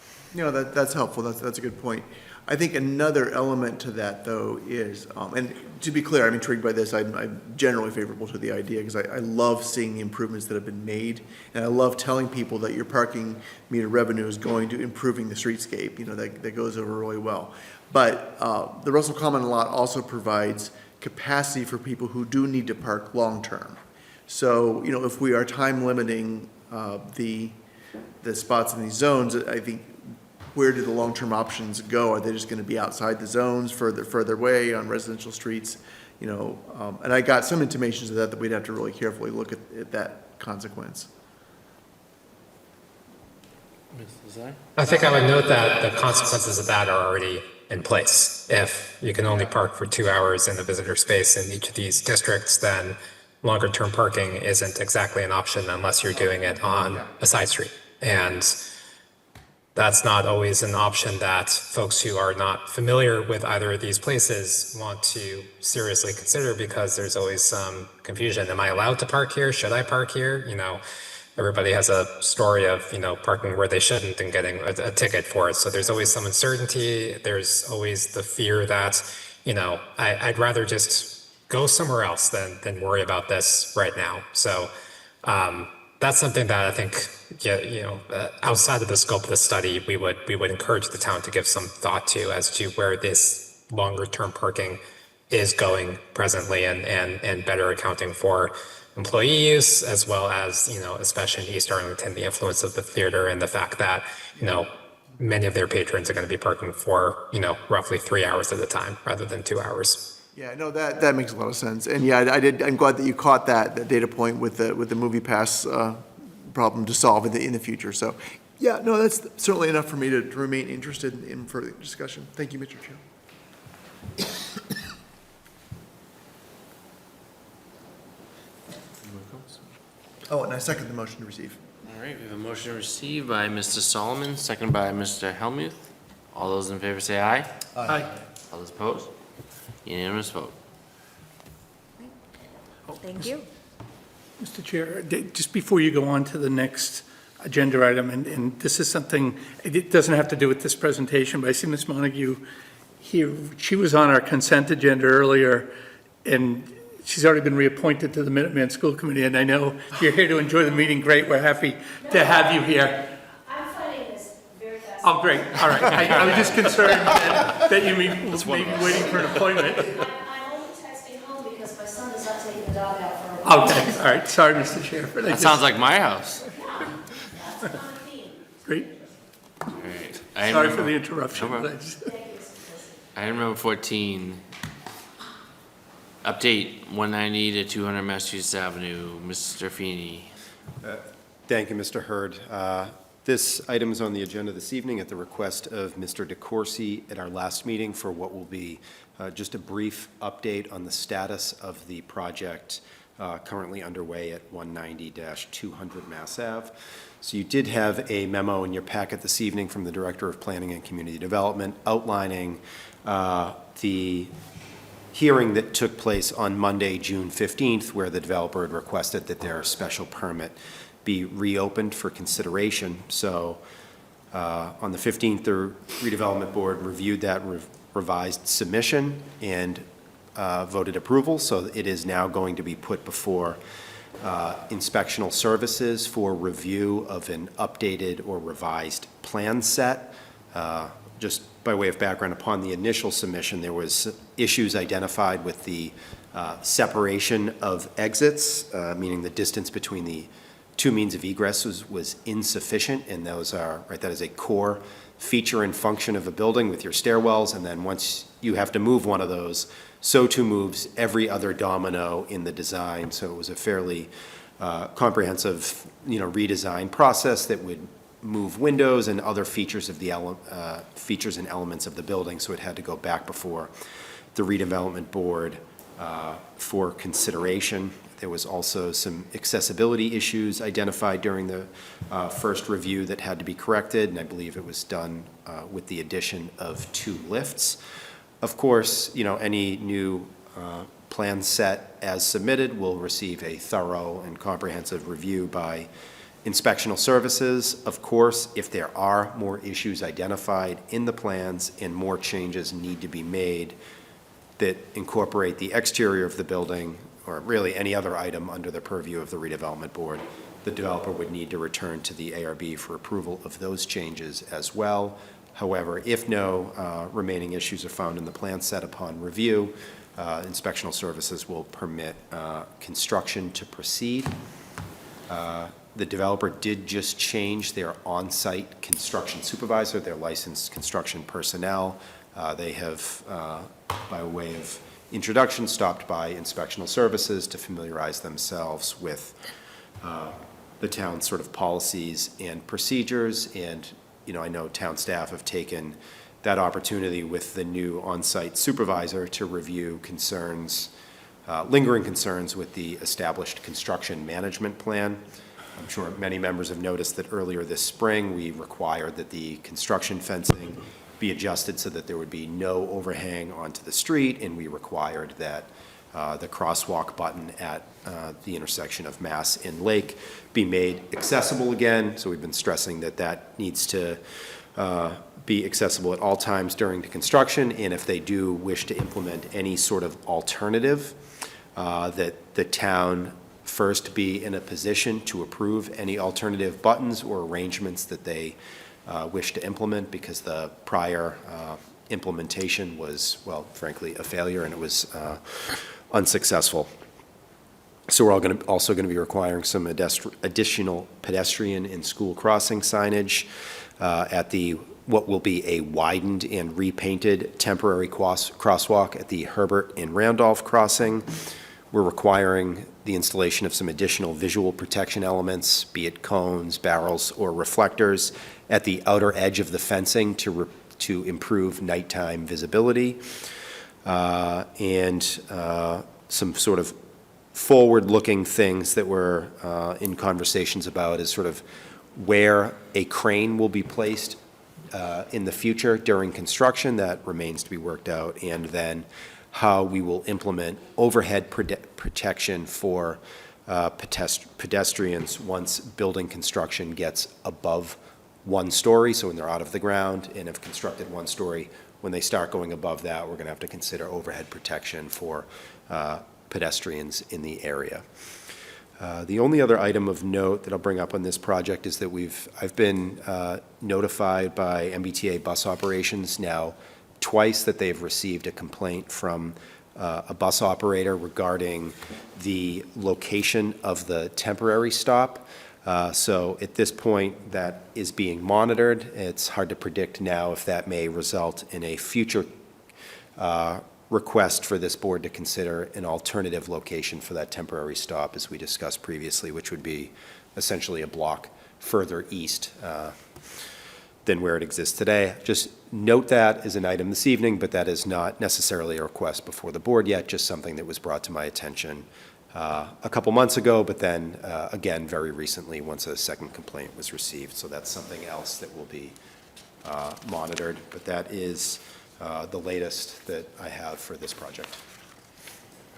That's helpful. That's a good point. I think another element to that, though, is, and to be clear, I'm intrigued by this. I'm generally favorable to the idea because I love seeing the improvements that have been made, and I love telling people that your parking meter revenue is going to improving the streetscape. That goes over really well. But the Russell Common Lot also provides capacity for people who do need to park long-term. So, if we are time limiting the spots in these zones, I think, where do the long-term options go? Are they just going to be outside the zones, further away on residential streets? And I got some intimations of that we'd have to really carefully look at that consequence. I think I would note that the consequences of that are already in place. If you can only park for 2 hours in the visitor space in each of these districts, then longer-term parking isn't exactly an option unless you're doing it on a side street. And that's not always an option that folks who are not familiar with either of these places want to seriously consider because there's always some confusion. Am I allowed to park here? Should I park here? Everybody has a story of, parking where they shouldn't and getting a ticket for it. So there's always some uncertainty. There's always the fear that, I'd rather just go somewhere else than worry about this right now. So that's something that I think, outside of the scope of the study, we would encourage the town to give some thought to as to where this longer term parking is going presently and better accounting for employee use as well as, especially in East Arlington, the influence of the theater and the fact that, many of their patrons are going to be parking for, roughly 3 hours at a time rather than 2 hours. Yeah, no, that makes a lot of sense. And yeah, I'm glad that you caught that data point with the movie pass problem to solve in the future. So yeah, no, that's certainly enough for me to remain interested in further discussion. Thank you, Mr. Chair. Oh, and I second the motion to receive. All right, we have a motion to receive by Mr. Solomon, seconded by Mr. Helmuth. All those in favor say aye. Aye. All those opposed? Unanimous vote. Thank you. Mr. Chair, just before you go on to the next agenda item, and this is something, it doesn't have to do with this presentation, but I see Ms. Montague here. She was on our consent agenda earlier, and she's already been reappointed to the Minuteman School Committee, and I know you're here to enjoy the meeting. Great, we're happy to have you here. I'm finding this very fascinating. Oh, great, all right. I was just concerned that you may be waiting for an appointment. I'm only texting home because my son is not taking the dog out for a walk. Okay, all right, sorry, Mr. Chair. but That sounds like my house. That's on theme. Great, All right. sorry for the interruption. No but I problem. just- Item number 14, update 190 to 200 Massachusetts Avenue. Mr. Feeney. Thank you, Mr. Hurd. This item is on the agenda this evening at the request of Mr. DeCoursey at our last meeting for what will be just a brief update on the status of the project currently underway at 190-200 Mass Ave. So you did have a memo in your packet this evening from the Director of Planning and Community Development outlining the hearing that took place on Monday, June 15th, where the developer had requested that their special permit be reopened for consideration. So on the 15th, the redevelopment board reviewed that revised submission and voted approval. So it is now going to be put before inspectional services for review of an updated or revised plan set. just by way of background, upon the initial submission, there was issues identified with the separation of exits, meaning the distance between the two means of egress was insufficient, and those are, right, that is a core feature and function of a building with your stairwells, and then once you have to move one of those, so too moves every other domino in the design. So it was a fairly comprehensive, redesign process that would move windows and other features of the features and elements of the building. So it had to go back before the redevelopment board for consideration. There was also some accessibility issues identified during the first review that had to be corrected, and I believe it was done with the addition of 2 lifts. Of course, any new plan set as submitted will receive a thorough and comprehensive review by inspectional services. Of course, if there are more issues identified in the plans and more changes need to be made that incorporate the exterior of the building, or really any other item under the purview of the redevelopment board, the developer would need to return to the ARB for approval of those changes as well. However, if no remaining issues are found in the plan set upon review, inspectional services will permit construction to proceed. The developer did just change their on-site construction supervisor, their licensed construction personnel. They have, by way of introduction, stopped by inspectional services to familiarize themselves with the town's sort of policies and procedures. And, I know town staff have taken that opportunity with the new on-site supervisor to review concerns, lingering concerns with the established construction management plan. I'm sure many members have noticed that earlier this spring, we required that the construction fencing be adjusted so that there would be no overhang onto the street, and we required that the crosswalk button at the intersection of Mass and Lake be made accessible again. So we've been stressing that that needs to be accessible at all times during the construction, and if they do wish to implement any sort of alternative, that the town first be in a position to approve any alternative buttons or arrangements that they wish to implement, because the prior implementation was, well, frankly, a failure, and it was unsuccessful. So we're also going to be requiring some additional pedestrian and school crossing signage at what will be a widened and repainted temporary crosswalk at the Herbert and Randolph crossing. We're requiring the installation of some additional visual protection elements, be it cones, barrels, or reflectors, at the outer edge of the fencing to improve nighttime visibility, and some sort of forward-looking things that we're in conversations about is sort of where a crane will be placed in the future during construction. That remains to be worked out, and then how we will implement overhead protection for pedestrians once building construction gets above 1 story, so when they're out of the ground, and have constructed 1 story, when they start going above that, we're going to have to consider overhead protection for pedestrians in the area. The only other item of note that I'll bring up on this project is that I've been notified by MBTA bus operations now twice that they've received a complaint from a bus operator regarding the location of the temporary stop. So at this point, that is being monitored. It's hard to predict now if that may result in a future request for this board to consider an alternative location for that temporary stop, as we discussed previously, which would be essentially a block further east than where it exists today. Just note that as an item this evening, but that is not necessarily a request before the board yet, just something that was brought to my attention a couple months ago, but then again very recently once a second complaint was received. So that's something else that will be monitored, but that is the latest that I have for this project.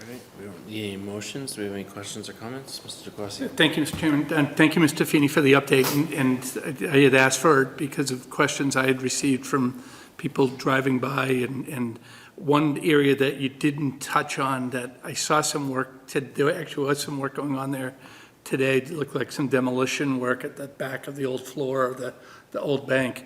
All right, we don't need any motions. Do we have any questions or comments? Mr. DeCoursey? Thank you, Mr. Chairman, and thank you, Mr. Feeney, for the update. And I had asked for it because of questions I had received from people driving by, and one area that you didn't touch on that I saw some work, there actually was some work going on there today. It looked like some demolition work at the back of the old floor of the old bank.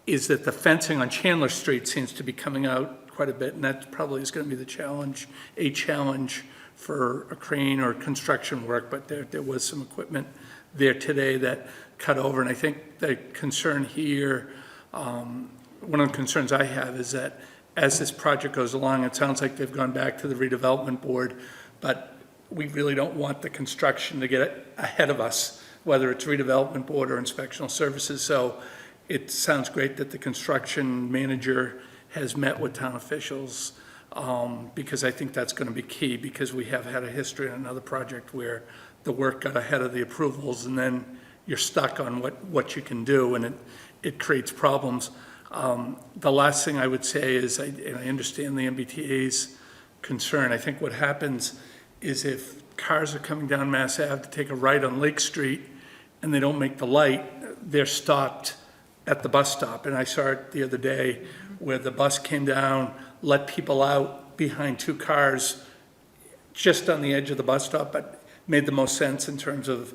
is that the fencing on Chandler Street seems to be coming out quite a bit, and that probably is going to be a challenge for a crane or construction work, but there was some equipment there today that cut over, and I think the concern here, one of the concerns I have is that as this project goes along, it sounds like they've gone back to the redevelopment board, but we really don't want the construction to get ahead of us, whether it's redevelopment board or inspectional services. So it sounds great that the construction manager has met with town officials, because I think that's going to be key, because we have had a history on another project where the work got ahead of the approvals, and then you're stuck on what you can do, and it creates problems. The last thing I would say is, and I understand the MBTA's concern, I think what happens is if cars are coming down Mass Ave to take a right on Lake Street and they don't make the light, they're stopped at the bus stop. And I saw it the other day where the bus came down, let people out behind two cars just on the edge of the bus stop, but made the most sense in terms of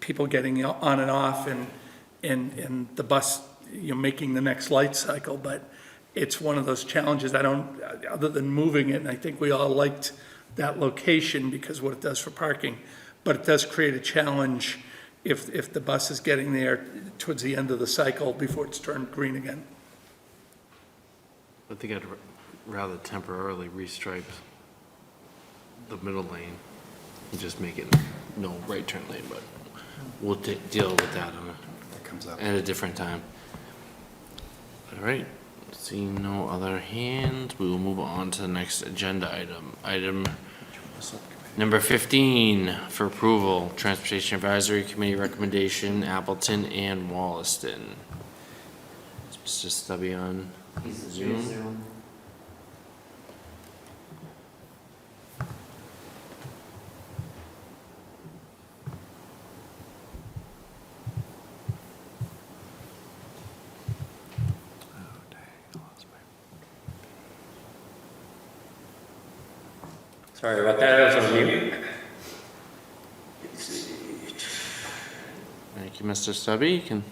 people getting on and off and the bus, making the next light cycle. But it's one of those challenges. Other than moving it, and I think we all liked that location because what it does for parking, but it does create a challenge if the bus is getting there towards the end of the cycle before it's turned green again. I think I'd rather temporarily restripe the middle lane and just make it no right turn lane, but we'll deal with that at a different time. All right, seeing no other hands, we will move on to the next agenda item. Item number 15 for approval, Transportation Advisory Committee recommendation, Appleton and Wollaston. Is Mr. Stubby on Zoom? Sorry about that, I was on mute. Thank you, Mr. Stubby. You can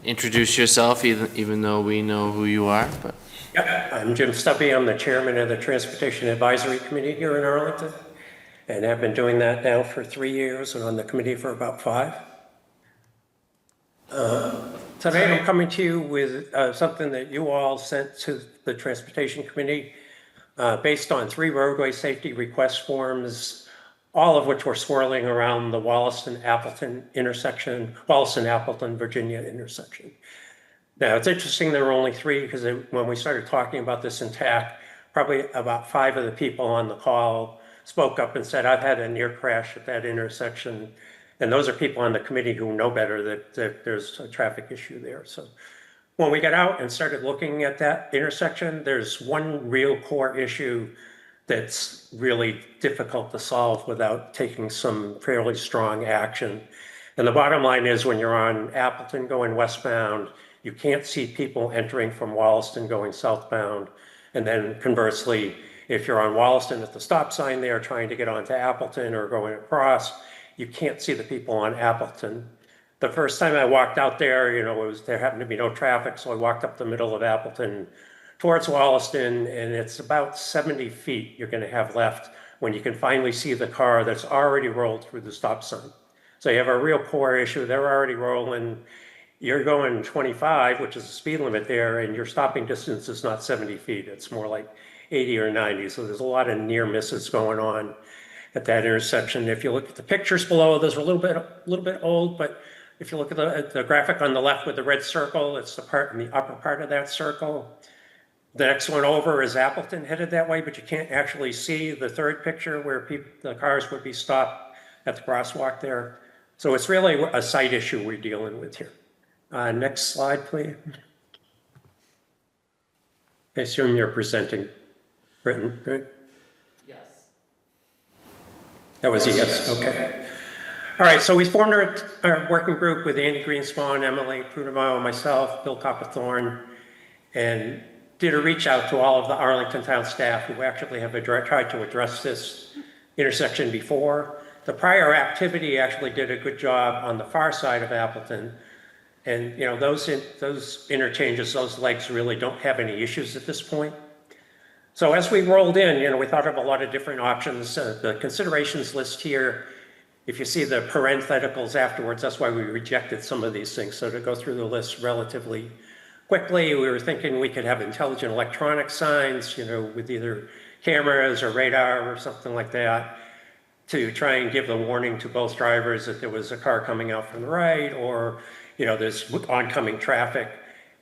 introduce yourself, even though we know who you are. But Yep, I'm Jim Stubby. I'm the chairman of the Transportation Advisory Committee here in Arlington. And I've been doing that now for 3 years and on the committee for about 5. Today I'm coming to you with something that you all sent to the Transportation Committee based on 3 roadway safety request forms, all of which were swirling around the Wollaston-Appleton intersection, Wollaston-Appleton, Virginia intersection. Now, it's interesting there were only 3 because when we started talking about this in TAC, probably about 5 of the people on the call spoke up and said, I've had a near crash at that intersection. And those are people on the committee who know better that there's a traffic issue there. So when we got out and started looking at that intersection, there's one real core issue that's really difficult to solve without taking some fairly strong action. And the bottom line is when you're on Appleton going westbound, you can't see people entering from Wollaston going southbound. And then conversely, if you're on Wollaston at the stop sign there trying to get onto Appleton or going across, you can't see the people on Appleton. The first time I walked out there, there happened to be no traffic, so I walked up the middle of Appleton towards Wollaston, and it's about 70 feet you're going to have left when you can finally see the car that's already rolled through the stop sign. So you have a real core issue. They're already rolling. You're going 25, which is the speed limit there, and your stopping distance is not 70 feet. It's more like 80 or 90. So there's a lot of near misses going on at that intersection. If you look at the pictures below, those are a little bit old, but if you look at the graphic on the left with the red circle, it's the part in the upper part of that circle. The next one over is Appleton headed that way, but you can't actually see the third picture where the cars would be stopped at the crosswalk there. So it's really a site issue we're dealing with here. Next slide, please. I assume you're presenting, Britton, right? yes. That was a yes, okay. All right, so we formed our working group with Andy Greenspan, Emily Prudhomme, myself, Bill Copperthorne, and did a reach out to all of the Arlington town staff who actually have tried to address this intersection before. The prior activity actually did a good job on the far side of Appleton. And, you know, those interchanges, those legs really don't have any issues at this point. So as we rolled in, you know, we thought of a lot of different options. The considerations list here, if you see the parentheticals afterwards, that's why we rejected some of these things. So to go through the list relatively quickly, we were thinking we could have intelligent electronic signs, you know, with either cameras or radar or something like that, to try and give the warning to both drivers that there was a car coming out from the right, or, you know, there's oncoming traffic.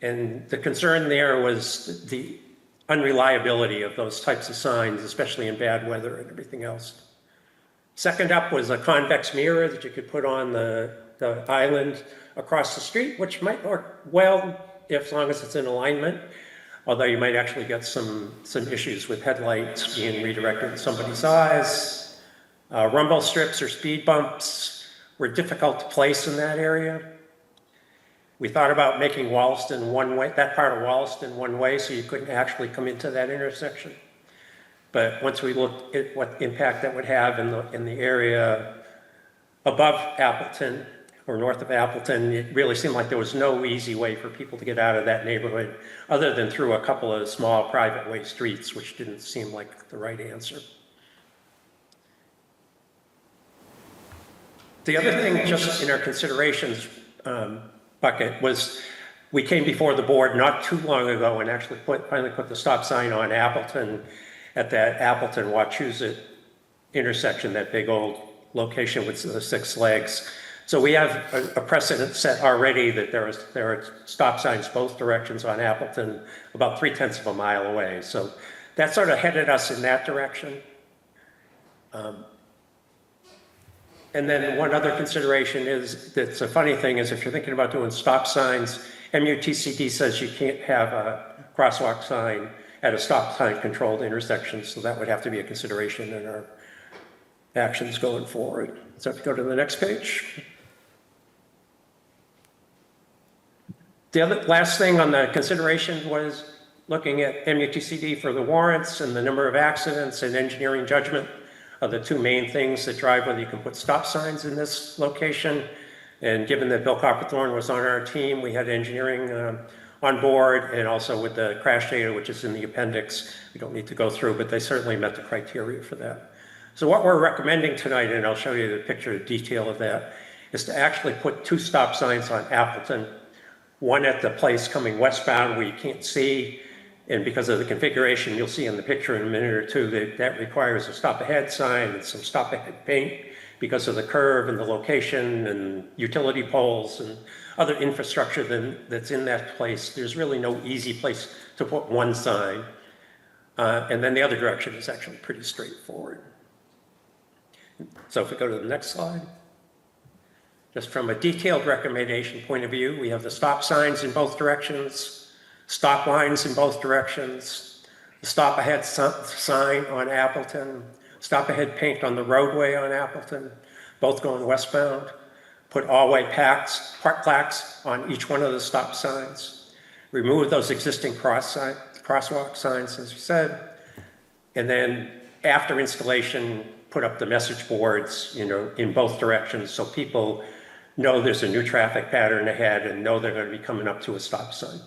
And the concern there was the unreliability of those types of signs, especially in bad weather and everything else. Second up was a convex mirror that you could put on the island across the street, which might work well as long as it's in alignment, although you might actually get some issues with headlights being redirected in somebody's eyes. Rumble strips or speed bumps were difficult to place in that area. We thought about making Wollaston one way, that part of Wollaston one way, so you couldn't actually come into that intersection. But once we looked at what impact that would have in the area above Appleton or north of Appleton, it really seemed like there was no easy way for people to get out of that neighborhood other than through a couple of small private way streets, which didn't seem like the right answer. The other thing just in our considerations bucket was we came before the board not too long ago and actually finally put the stop sign on Appleton at that Appleton-Wachusett intersection, that big old location with the 6 legs. So we have a precedent set already that there are stop signs both directions on Appleton about 3/10 of a mile away. So that sort of headed us in that direction. And then one other consideration is, that's a funny thing, is if you're thinking about doing stop signs, MUTCD says you can't have a crosswalk sign at a stop sign controlled intersection, so that would have to be a consideration in our actions going forward. So if you go to the next page. The last thing on the consideration was looking at MUTCD for the warrants and the number of accidents and engineering judgment are the 2 main things that drive whether you can put stop signs in this location. And given that Bill Copperthorne was on our team, we had engineering on board, and also with the crash data, which is in the appendix, we don't need to go through, but they certainly met the criteria for that. So what we're recommending tonight, and I'll show you the picture of detail of that, is to actually put 2 stop signs on Appleton, one at the place coming westbound where you can't see, and because of the configuration, you'll see in the picture in a minute or two that requires a stop ahead sign and some stop ahead paint because of the curve and the location and utility poles and other infrastructure that's in that place. There's really no easy place to put one sign. And then the other direction is actually pretty straightforward. So if we go to the next slide. Just from a detailed recommendation point of view, we have the stop signs in both directions, stop lines in both directions, the stop ahead sign on Appleton, stop ahead paint on the roadway on Appleton, both going westbound, put all-way park plaques on each one of the stop signs, remove those existing crosswalk signs, as we said, and then after installation, put up the message boards, you know, in both directions so people know there's a new traffic pattern ahead and know they're going to be coming up to a stop sign.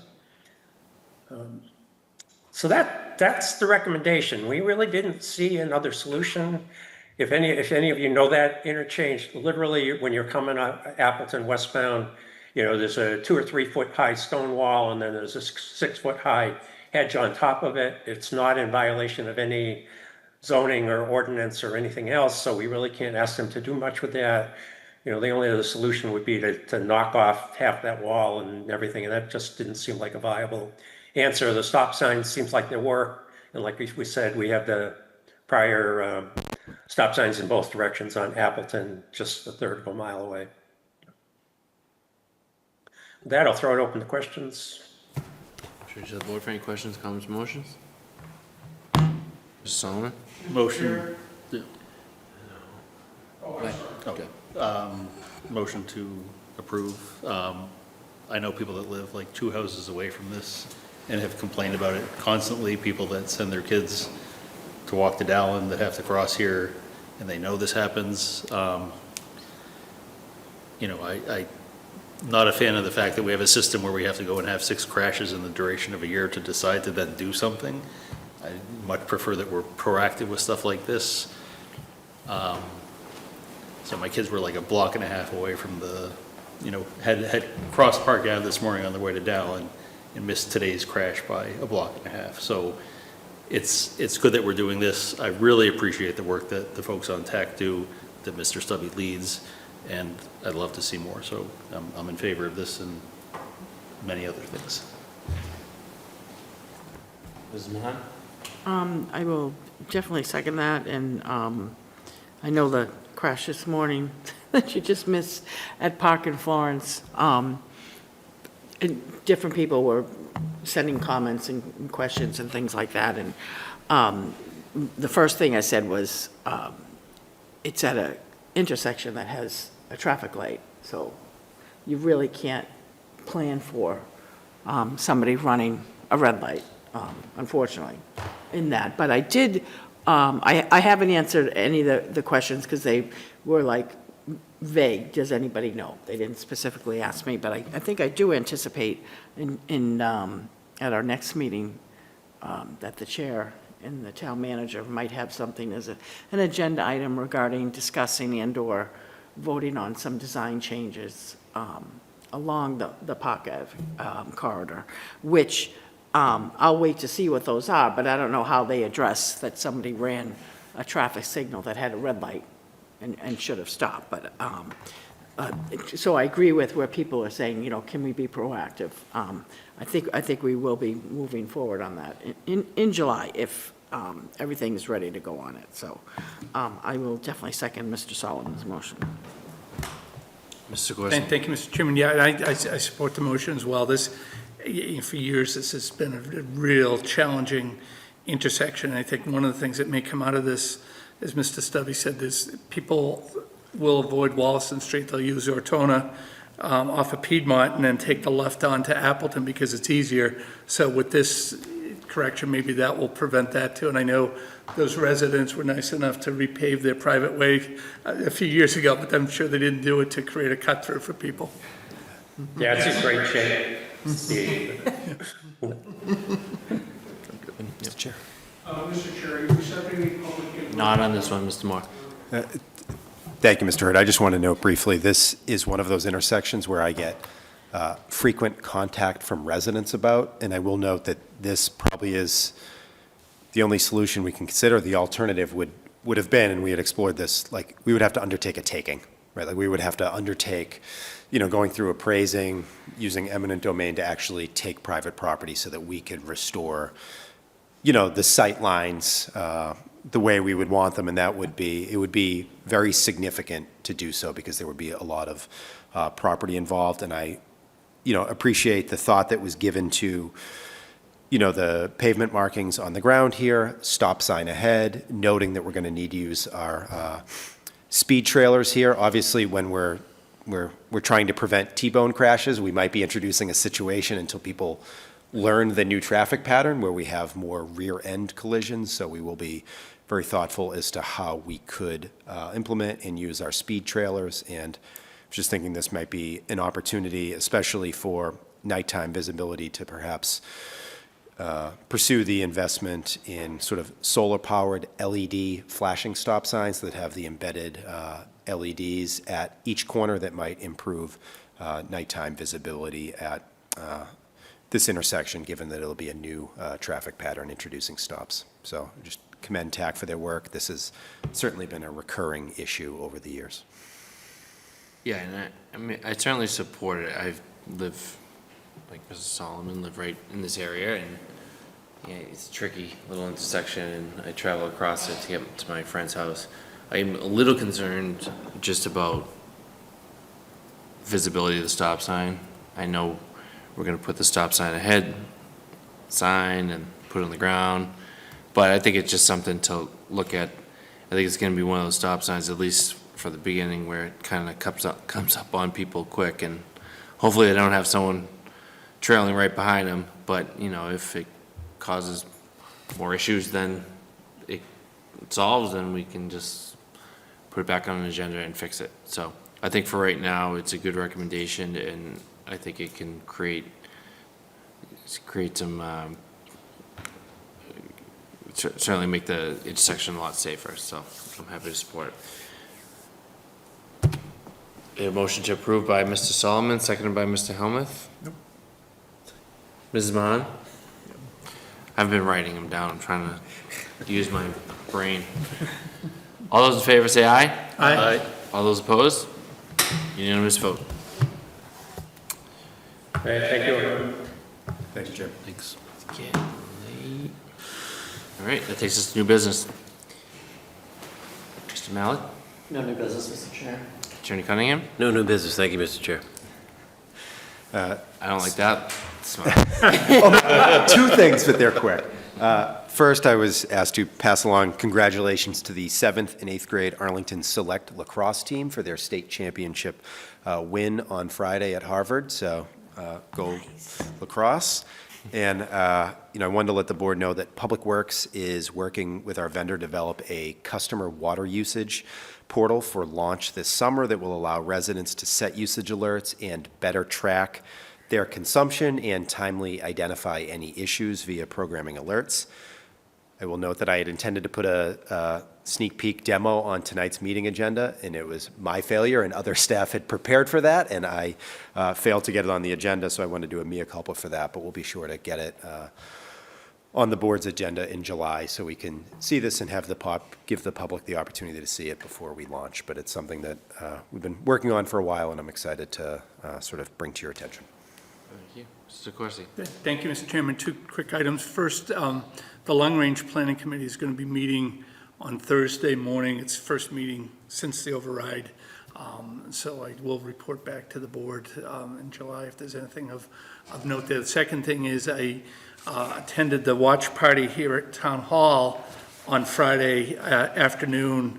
So that's the recommendation. We really didn't see another solution. If any of you know that interchange, literally when you're coming up Appleton westbound, you know, there's a 2 or 3 foot high stone wall and then there's a 6 foot high hedge on top of it. It's not in violation of any zoning or ordinance or anything else, so we really can't ask them to do much with that. You know, the only other solution would be to knock off half that wall and everything, and that just didn't seem like a viable answer. The stop signs seems like they work, and like we said, we have the prior stop signs in both directions on Appleton, just a 1/3 of a mile away. With that, I'll throw it open to questions. Should the board for any questions, comments, motions? Mr. Solomon? Motion. Yeah. Okay. Motion to approve. I know people that live like 2 houses away from this and have complained about it constantly. People that send their kids to walk to Dallin that have to cross here, and they know this happens. You know, not a fan of the fact that we have a system where we have to go and have 6 crashes in the duration of a year to decide to then do something. I much prefer that we're proactive with stuff like this. So my kids were like a block and a half away from the, had crossed Park Ave this morning on their way to Dow and missed today's crash by a block and a half. So it's good that we're doing this. I really appreciate the work that the folks on TAC do, that Mr. Stubby leads, and I'd love to see more. So I'm in favor of this and many other things. Mrs. Mahan? I will definitely second that, and I know the crash this morning that you just missed at Park in Florence. And different people were sending comments and questions and things like that, and the first thing I said was, it's at an intersection that has a traffic light, so you really can't plan for somebody running a red light, unfortunately, in that. But I did, I haven't answered any of the questions because they were like vague. Does anybody know? They didn't specifically ask me, but I think I do anticipate at our next meeting that the chair and the town manager might have something as an agenda item regarding discussing and/or voting on some design changes along the Park Ave corridor, which I'll wait to see what those are, but I don't know how they address that somebody ran a traffic signal that had a red light and should have stopped. But so I agree with where people are saying, can we be proactive? I think we will be moving forward on that in July if everything is ready to go on it. So I will definitely second Mr. Solomon's motion. Mr. Gorson? Thank you, Mr. Chairman. Yeah, and I support the motion as well. This, for years, this has been a real challenging intersection. And I think one of the things that may come out of this, as Mr. Stubby said, is people will avoid Wollaston Street. They'll use Ortona off of Piedmont and then take the left onto Appleton because it's easier. So with this correction, maybe that will prevent that too. And I know those residents were nice enough to repave their private way a few years ago, but I'm sure they didn't do it to create a cut through for people. Yeah, it's in great shape. Mr. Chair. Mr. Chair, are you accepting the public input? Not on this one, Mr. Moore. Thank you, Mr. Hurd. I just want to note briefly, this is one of those intersections where I get frequent contact from residents about, and I will note that this probably is the only solution we can consider. The alternative would have been, and we had explored this, like we would have to undertake a taking, right? Like we would have to undertake, going through appraising, using eminent domain to actually take private property so that we could restore, the sight lines the way we would want them, and it would be very significant to do so because there would be a lot of property involved, and I appreciate the thought that was given to, the pavement markings on the ground here, stop sign ahead, noting that we're going to need to use our speed trailers here. Obviously, when we're trying to prevent T-bone crashes, we might be introducing a situation until people learn the new traffic pattern where we have more rear-end collisions, so we will be very thoughtful as to how we could implement and use our speed trailers, and just thinking this might be an opportunity, especially for nighttime visibility, to perhaps pursue the investment in sort of solar-powered LED flashing stop signs that have the embedded LEDs at each corner that might improve nighttime visibility at this intersection, given that it'll be a new traffic pattern introducing stops. So just commend TAC for their work. This has certainly been a recurring issue over the years. Yeah, and I certainly support it. I live, like Mrs. Solomon, live right in this area, and yeah, it's a tricky little intersection, and I travel across it to get to my friend's house. I'm a little concerned just about visibility of the stop sign. I know we're gonna put the stop sign ahead sign and put it on the ground, but I think it's just something to look at. I think it's gonna be one of those stop signs, at least for the beginning, where it kind of comes up on people quick, and hopefully they don't have someone trailing right behind them. But if it causes more issues than it solves, then we can just put it back on an agenda and fix it. So I think for right now, it's a good recommendation, and I think it can create some, certainly make the intersection a lot safer, so I'm happy to support it. A motion to approve by Mr. Solomon, seconded by Mr. Helmuth. Nope. Mrs. Mahan? I've been writing them down, I'm trying to use my brain. All those in favor say aye. Aye. All those opposed? Unanimous vote. Thank you. Thank you, Chair. Thanks. It's getting late. All right, that takes us to new business. Mr. Mallett? No new business, Mr. Chair. Attorney Cunningham? No new business. Thank you, Mr. Chair. I don't like that. Two things, but they're quick. First, I was asked to pass along congratulations to the 7th and 8th grade Arlington Select lacrosse team for their state championship win on Friday at Harvard. So go lacrosse. And I wanted to let the board know that Public Works is working with our vendor to develop a customer water usage portal for launch this summer that will allow residents to set usage alerts and better track their consumption and timely identify any issues via programming alerts. I will note that I had intended to put a sneak peek demo on tonight's meeting agenda, and it was my failure, and other staff had prepared for that, and I failed to get it on the agenda, so I want to do a mea culpa for that, but we'll be sure to get it on the board's agenda in July so we can see this and have give the public the opportunity to see it before we launch. But it's something that we've been working on for a while, and I'm excited to sort of bring to your attention. Thank you. Mr. Corsi? Thank you, Mr. Chairman. Two quick items. First, the Long Range Planning Committee is going to be meeting on Thursday morning. It's first meeting since the override. So I will report back to the board in July if there's anything of note there. The second thing is I attended the watch party here at Town Hall on Friday afternoon,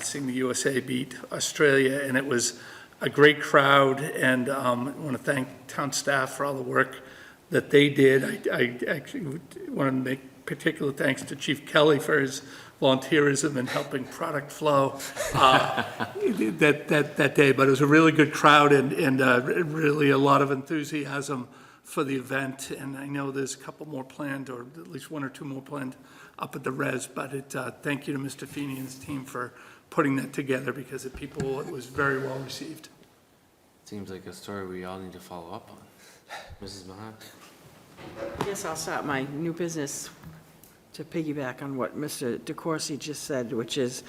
seeing the USA beat Australia, and it was a great crowd, and I want to thank town staff for all the work that they did. I actually want to make particular thanks to Chief Kelly for his volunteerism in helping product flow that day. But it was a really good crowd and really a lot of enthusiasm for the event. And I know there's a couple more planned, or at least one or two more planned up at the res. But thank you to Mr. Feeney and his team for putting that together, because it was very well received. Seems like a story we all need to follow up on. Mrs. Mahan? Yes, I'll start my new business to piggyback on what Mr. DeCoursey just said, which is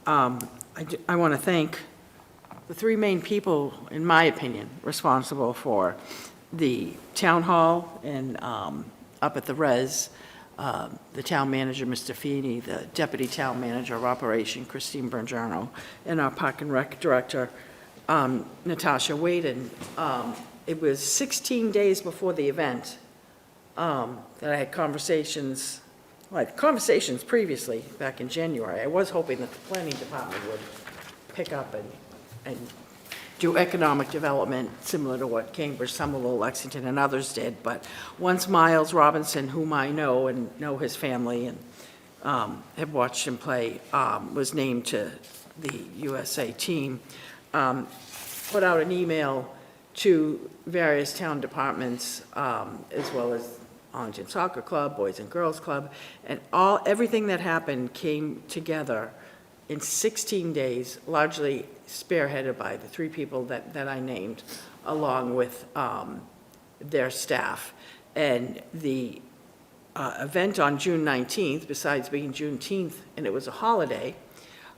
I want to thank the three main people, in my opinion, responsible for the town hall and up at the res, the town manager, Mr. Feeney, the deputy town manager of operation, Christine Bergiano, and our park and rec director, Natasha Waden. It was 16 days before the event that I had conversations previously, back in January. I was hoping that the planning department would pick up and do economic development similar to what Cambridge, Somerville, Lexington, and others did. But once Miles Robinson, whom I know and know his family and have watched him play, was named to the USA team, put out an email to various town departments, as well as Arlington Soccer Club, Boys and Girls Club, and everything that happened came together in 16 days, largely spearheaded by the three people that I named, along with their staff. And the event on June 19th, besides being Juneteenth, and it was a holiday,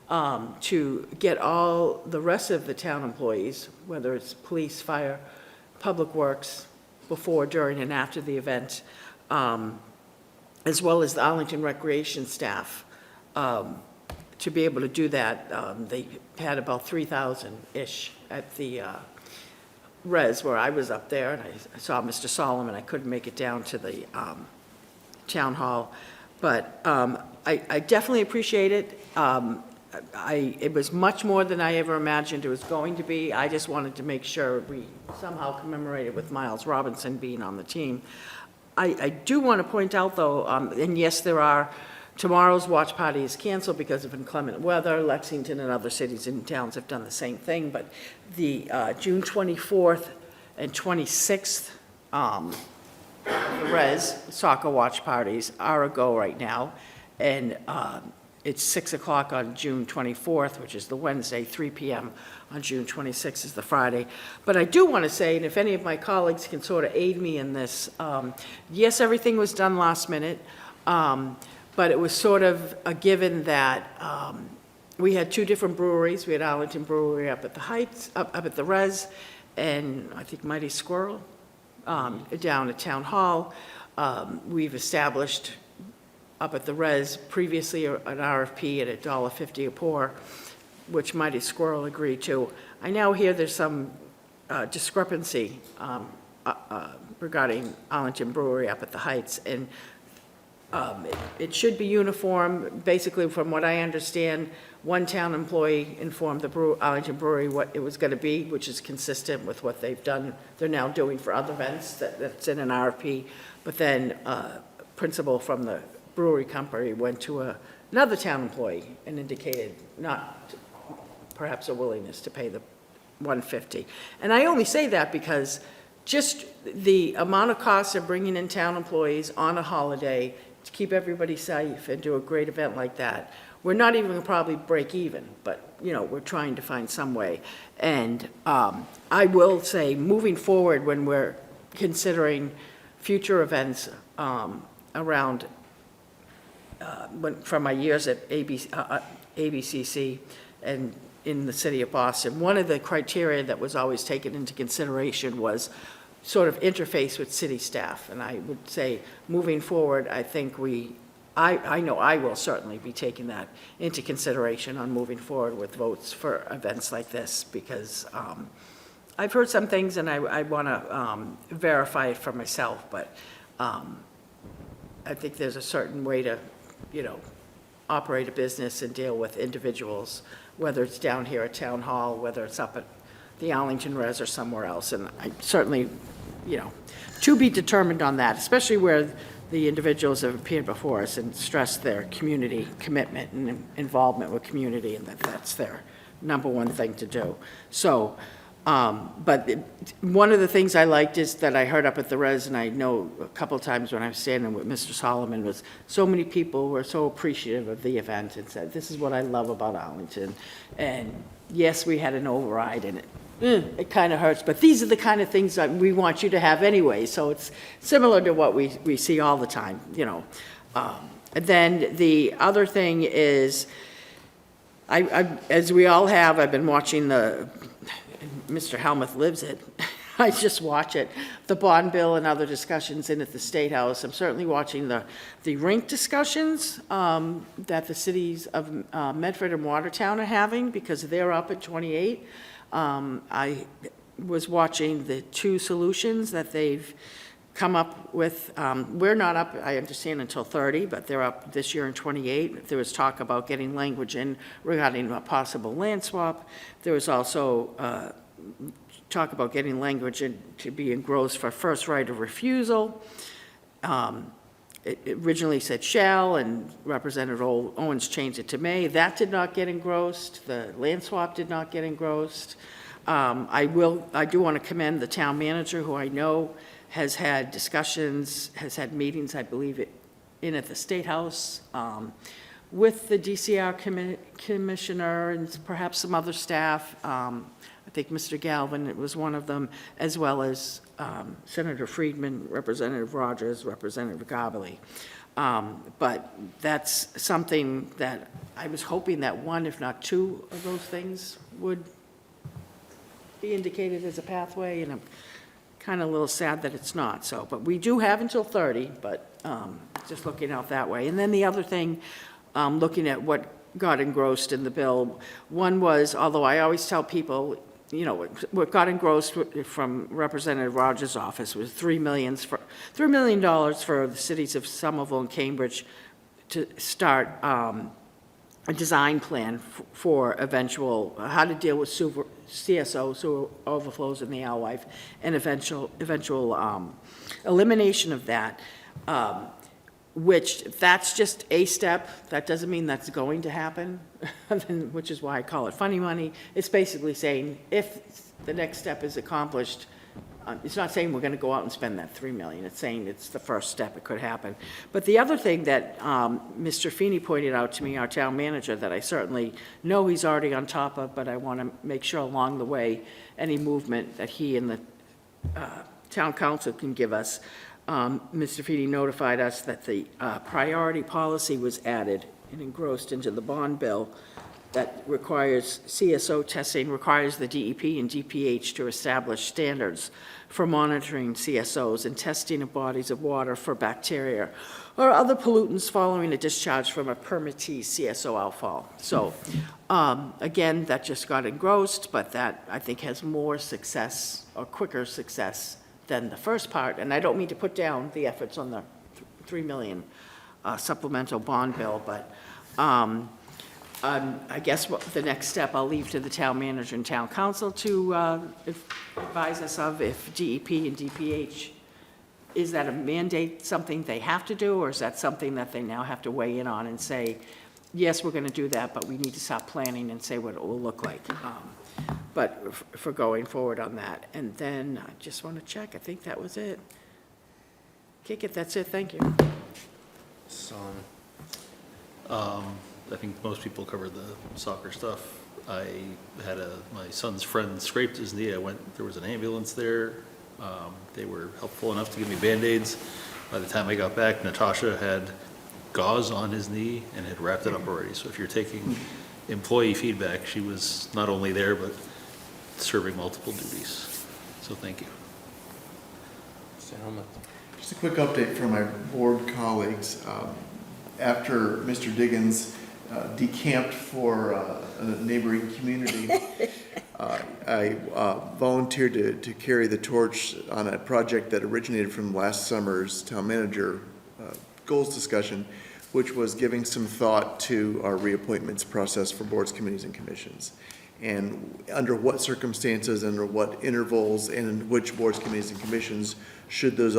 to get all the rest of the town employees, whether it's police, fire, public works, before, during, and after the event, as well as the Arlington Recreation staff, to be able to do that. They had about 3,000-ish at the res where I was up there, and I saw Mr. Solomon. I couldn't make it down to the town hall, but I definitely appreciate it. It was much more than I ever imagined it was going to be. I just wanted to make sure we somehow commemorated with Miles Robinson being on the team. I do want to point out, though, and yes, there are Tomorrow's watch party is canceled because of inclement weather. Lexington and other cities and towns have done the same thing, but the June 24th and 26th, the Res soccer watch parties are a go right now, and it's 6 o'clock on June 24th, which is the Wednesday, 3 p.m. on June 26th is the Friday. But I do want to say, and if any of my colleagues can sort of aid me in this, yes, everything was done last minute, but it was sort of a given that we had two different breweries. We had Arlington Brewery up at the Heights, up at the Res, and I think Mighty Squirrel down at Town Hall. We've established up at the Res previously an RFP at $1.50 a pour, which Mighty Squirrel agreed to. I now hear there's some discrepancy regarding Arlington Brewery up at the Heights, and it should be uniform. Basically, from what I understand, one town employee informed the Arlington Brewery what it was going to be, which is consistent with what they've done, they're now doing for other events, that's in an RFP. But then principal from the brewery company went to another town employee and indicated not perhaps a willingness to pay the $150. And I only say that because just the amount of costs of bringing in town employees on a holiday to keep everybody safe and do a great event like that, we're not even gonna probably break even, but we're trying to find some way. And I will say, moving forward, when we're considering future events around from my years at ABCC and in the city of Boston, one of the criteria that was always taken into consideration was sort of interface with city staff. And I would say, moving forward, I think I know I will certainly be taking that into consideration on moving forward with votes for events like this, because I've heard some things and I want to verify it for myself, but I think there's a certain way to, operate a business and deal with individuals, whether it's down here at Town Hall, whether it's up at the Arlington Res or somewhere else. And I certainly, to be determined on that, especially where the individuals have appeared before us and stressed their community commitment and involvement with community, and that's their number one thing to do. So, but one of the things I liked is that I heard up at the Res, and I know a couple of times when I was standing with Mr. Solomon, was so many people were so appreciative of the event and said, this is what I love about Arlington. And yes, we had an override, and it kind of hurts, but these are the kind of things that we want you to have anyway. So it's similar to what we see all the time, And then the other thing is, as we all have, I've been watching Mr. Helmuth lives it. I just watch it. The bond bill and other discussions in at the State House. I'm certainly watching the rink discussions that the cities of Medford and Watertown are having, because they're up at 28. I was watching the two solutions that they've come up with. We're not up, I understand, until 30, but they're up this year in 28. There was talk about getting language in regarding a possible land swap. There was also talk about getting language in to be engrossed for first right of refusal. It originally said shall, and Representative Owens changed it to may. That did not get engrossed. The land swap did not get engrossed. I do want to commend the town manager, who I know has had discussions, has had meetings, I believe, in at the State House with the DCR commissioner and perhaps some other staff. I think Mr. Galvin was one of them, as well as Senator Friedman, Representative Rogers, Representative Gabelli. But that's something that I was hoping that one, if not two, of those things would be indicated as a pathway, and I'm kind of a little sad that it's not. So, but we do have until 30, but just looking out that way. And then the other thing, looking at what got engrossed in the bill, one was, although I always tell people, what got engrossed from Representative Rogers' office was $3 million for the cities of Somerville and Cambridge to start a design plan for eventual, how to deal with CSO, sewer overflows in the alewife, and eventual elimination of that. which, that's just a step. That doesn't mean that's going to happen, which is why I call it funny money. It's basically saying, if the next step is accomplished, it's not saying we're going to go out and spend that $3 million. It's saying it's the first step. It could happen. But the other thing that Mr. Feeney pointed out to me, our town manager, that I certainly know he's already on top of, but I want to make sure along the way, any movement that he and the town council can give us. Mr. Feeney notified us that the priority policy was added and engrossed into the bond bill that requires CSO testing, requires the DEP and DPH to establish standards for monitoring CSOs and testing of bodies of water for bacteria or other pollutants following a discharge from a permittee CSO outfall. So again, that just got engrossed, but that I think has more success or quicker success than the first part. And I don't mean to put down the efforts on the $3 million supplemental bond bill, but I guess the next step I'll leave to the town manager and town council to advise us of, if DEP and DPH, is that a mandate, something they have to do, or is that something that they now have to weigh in on and say, yes, we're going to do that, but we need to start planning and say what it will look like. But for going forward on that. And then I just want to check, I think that was it. Kick it, that's it, thank you. I think most people covered the soccer stuff. I had my son's friend scraped his knee. There was an ambulance there. They were helpful enough to give me Band-Aids. By the time I got back, Natasha had gauze on his knee and had wrapped it up already. So if you're taking employee feedback, she was not only there, but serving multiple duties. So thank you. Just a quick update from my board colleagues. After Mr. Diggins decamped for a neighboring community, I volunteered to carry the torch on a project that originated from last summer's town manager goals discussion, which was giving some thought to our reappointments process for boards, committees, and commissions. And under what circumstances, under what intervals, and in which boards, committees, and commissions should those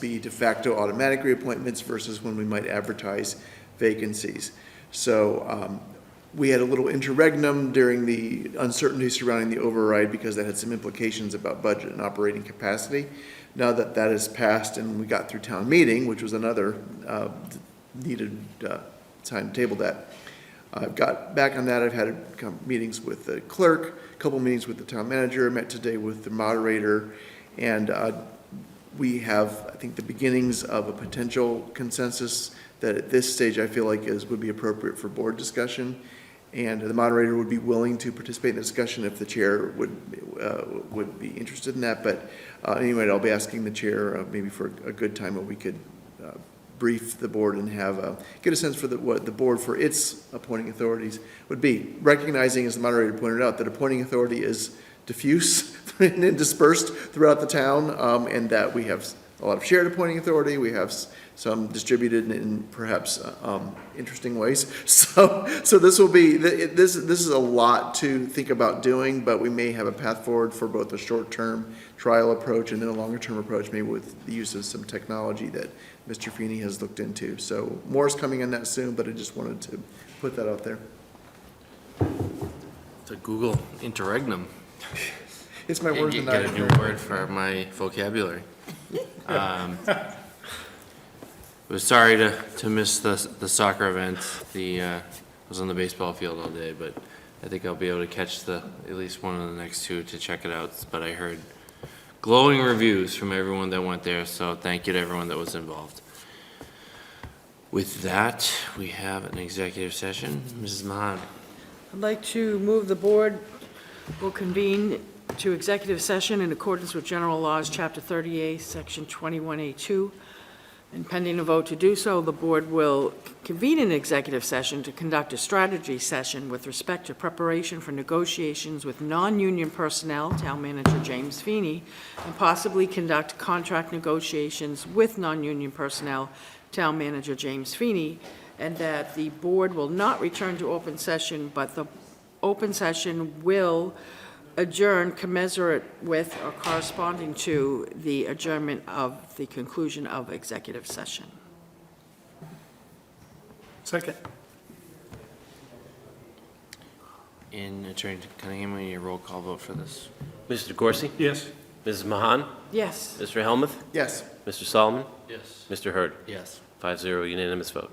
be de facto automatic reappointments versus when we might advertise vacancies. So we had a little interregnum during the uncertainty surrounding the override because that had some implications about budget and operating capacity. Now that that has passed and we got through town meeting, which was another needed time to table that, I've got back on that. I've had meetings with the clerk, a couple meetings with the town manager, met today with the moderator, and we have, I think, the beginnings of a potential consensus that at this stage I feel like would be appropriate for board discussion. And the moderator would be willing to participate in the discussion if the chair would be interested in that. But anyway, I'll be asking the chair maybe for a good time when we could brief the board and get a sense for what the board for its appointing authorities would be. Recognizing, as the moderator pointed out, that appointing authority is diffuse and dispersed throughout the town, and that we have a lot of shared appointing authority. We have some distributed in perhaps interesting ways. So this will be, this is a lot to think about doing, but we may have a path forward for both a short-term trial approach and then a longer-term approach, maybe with the use of some technology that Mr. Feeney has looked into. So more is coming on that soon, but I just wanted to put that out there. To Google interregnum. It's my word You tonight. get a new word for my vocabulary. Was sorry to miss the soccer event. I was on the baseball field all day, but I think I'll be able to catch at least one of the next two to check it out. But I heard glowing reviews from everyone that went there, so thank you to everyone that was involved. With that, we have an executive session. Mrs. Mahan. I'd like to move the board will convene to executive session in accordance with General Laws, Chapter 38, Section 21A2. And pending a vote to do so, the board will convene an executive session to conduct a strategy session with respect to preparation for negotiations with non-union personnel, Town Manager James Feeney, and possibly conduct contract negotiations with non-union personnel, Town Manager James Feeney, and that the board will not return to open session, but the open session will adjourn commensurate with or corresponding to the adjournment of the conclusion of executive session. Second. And Attorney Cunningham, we need a roll call vote for this. Mr. DeCoursey? Yes. Mrs. Mahan? Yes. Mr. Helmuth? Yes. Mr. Solomon? Yes. Mr. Hurd? Yes. 5-0 unanimous vote.